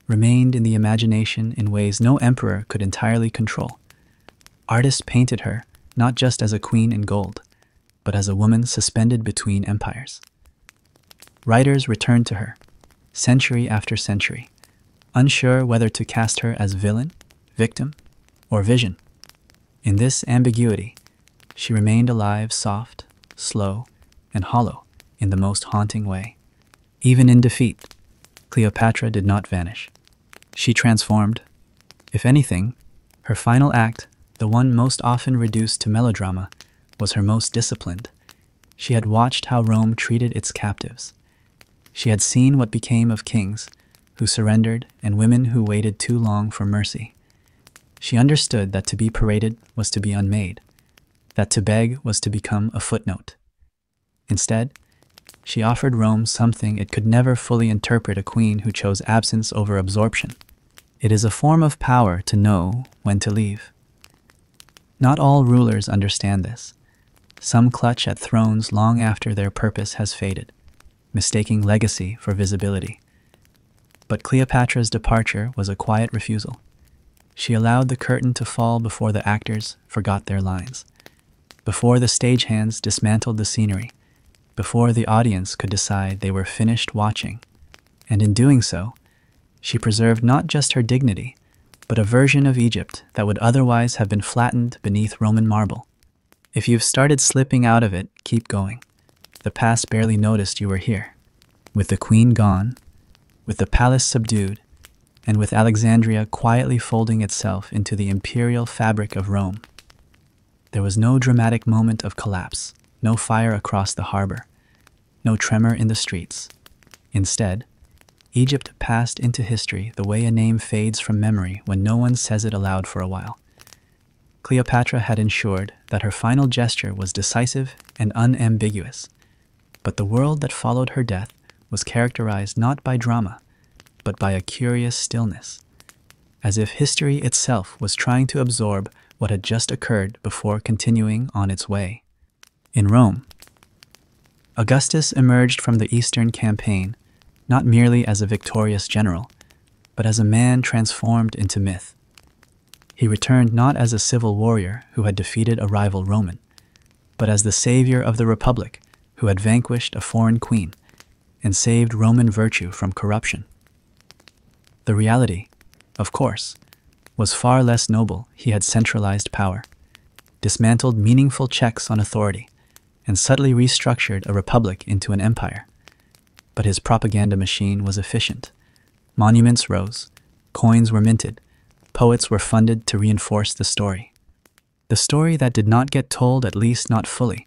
remained in the imagination in ways no emperor could entirely control. Artists painted her not just as a queen in gold, but as a woman suspended between empires. Writers returned to her, century after century, unsure whether to cast her as villain, victim, or vision. In this ambiguity, she remained alive, soft, slow, and hollow in the most haunting way. Even in defeat, Cleopatra did not vanish. She transformed. If anything, her final act, the one most often reduced to melodrama, was her most disciplined. She had watched how Rome treated its captives. She had seen what became of kings who surrendered and women who waited too long for mercy. She understood that to be paraded was to be unmade, that to beg was to become a footnote. Instead, she offered Rome something it could never fully interpret: a queen who chose absence over absorption. It is a form of power to know when to leave. Not all rulers understand this. Some clutch at thrones long after their purpose has faded, mistaking legacy for visibility. But Cleopatra's departure was a quiet refusal. She allowed the curtain to fall before the actors forgot their lines, before the stagehands dismantled the scenery, before the audience could decide they were finished watching. And in doing so, she preserved not just her dignity, but a version of Egypt that would otherwise have been flattened beneath Roman marble. If you've started slipping out of it, keep going. The past barely noticed you were here. With the queen gone, with the palace subdued, and with Alexandria quietly folding itself into the imperial fabric of Rome. There was no dramatic moment of collapse, no fire across the harbor, no tremor in the streets. Instead, Egypt passed into history the way a name fades from memory when no one says it aloud for a while. Cleopatra had ensured that her final gesture was decisive and unambiguous, but the world that followed her death was characterized not by drama, but by a curious stillness, as if history itself was trying to absorb what had just occurred before continuing on its way. In Rome, Augustus emerged from the Eastern campaign not merely as a victorious general, but as a man transformed into myth. He returned not as a civil warrior who had defeated a rival Roman, but as the savior of the Republic who had vanquished a foreign queen and saved Roman virtue from corruption. The reality, of course, was far less noble. He had centralized power, dismantled meaningful checks on authority, and subtly restructured a republic into an empire. But his propaganda machine was efficient. Monuments rose, coins were minted, poets were funded to reinforce the story. The story that did not get told, at least not fully,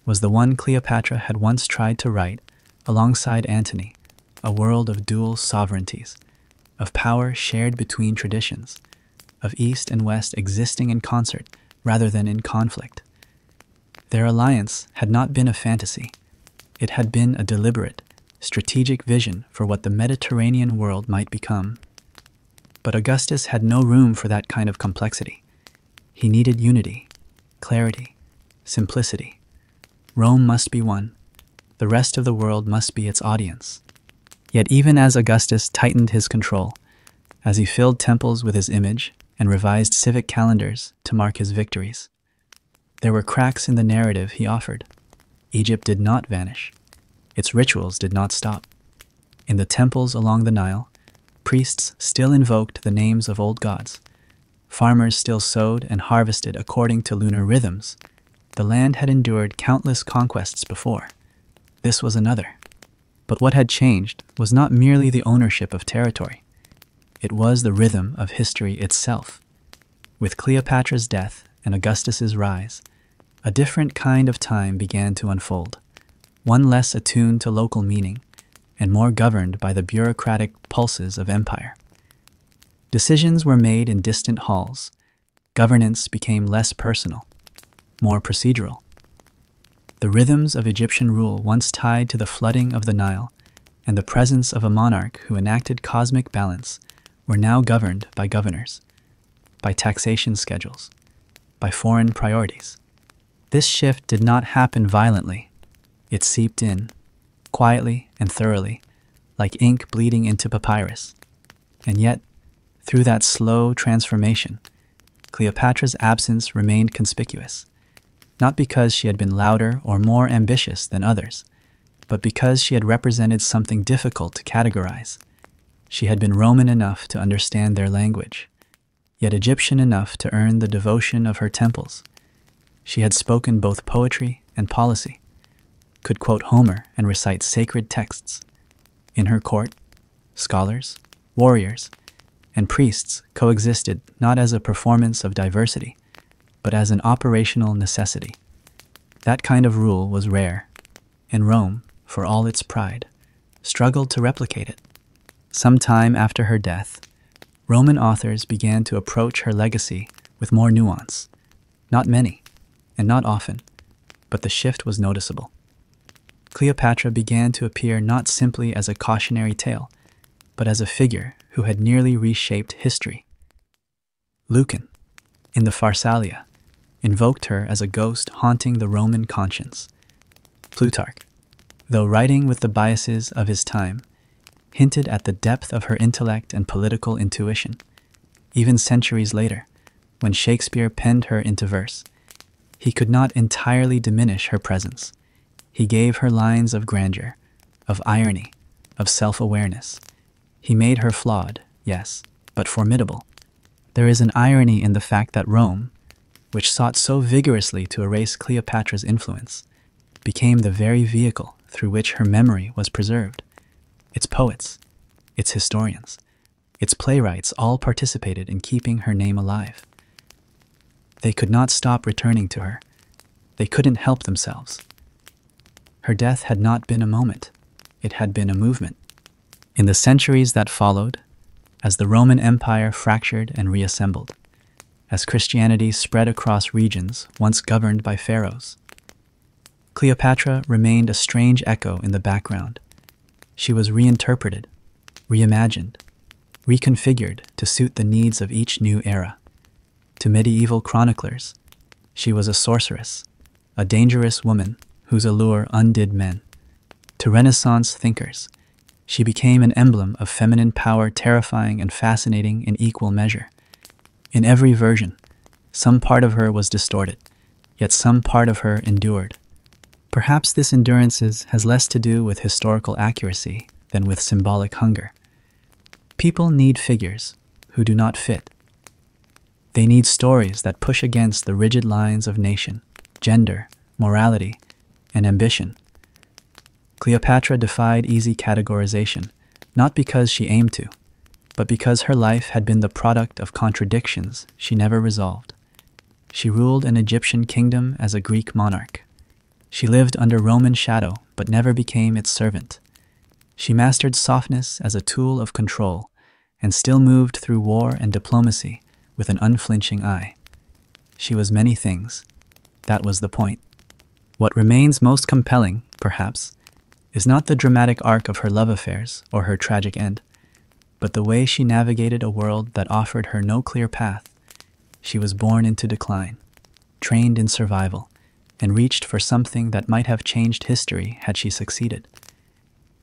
was the one Cleopatra had once tried to write alongside Antony, a world of dual sovereignties, of power shared between traditions, of East and West existing in concert rather than in conflict. Their alliance had not been a fantasy. It had been a deliberate, strategic vision for what the Mediterranean world might become. But Augustus had no room for that kind of complexity. He needed unity, clarity, simplicity. Rome must be one. The rest of the world must be its audience. Yet even as Augustus tightened his control, as he filled temples with his image and revised civic calendars to mark his victories, there were cracks in the narrative he offered. Egypt did not vanish. Its rituals did not stop. In the temples along the Nile, priests still invoked the names of old gods. Farmers still sowed and harvested according to lunar rhythms. The land had endured countless conquests before. This was another. But what had changed was not merely the ownership of territory. It was the rhythm of history itself. With Cleopatra's death and Augustus's rise, a different kind of time began to unfold, one less attuned to local meaning and more governed by the bureaucratic pulses of empire. Decisions were made in distant halls. Governance became less personal, more procedural. The rhythms of Egyptian rule, once tied to the flooding of the Nile and the presence of a monarch who enacted cosmic balance, were now governed by governors, by taxation schedules, by foreign priorities. This shift did not happen violently. It seeped in, quietly and thoroughly, like ink bleeding into papyrus. And yet, through that slow transformation, Cleopatra's absence remained conspicuous, not because she had been louder or more ambitious than others, but because she had represented something difficult to categorize. She had been Roman enough to understand their language, yet Egyptian enough to earn the devotion of her temples. She had spoken both poetry and policy, could quote Homer and recite sacred texts. In her court, scholars, warriors, and priests coexisted not as a performance of diversity, but as an operational necessity. That kind of rule was rare, and Rome, for all its pride, struggled to replicate it. Some time after her death, Roman authors began to approach her legacy with more nuance. Not many, and not often, but the shift was noticeable. Cleopatra began to appear not simply as a cautionary tale, but as a figure who had nearly reshaped history. Lucan, in the Pharsalia, invoked her as a ghost haunting the Roman conscience. Plutarch, though writing with the biases of his time, hinted at the depth of her intellect and political intuition. Even centuries later, when Shakespeare penned her into verse, he could not entirely diminish her presence. He gave her lines of grandeur, of irony, of self-awareness. He made her flawed, yes, but formidable. There is an irony in the fact that Rome, which sought so vigorously to erase Cleopatra's influence, became the very vehicle through which her memory was preserved. Its poets, its historians, its playwrights all participated in keeping her name alive. They could not stop returning to her. They couldn't help themselves. Her death had not been a moment. It had been a movement. In the centuries that followed, as the Roman Empire fractured and reassembled, as Christianity spread across regions once governed by pharaohs, Cleopatra remained a strange echo in the background. She was reinterpreted, reimagined, reconfigured to suit the needs of each new era. To medieval chroniclers, she was a sorceress, a dangerous woman whose allure undid men. To Renaissance thinkers, she became an emblem of feminine power, terrifying and fascinating in equal measure. In every version, some part of her was distorted, yet some part of her endured. Perhaps this endurance has less to do with historical accuracy than with symbolic hunger. People need figures who do not fit. They need stories that push against the rigid lines of nation, gender, morality, and ambition. Cleopatra defied easy categorization, not because she aimed to, but because her life had been the product of contradictions she never resolved. She ruled an Egyptian kingdom as a Greek monarch. She lived under Roman shadow, but never became its servant. She mastered softness as a tool of control, and still moved through war and diplomacy with an unflinching eye. She was many things. That was the point. What remains most compelling, perhaps, is not the dramatic arc of her love affairs or her tragic end, but the way she navigated a world that offered her no clear path. She was born into decline, trained in survival, and reached for something that might have changed history had she succeeded.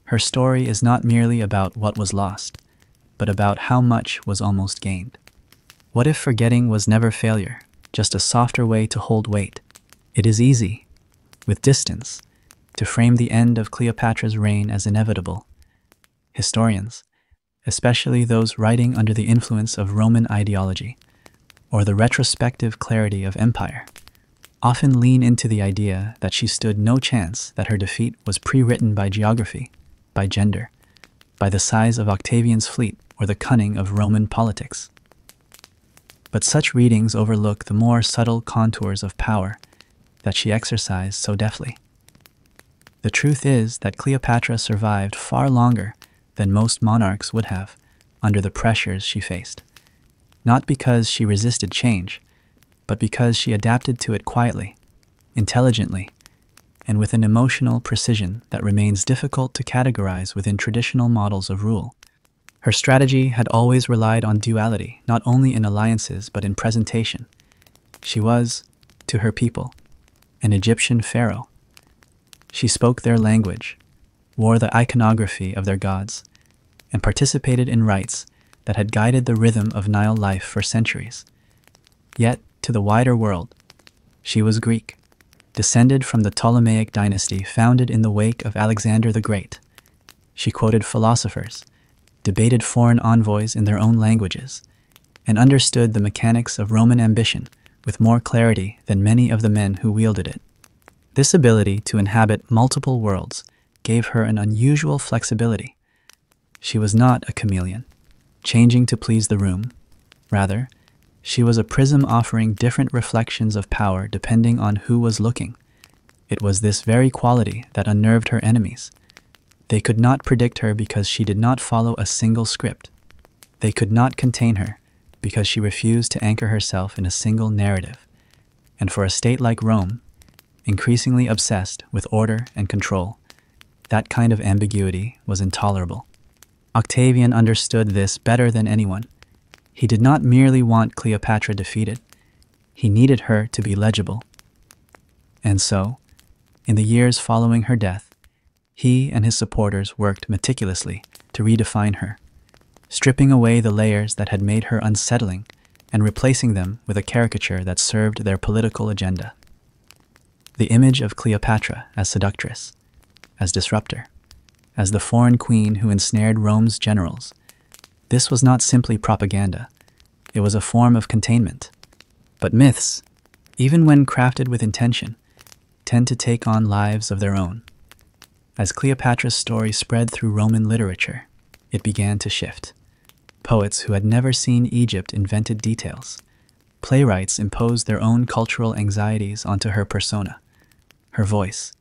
Her story is not merely about what was lost, but about how much was almost gained. What if forgetting was never failure, just a softer way to hold weight? It is easy, with distance, to frame the end of Cleopatra's reign as inevitable. Historians, especially those writing under the influence of Roman ideology, or the retrospective clarity of empire, often lean into the idea that she stood no chance, that her defeat was pre-written by geography, by gender, by the size of Octavian's fleet, or the cunning of Roman politics. But such readings overlook the more subtle contours of power that she exercised so deftly. The truth is that Cleopatra survived far longer than most monarchs would have under the pressures she faced, not because she resisted change, but because she adapted to it quietly, intelligently, and with an emotional precision that remains difficult to categorize within traditional models of rule. Her strategy had always relied on duality, not only in alliances but in presentation. She was, to her people, an Egyptian pharaoh. She spoke their language, wore the iconography of their gods, and participated in rites that had guided the rhythm of Nile life for centuries. Yet, to the wider world, she was Greek, descended from the Ptolemaic dynasty founded in the wake of Alexander the Great. She quoted philosophers, debated foreign envoys in their own languages, and understood the mechanics of Roman ambition with more clarity than many of the men who wielded it. This ability to inhabit multiple worlds gave her an unusual flexibility. She was not a chameleon, changing to please the room. Rather, she was a prism offering different reflections of power depending on who was looking. It was this very quality that unnerved her enemies. They could not predict her because she did not follow a single script. They could not contain her because she refused to anchor herself in a single narrative. And for a state like Rome, increasingly obsessed with order and control, that kind of ambiguity was intolerable. Octavian understood this better than anyone. He did not merely want Cleopatra defeated. He needed her to be legible. And so, in the years following her death, he and his supporters worked meticulously to redefine her, stripping away the layers that had made her unsettling and replacing them with a caricature that served their political agenda. The image of Cleopatra as seductress, as disruptor, as the foreign queen who ensnared Rome's generals, this was not simply propaganda. It was a form of containment. But myths, even when crafted with intention, tend to take on lives of their own. As Cleopatra's story spread through Roman literature, it began to shift. Poets who had never seen Egypt invented details. Playwrights imposed their own cultural anxieties onto her persona. Her voice,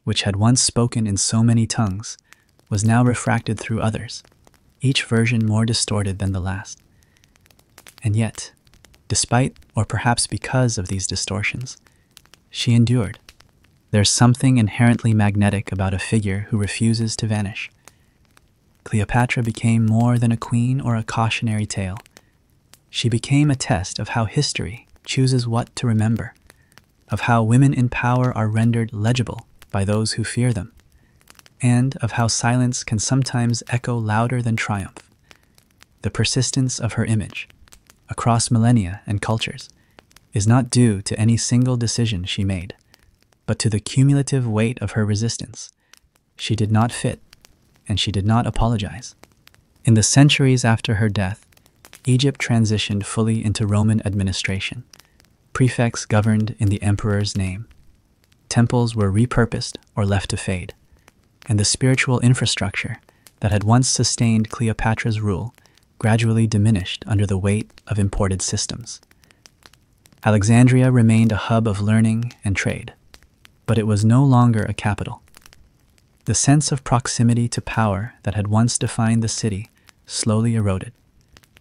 which had once spoken in so many tongues, was now refracted through others, each version more distorted than the last. And yet, despite or perhaps because of these distortions, she endured. There's something inherently magnetic about a figure who refuses to vanish. Cleopatra became more than a queen or a cautionary tale. She became a test of how history chooses what to remember, of how women in power are rendered legible by those who fear them, and of how silence can sometimes echo louder than triumph. The persistence of her image, across millennia and cultures, is not due to any single decision she made, but to the cumulative weight of her resistance. She did not fit, and she did not apologize. In the centuries after her death, Egypt transitioned fully into Roman administration. Prefects governed in the emperor's name. Temples were repurposed or left to fade, and the spiritual infrastructure that had once sustained Cleopatra's rule gradually diminished under the weight of imported systems. Alexandria remained a hub of learning and trade, but it was no longer a capital. The sense of proximity to power that had once defined the city slowly eroded,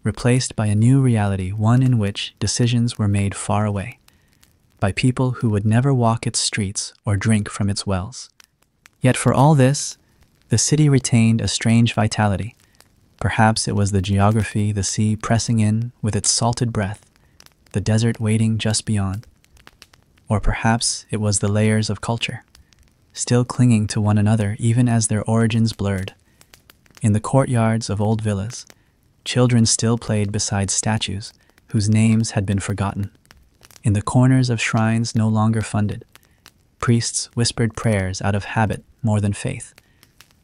replaced by a new reality, one in which decisions were made far away, by people who would never walk its streets or drink from its wells. Yet for all this, the city retained a strange vitality. Perhaps it was the geography, the sea pressing in with its salted breath, the desert waiting just beyond. Or perhaps it was the layers of culture, still clinging to one another even as their origins blurred. In the courtyards of old villas, children still played beside statues whose names had been forgotten. In the corners of shrines no longer funded, priests whispered prayers out of habit more than faith.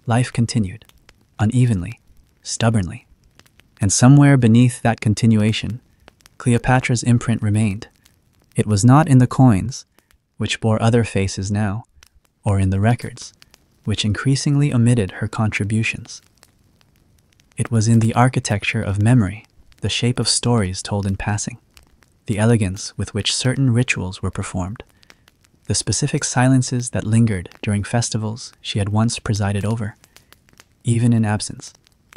Life continued, unevenly, stubbornly. And somewhere beneath that continuation, Cleopatra's imprint remained. It was not in the coins, which bore other faces now, or in the records, which increasingly omitted her contributions. It was in the architecture of memory, the shape of stories told in passing, the elegance with which certain rituals were performed, the specific silences that lingered during festivals she had once presided over. Even in absence,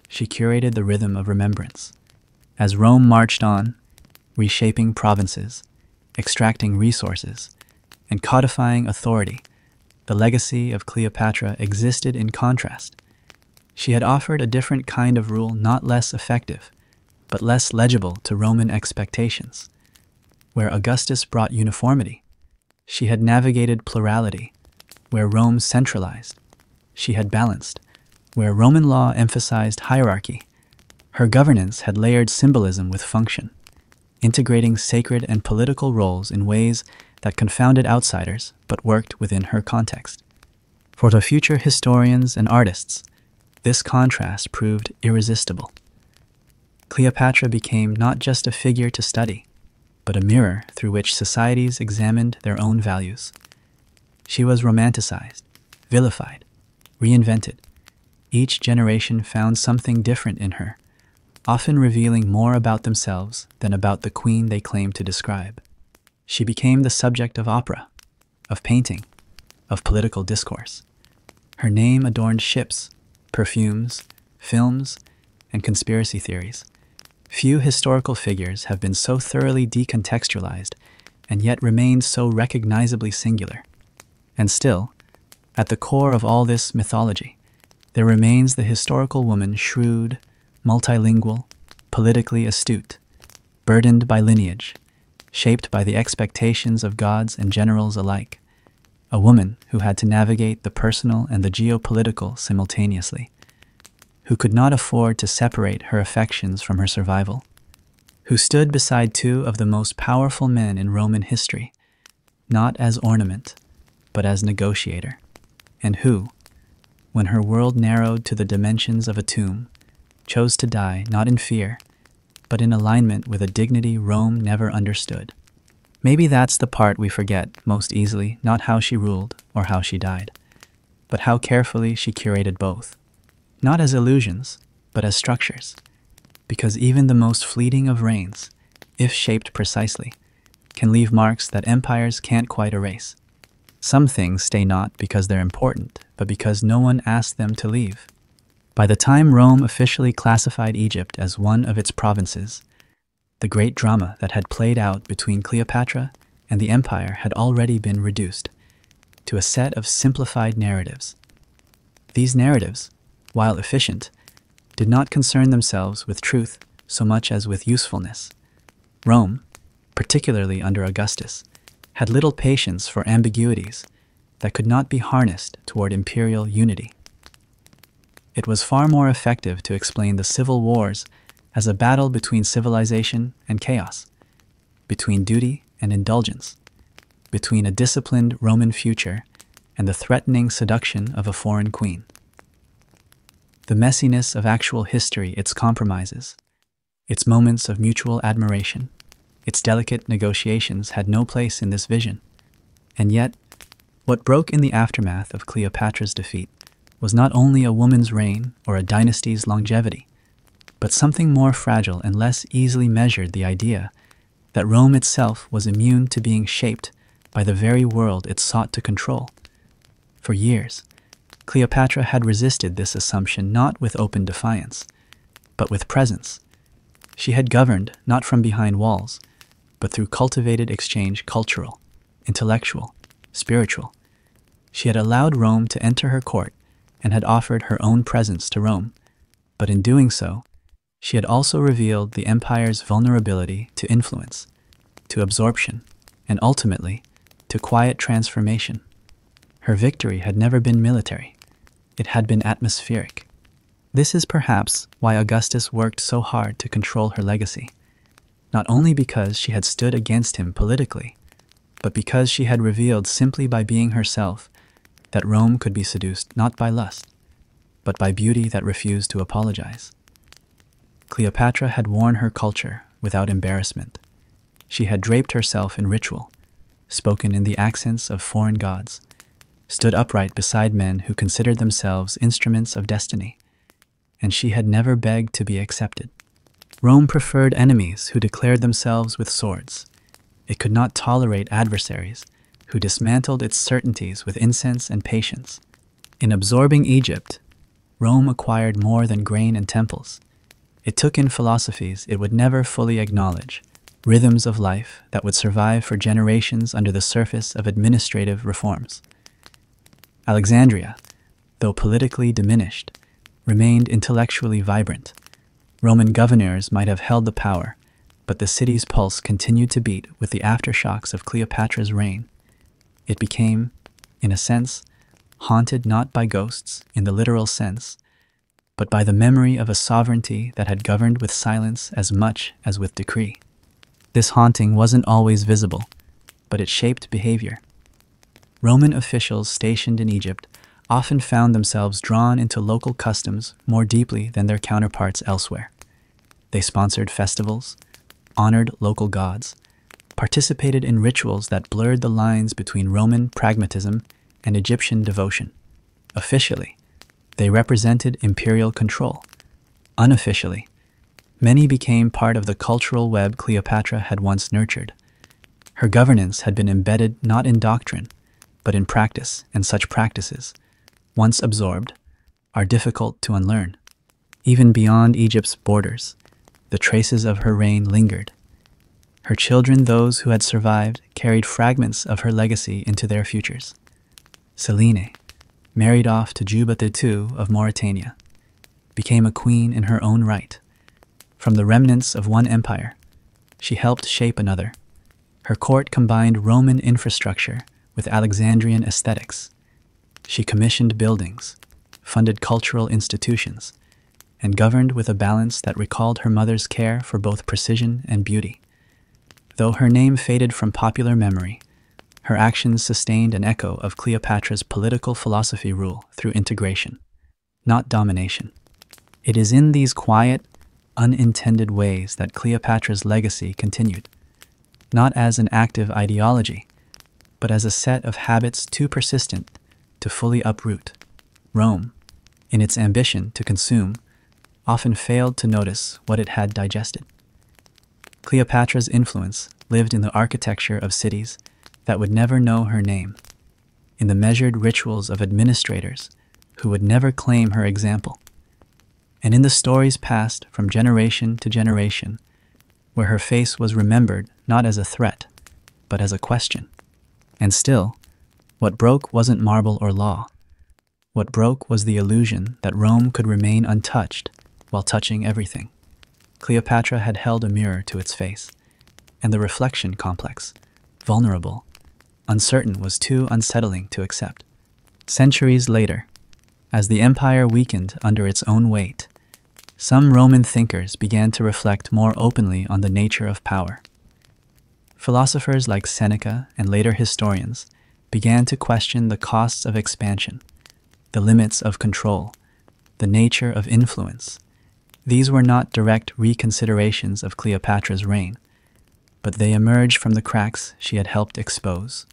she curated the rhythm of remembrance. As Rome marched on, reshaping provinces, extracting resources, and codifying authority, the legacy of Cleopatra existed in contrast. She had offered a different kind of rule, not less effective, but less legible to Roman expectations. Where Augustus brought uniformity, she had navigated plurality. Where Rome centralized, she had balanced. Where Roman law emphasized hierarchy, her governance had layered symbolism with function, integrating sacred and political roles in ways that confounded outsiders but worked within her context. For the future historians and artists, this contrast proved irresistible. Cleopatra became not just a figure to study, but a mirror through which societies examined their own values. She was romanticized, vilified, reinvented. Each generation found something different in her, often revealing more about themselves than about the queen they claimed to describe. She became the subject of opera, of painting, of political discourse. Her name adorned ships, perfumes, films, and conspiracy theories. Few historical figures have been so thoroughly decontextualized and yet remained so recognizably singular. And still, at the core of all this mythology, there remains the historical woman, shrewd, multilingual, politically astute, burdened by lineage, shaped by the expectations of gods and generals alike, a woman who had to navigate the personal and the geopolitical simultaneously, who could not afford to separate her affections from her survival, who stood beside two of the most powerful men in Roman history, not as ornament, but as negotiator, and who, when her world narrowed to the dimensions of a tomb, chose to die not in fear, but in alignment with a dignity Rome never understood. Maybe that's the part we forget most easily, not how she ruled or how she died, but how carefully she curated both, not as illusions, but as structures, because even the most fleeting of reigns, if shaped precisely, can leave marks that empires can't quite erase. Some things stay not because they're important, but because no one asked them to leave. By the time Rome officially classified Egypt as one of its provinces, the great drama that had played out between Cleopatra and the empire had already been reduced to a set of simplified narratives. These narratives, while efficient, did not concern themselves with truth so much as with usefulness. Rome, particularly under Augustus, had little patience for ambiguities that could not be harnessed toward imperial unity. It was far more effective to explain the civil wars as a battle between civilization and chaos, between duty and indulgence, between a disciplined Roman future and the threatening seduction of a foreign queen. The messiness of actual history, its compromises, its moments of mutual admiration, its delicate negotiations had no place in this vision. And yet, what broke in the aftermath of Cleopatra's defeat was not only a woman's reign or a dynasty's longevity, but something more fragile and less easily measured: the idea that Rome itself was immune to being shaped by the very world it sought to control. For years, Cleopatra had resisted this assumption not with open defiance, but with presence. She had governed not from behind walls, but through cultivated exchange, cultural, intellectual, spiritual. She had allowed Rome to enter her court and had offered her own presence to Rome, but in doing so, she had also revealed the empire's vulnerability to influence, to absorption, and ultimately, to quiet transformation. Her victory had never been military. It had been atmospheric. This is perhaps why Augustus worked so hard to control her legacy, not only because she had stood against him politically, but because she had revealed simply by being herself that Rome could be seduced not by lust, but by beauty that refused to apologize. Cleopatra had worn her culture without embarrassment. She had draped herself in ritual, spoken in the accents of foreign gods, stood upright beside men who considered themselves instruments of destiny, and she had never begged to be accepted. Rome preferred enemies who declared themselves with swords. It could not tolerate adversaries who dismantled its certainties with incense and patience. In absorbing Egypt, Rome acquired more than grain and temples. It took in philosophies it would never fully acknowledge, rhythms of life that would survive for generations under the surface of administrative reforms. Alexandria, though politically diminished, remained intellectually vibrant. Roman governors might have held the power, but the city's pulse continued to beat with the aftershocks of Cleopatra's reign. It became, in a sense, haunted not by ghosts in the literal sense, but by the memory of a sovereignty that had governed with silence as much as with decree. This haunting wasn't always visible, but it shaped behavior. Roman officials stationed in Egypt often found themselves drawn into local customs more deeply than their counterparts elsewhere. They sponsored festivals, honored local gods, participated in rituals that blurred the lines between Roman pragmatism and Egyptian devotion. Officially, they represented imperial control. Unofficially, many became part of the cultural web Cleopatra had once nurtured. Her governance had been embedded not in doctrine, but in practice, and such practices, once absorbed, are difficult to unlearn. Even beyond Egypt's borders, the traces of her reign lingered. Her children, those who had survived, carried fragments of her legacy into their futures. Selene, married off to Juba II of Mauritania, became a queen in her own right. From the remnants of one empire, she helped shape another. Her court combined Roman infrastructure with Alexandrian aesthetics. She commissioned buildings, funded cultural institutions, and governed with a balance that recalled her mother's care for both precision and beauty. Though her name faded from popular memory, her actions sustained an echo of Cleopatra's political philosophy: rule through integration, not domination. It is in these quiet, unintended ways that Cleopatra's legacy continued, not as an active ideology, but as a set of habits too persistent to fully uproot. Rome, in its ambition to consume, often failed to notice what it had digested. Cleopatra's influence lived in the architecture of cities that would never know her name, in the measured rituals of administrators who would never claim her example, and in the stories passed from generation to generation, where her face was remembered not as a threat, but as a question. And still, what broke wasn't marble or law. What broke was the illusion that Rome could remain untouched while touching everything. Cleopatra had held a mirror to its face, and the reflection, complex, vulnerable, uncertain, was too unsettling to accept. Centuries later, as the empire weakened under its own weight, some Roman thinkers began to reflect more openly on the nature of power. Philosophers like Seneca and later historians began to question the costs of expansion, the limits of control, the nature of influence. These were not direct reconsiderations of Cleopatra's reign, but they emerged from the cracks she had helped expose.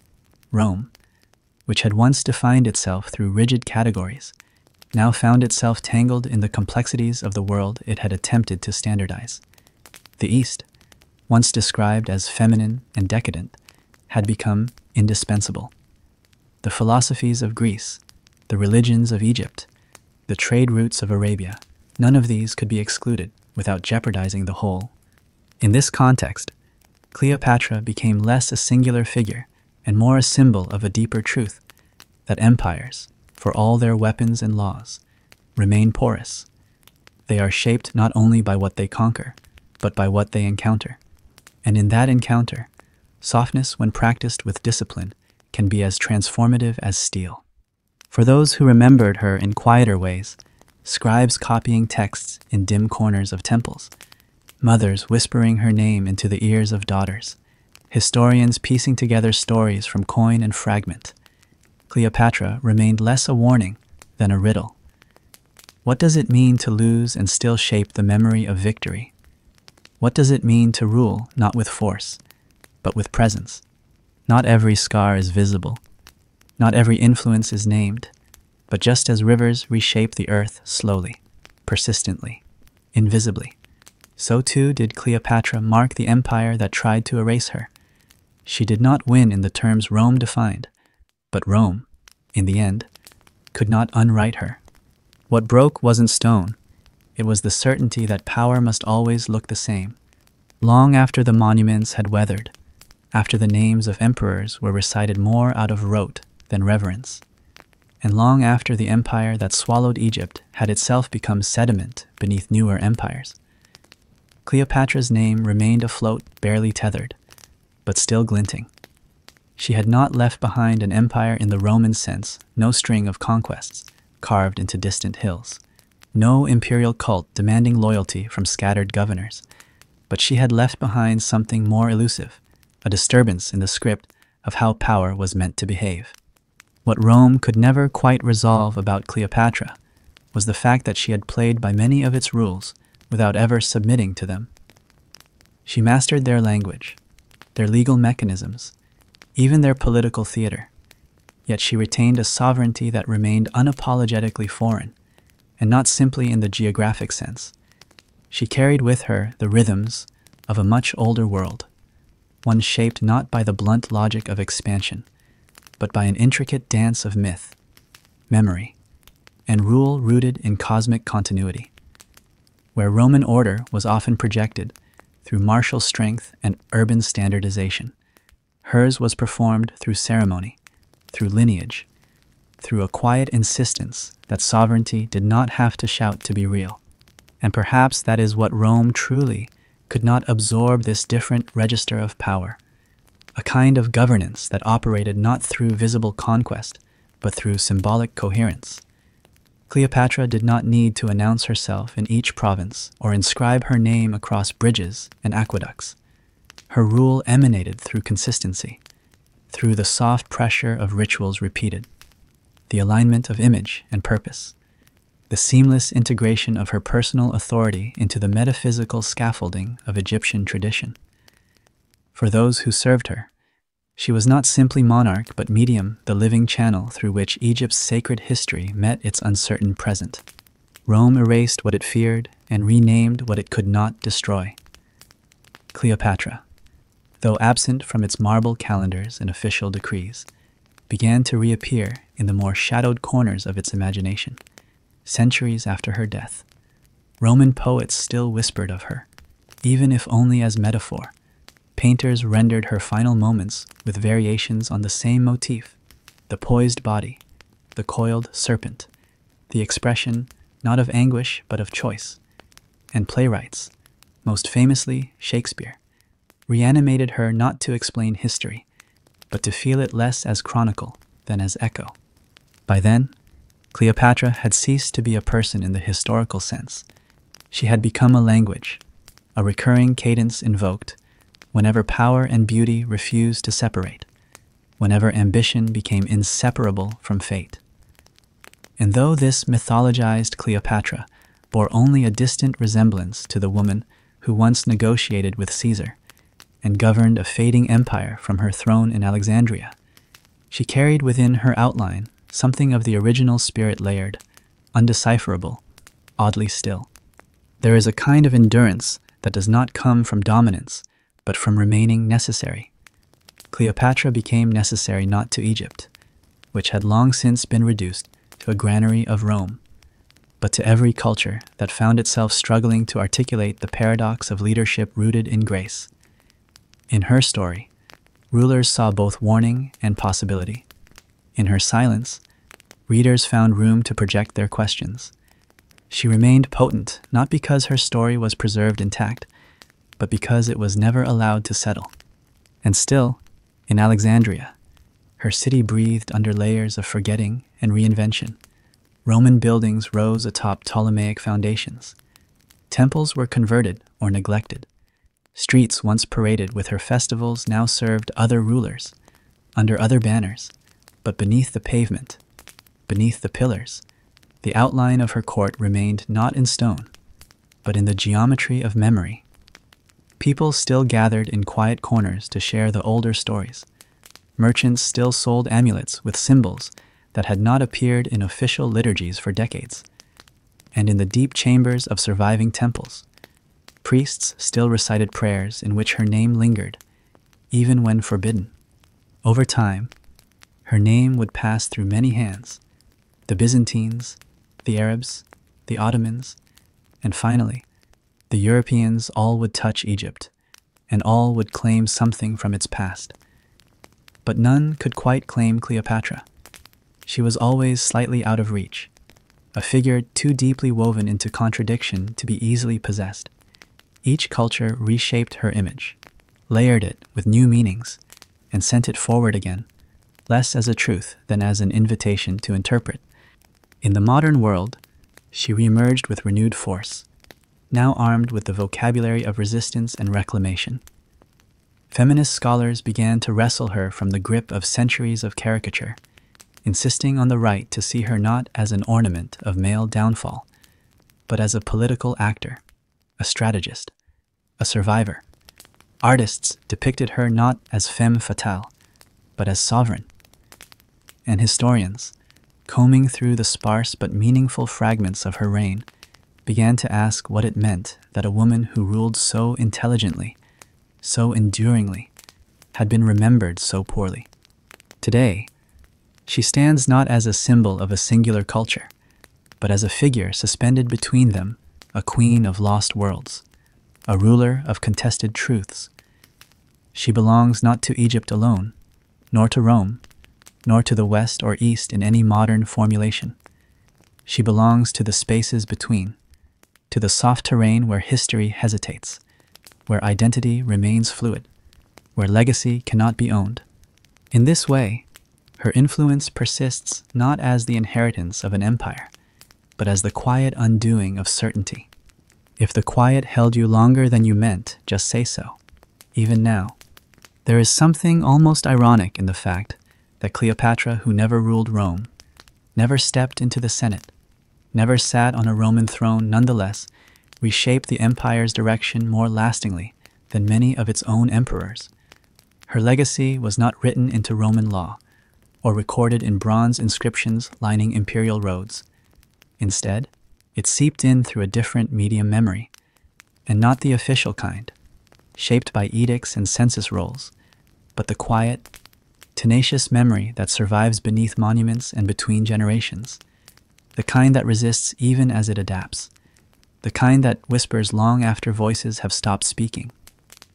Rome, which had once defined itself through rigid categories, now found itself tangled in the complexities of the world it had attempted to standardize. The East, once described as feminine and decadent, had become indispensable. The philosophies of Greece, the religions of Egypt, the trade routes of Arabia, none of these could be excluded without jeopardizing the whole. In this context, Cleopatra became less a singular figure and more a symbol of a deeper truth, that empires, for all their weapons and laws, remain porous. They are shaped not only by what they conquer, but by what they encounter. And in that encounter, softness, when practiced with discipline, can be as transformative as steel. For those who remembered her in quieter ways, scribes copying texts in dim corners of temples, mothers whispering her name into the ears of daughters, historians piecing together stories from coin and fragment, Cleopatra remained less a warning than a riddle. What does it mean to lose and still shape the memory of victory? What does it mean to rule not with force, but with presence? Not every scar is visible. Not every influence is named. But just as rivers reshape the earth slowly, persistently, invisibly, so too did Cleopatra mark the empire that tried to erase her. She did not win in the terms Rome defined, but Rome, in the end, could not unwrite her. What broke wasn't stone. It was the certainty that power must always look the same. Long after the monuments had weathered, after the names of emperors were recited more out of rote than reverence, and long after the empire that swallowed Egypt had itself become sediment beneath newer empires, Cleopatra's name remained afloat, barely tethered, but still glinting. She had not left behind an empire in the Roman sense, no string of conquests carved into distant hills, no imperial cult demanding loyalty from scattered governors, but she had left behind something more elusive, a disturbance in the script of how power was meant to behave. What Rome could never quite resolve about Cleopatra was the fact that she had played by many of its rules without ever submitting to them. She mastered their language, their legal mechanisms, even their political theater, yet she retained a sovereignty that remained unapologetically foreign, and not simply in the geographic sense. She carried with her the rhythms of a much older world, one shaped not by the blunt logic of expansion, but by an intricate dance of myth, memory, and rule rooted in cosmic continuity. Where Roman order was often projected through martial strength and urban standardization, hers was performed through ceremony, through lineage, through a quiet insistence that sovereignty did not have to shout to be real. And perhaps that is what Rome truly could not absorb, this different register of power, a kind of governance that operated not through visible conquest, but through symbolic coherence. Cleopatra did not need to announce herself in each province or inscribe her name across bridges and aqueducts. Her rule emanated through consistency, through the soft pressure of rituals repeated, the alignment of image and purpose, the seamless integration of her personal authority into the metaphysical scaffolding of Egyptian tradition. For those who served her, she was not simply monarch but medium, the living channel through which Egypt's sacred history met its uncertain present. Rome erased what it feared and renamed what it could not destroy. Cleopatra, though absent from its marble calendars and official decrees, began to reappear in the more shadowed corners of its imagination. Centuries after her death, Roman poets still whispered of her, even if only as metaphor. Painters rendered her final moments with variations on the same motif: the poised body, the coiled serpent, the expression not of anguish but of choice. And playwrights, most famously Shakespeare, reanimated her not to explain history, but to feel it less as chronicle than as echo. By then, Cleopatra had ceased to be a person in the historical sense. She had become a language, a recurring cadence invoked whenever power and beauty refused to separate, whenever ambition became inseparable from fate. And though this mythologized Cleopatra bore only a distant resemblance to the woman who once negotiated with Caesar and governed a fading empire from her throne in Alexandria, she carried within her outline something of the original spirit, layered, undecipherable, oddly still. There is a kind of endurance that does not come from dominance, but from remaining necessary. Cleopatra became necessary not to Egypt, which had long since been reduced to a granary of Rome, but to every culture that found itself struggling to articulate the paradox of leadership rooted in grace. In her story, rulers saw both warning and possibility. In her silence, readers found room to project their questions. She remained potent not because her story was preserved intact, but because it was never allowed to settle. And still, in Alexandria, her city breathed under layers of forgetting and reinvention. Roman buildings rose atop Ptolemaic foundations. Temples were converted or neglected. Streets once paraded with her festivals now served other rulers, under other banners, but beneath the pavement, beneath the pillars, the outline of her court remained not in stone, but in the geometry of memory. People still gathered in quiet corners to share the older stories. Merchants still sold amulets with symbols that had not appeared in official liturgies for decades. And in the deep chambers of surviving temples, priests still recited prayers in which her name lingered, even when forbidden. Over time, her name would pass through many hands: the Byzantines, the Arabs, the Ottomans, and finally, the Europeans. All would touch Egypt, and all would claim something from its past. But none could quite claim Cleopatra. She was always slightly out of reach, a figure too deeply woven into contradiction to be easily possessed. Each culture reshaped her image, layered it with new meanings, and sent it forward again, less as a truth than as an invitation to interpret. In the modern world, she reemerged with renewed force, now armed with the vocabulary of resistance and reclamation. Feminist scholars began to wrestle her from the grip of centuries of caricature, insisting on the right to see her not as an ornament of male downfall, but as a political actor, a strategist, a survivor. Artists depicted her not as femme fatale, but as sovereign. And historians, combing through the sparse but meaningful fragments of her reign, began to ask what it meant that a woman who ruled so intelligently, so enduringly, had been remembered so poorly. Today, She stands not as a symbol of a singular culture, but as a figure suspended between them, a queen of lost worlds, a ruler of contested truths. She belongs not to Egypt alone, nor to Rome, nor to the West or East in any modern formulation. She belongs to the spaces between, to the soft terrain where history hesitates, where identity remains fluid, where legacy cannot be owned. In this way, her influence persists not as the inheritance of an empire, but as the quiet undoing of certainty. If the quiet held you longer than you meant, just say so, even now. There is something almost ironic in the fact that Cleopatra, who never ruled Rome, never stepped into the Senate, never sat on a Roman throne, nonetheless reshaped the empire's direction more lastingly than many of its own emperors. Her legacy was not written into Roman law or recorded in bronze inscriptions lining imperial roads. Instead, it seeped in through a different medium memory, and not the official kind, shaped by edicts and census rolls, but the quiet, tenacious memory that survives beneath monuments and between generations, the kind that resists even as it adapts, the kind that whispers long after voices have stopped speaking.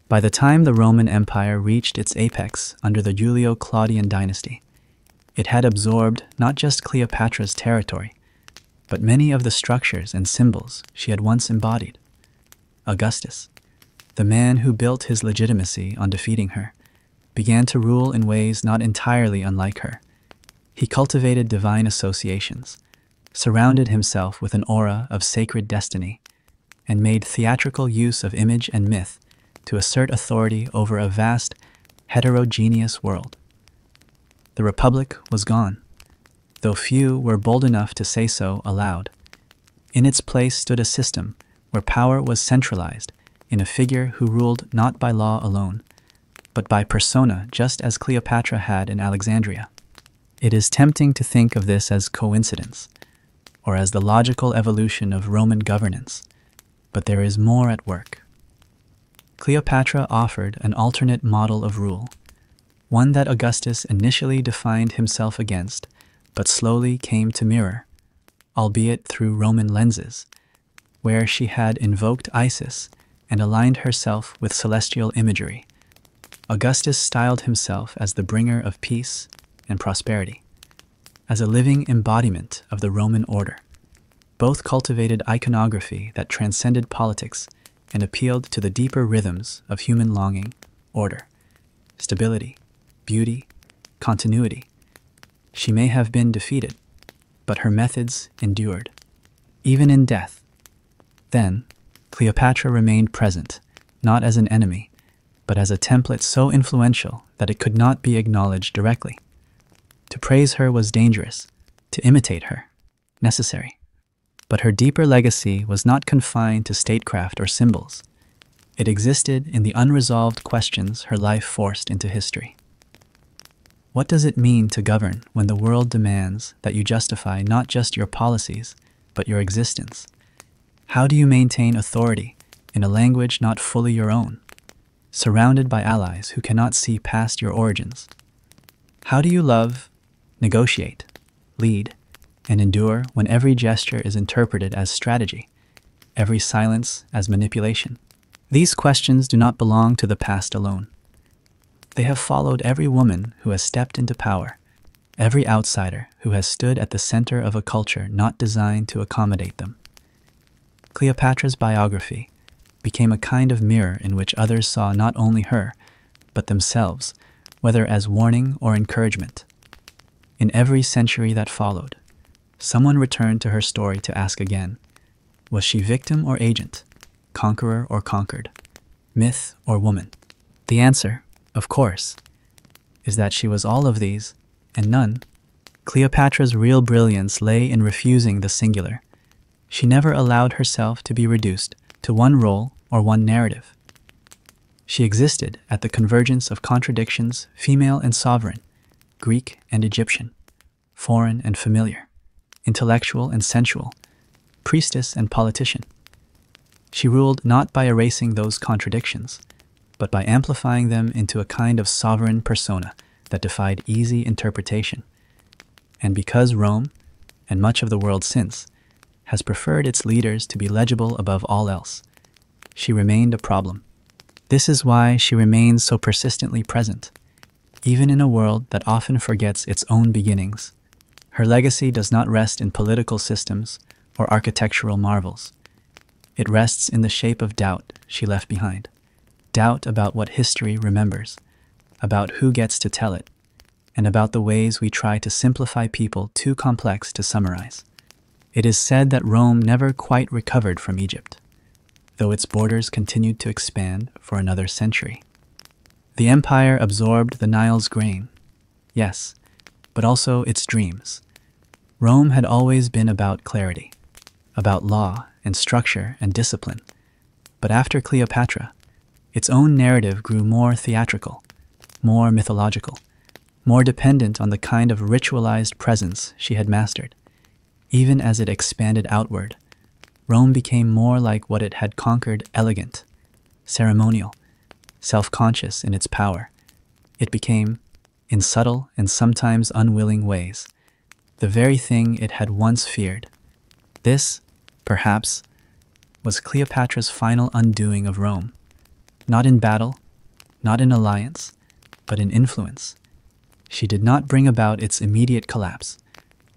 By the time the Roman Empire reached its apex under the Julio-Claudian dynasty, it had absorbed not just Cleopatra's territory, but many of the structures and symbols she had once embodied. Augustus, the man who built his legitimacy on defeating her, began to rule in ways not entirely unlike her. He cultivated divine associations, surrounded himself with an aura of sacred destiny, and made theatrical use of image and myth to assert authority over a vast, heterogeneous world. The Republic was gone, though few were bold enough to say so aloud. In its place stood a system where power was centralized in a figure who ruled not by law alone, but by persona, just as Cleopatra had in Alexandria. It is tempting to think of this as coincidence, or as the logical evolution of Roman governance, but there is more at work. Cleopatra offered an alternate model of rule, one that Augustus initially defined himself against, but slowly came to mirror, albeit through Roman lenses, where she had invoked Isis and aligned herself with celestial imagery. Augustus styled himself as the bringer of peace and prosperity, as a living embodiment of the Roman order. Both cultivated iconography that transcended politics and appealed to the deeper rhythms of human longing, order, stability, beauty, continuity. She may have been defeated, but her methods endured, even in death. Then, Cleopatra remained present, not as an enemy, but as a template so influential that it could not be acknowledged directly. To praise her was dangerous, to imitate her, necessary. But her deeper legacy was not confined to statecraft or symbols. It existed in the unresolved questions her life forced into history. What does it mean to govern when the world demands that you justify not just your policies, but your existence? How do you maintain authority in a language not fully your own, surrounded by allies who cannot see past your origins? How do you love, negotiate, lead, and endure when every gesture is interpreted as strategy, every silence as manipulation? These questions do not belong to the past alone. They have followed every woman who has stepped into power, every outsider who has stood at the center of a culture not designed to accommodate them. Cleopatra's biography became a kind of mirror in which others saw not only her, but themselves, whether as warning or encouragement. In every century that followed, someone returned to her story to ask again, was she victim or agent, conqueror or conquered, myth or woman? The answer, of course, is that she was all of these, and none. Cleopatra's real brilliance lay in refusing the singular. She never allowed herself to be reduced to one role or one narrative. She existed at the convergence of contradictions, female and sovereign, Greek and Egyptian, foreign and familiar, intellectual and sensual, priestess and politician. She ruled not by erasing those contradictions, but by amplifying them into a kind of sovereign persona that defied easy interpretation. And because Rome, and much of the world since, has preferred its leaders to be legible above all else, she remained a problem. This is why she remains so persistently present, even in a world that often forgets its own beginnings. Her legacy does not rest in political systems or architectural marvels. It rests in the shape of doubt she left behind. Doubt about what history remembers, about who gets to tell it, and about the ways we try to simplify people too complex to summarize. It is said that Rome never quite recovered from Egypt, though its borders continued to expand for another century. The empire absorbed the Nile's grain, yes, but also its dreams. Rome had always been about clarity, about law and structure and discipline. But after Cleopatra, its own narrative grew more theatrical, more mythological, more dependent on the kind of ritualized presence she had mastered. Even as it expanded outward, Rome became more like what it had conquered: elegant, ceremonial, self-conscious in its power. It became, in subtle and sometimes unwilling ways, the very thing it had once feared. This, perhaps, was Cleopatra's final undoing of Rome. Not in battle, not in alliance, but in influence. She did not bring about its immediate collapse,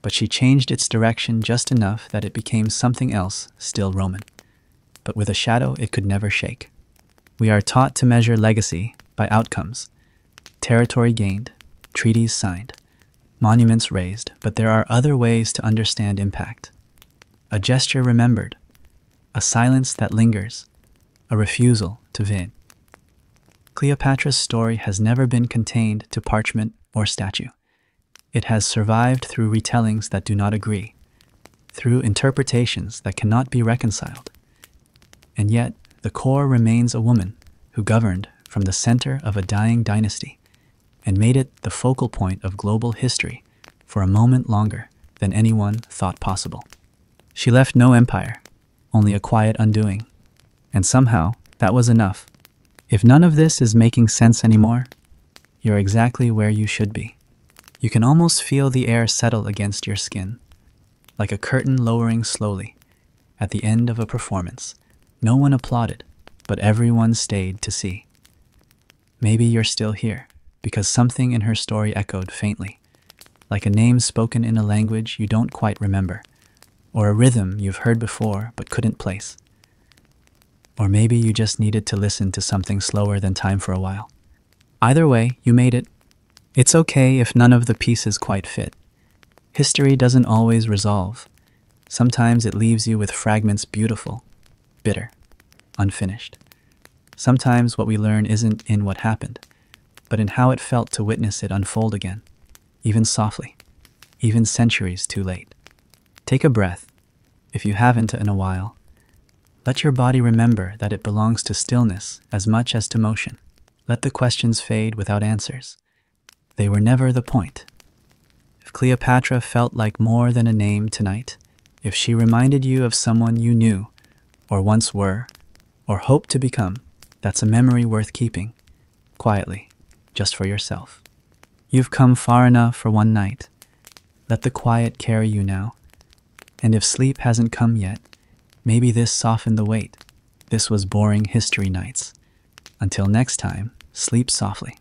but she changed its direction just enough that it became something else, still Roman, but with a shadow it could never shake. We are taught to measure legacy by outcomes: territory gained, treaties signed, monuments raised, but there are other ways to understand impact. A gesture remembered, a silence that lingers, a refusal to vid. Cleopatra's story has never been contained to parchment or statue. It has survived through retellings that do not agree, through interpretations that cannot be reconciled. And yet, the core remains a woman who governed from the center of a dying dynasty and made it the focal point of global history for a moment longer than anyone thought possible. She left no empire, only a quiet undoing. And somehow, that was enough. If none of this is making sense anymore, you're exactly where you should be. You can almost feel the air settle against your skin, like a curtain lowering slowly. At the end of a performance, no one applauded, but everyone stayed to see. Maybe you're still here, because something in her story echoed faintly, like a name spoken in a language you don't quite remember, or a rhythm you've heard before but couldn't place. Or maybe you just needed to listen to something slower than time for a while. Either way, you made it. It's okay if none of the pieces quite fit. History doesn't always resolve. Sometimes it leaves you with fragments beautiful, bitter, unfinished. Sometimes what we learn isn't in what happened, but in how it felt to witness it unfold again, even softly, even centuries too late. Take a breath, if you haven't in a while. Let your body remember that it belongs to stillness as much as to motion. Let the questions fade without answers. They were never the point. If Cleopatra felt like more than a name tonight, if she reminded you of someone you knew, or once were, or hoped to become, that's a memory worth keeping, quietly, just for yourself. You've come far enough for one night. Let the quiet carry you now. And if sleep hasn't come yet, maybe this softened the weight. This was Boring History Nights. Until next time, sleep softly.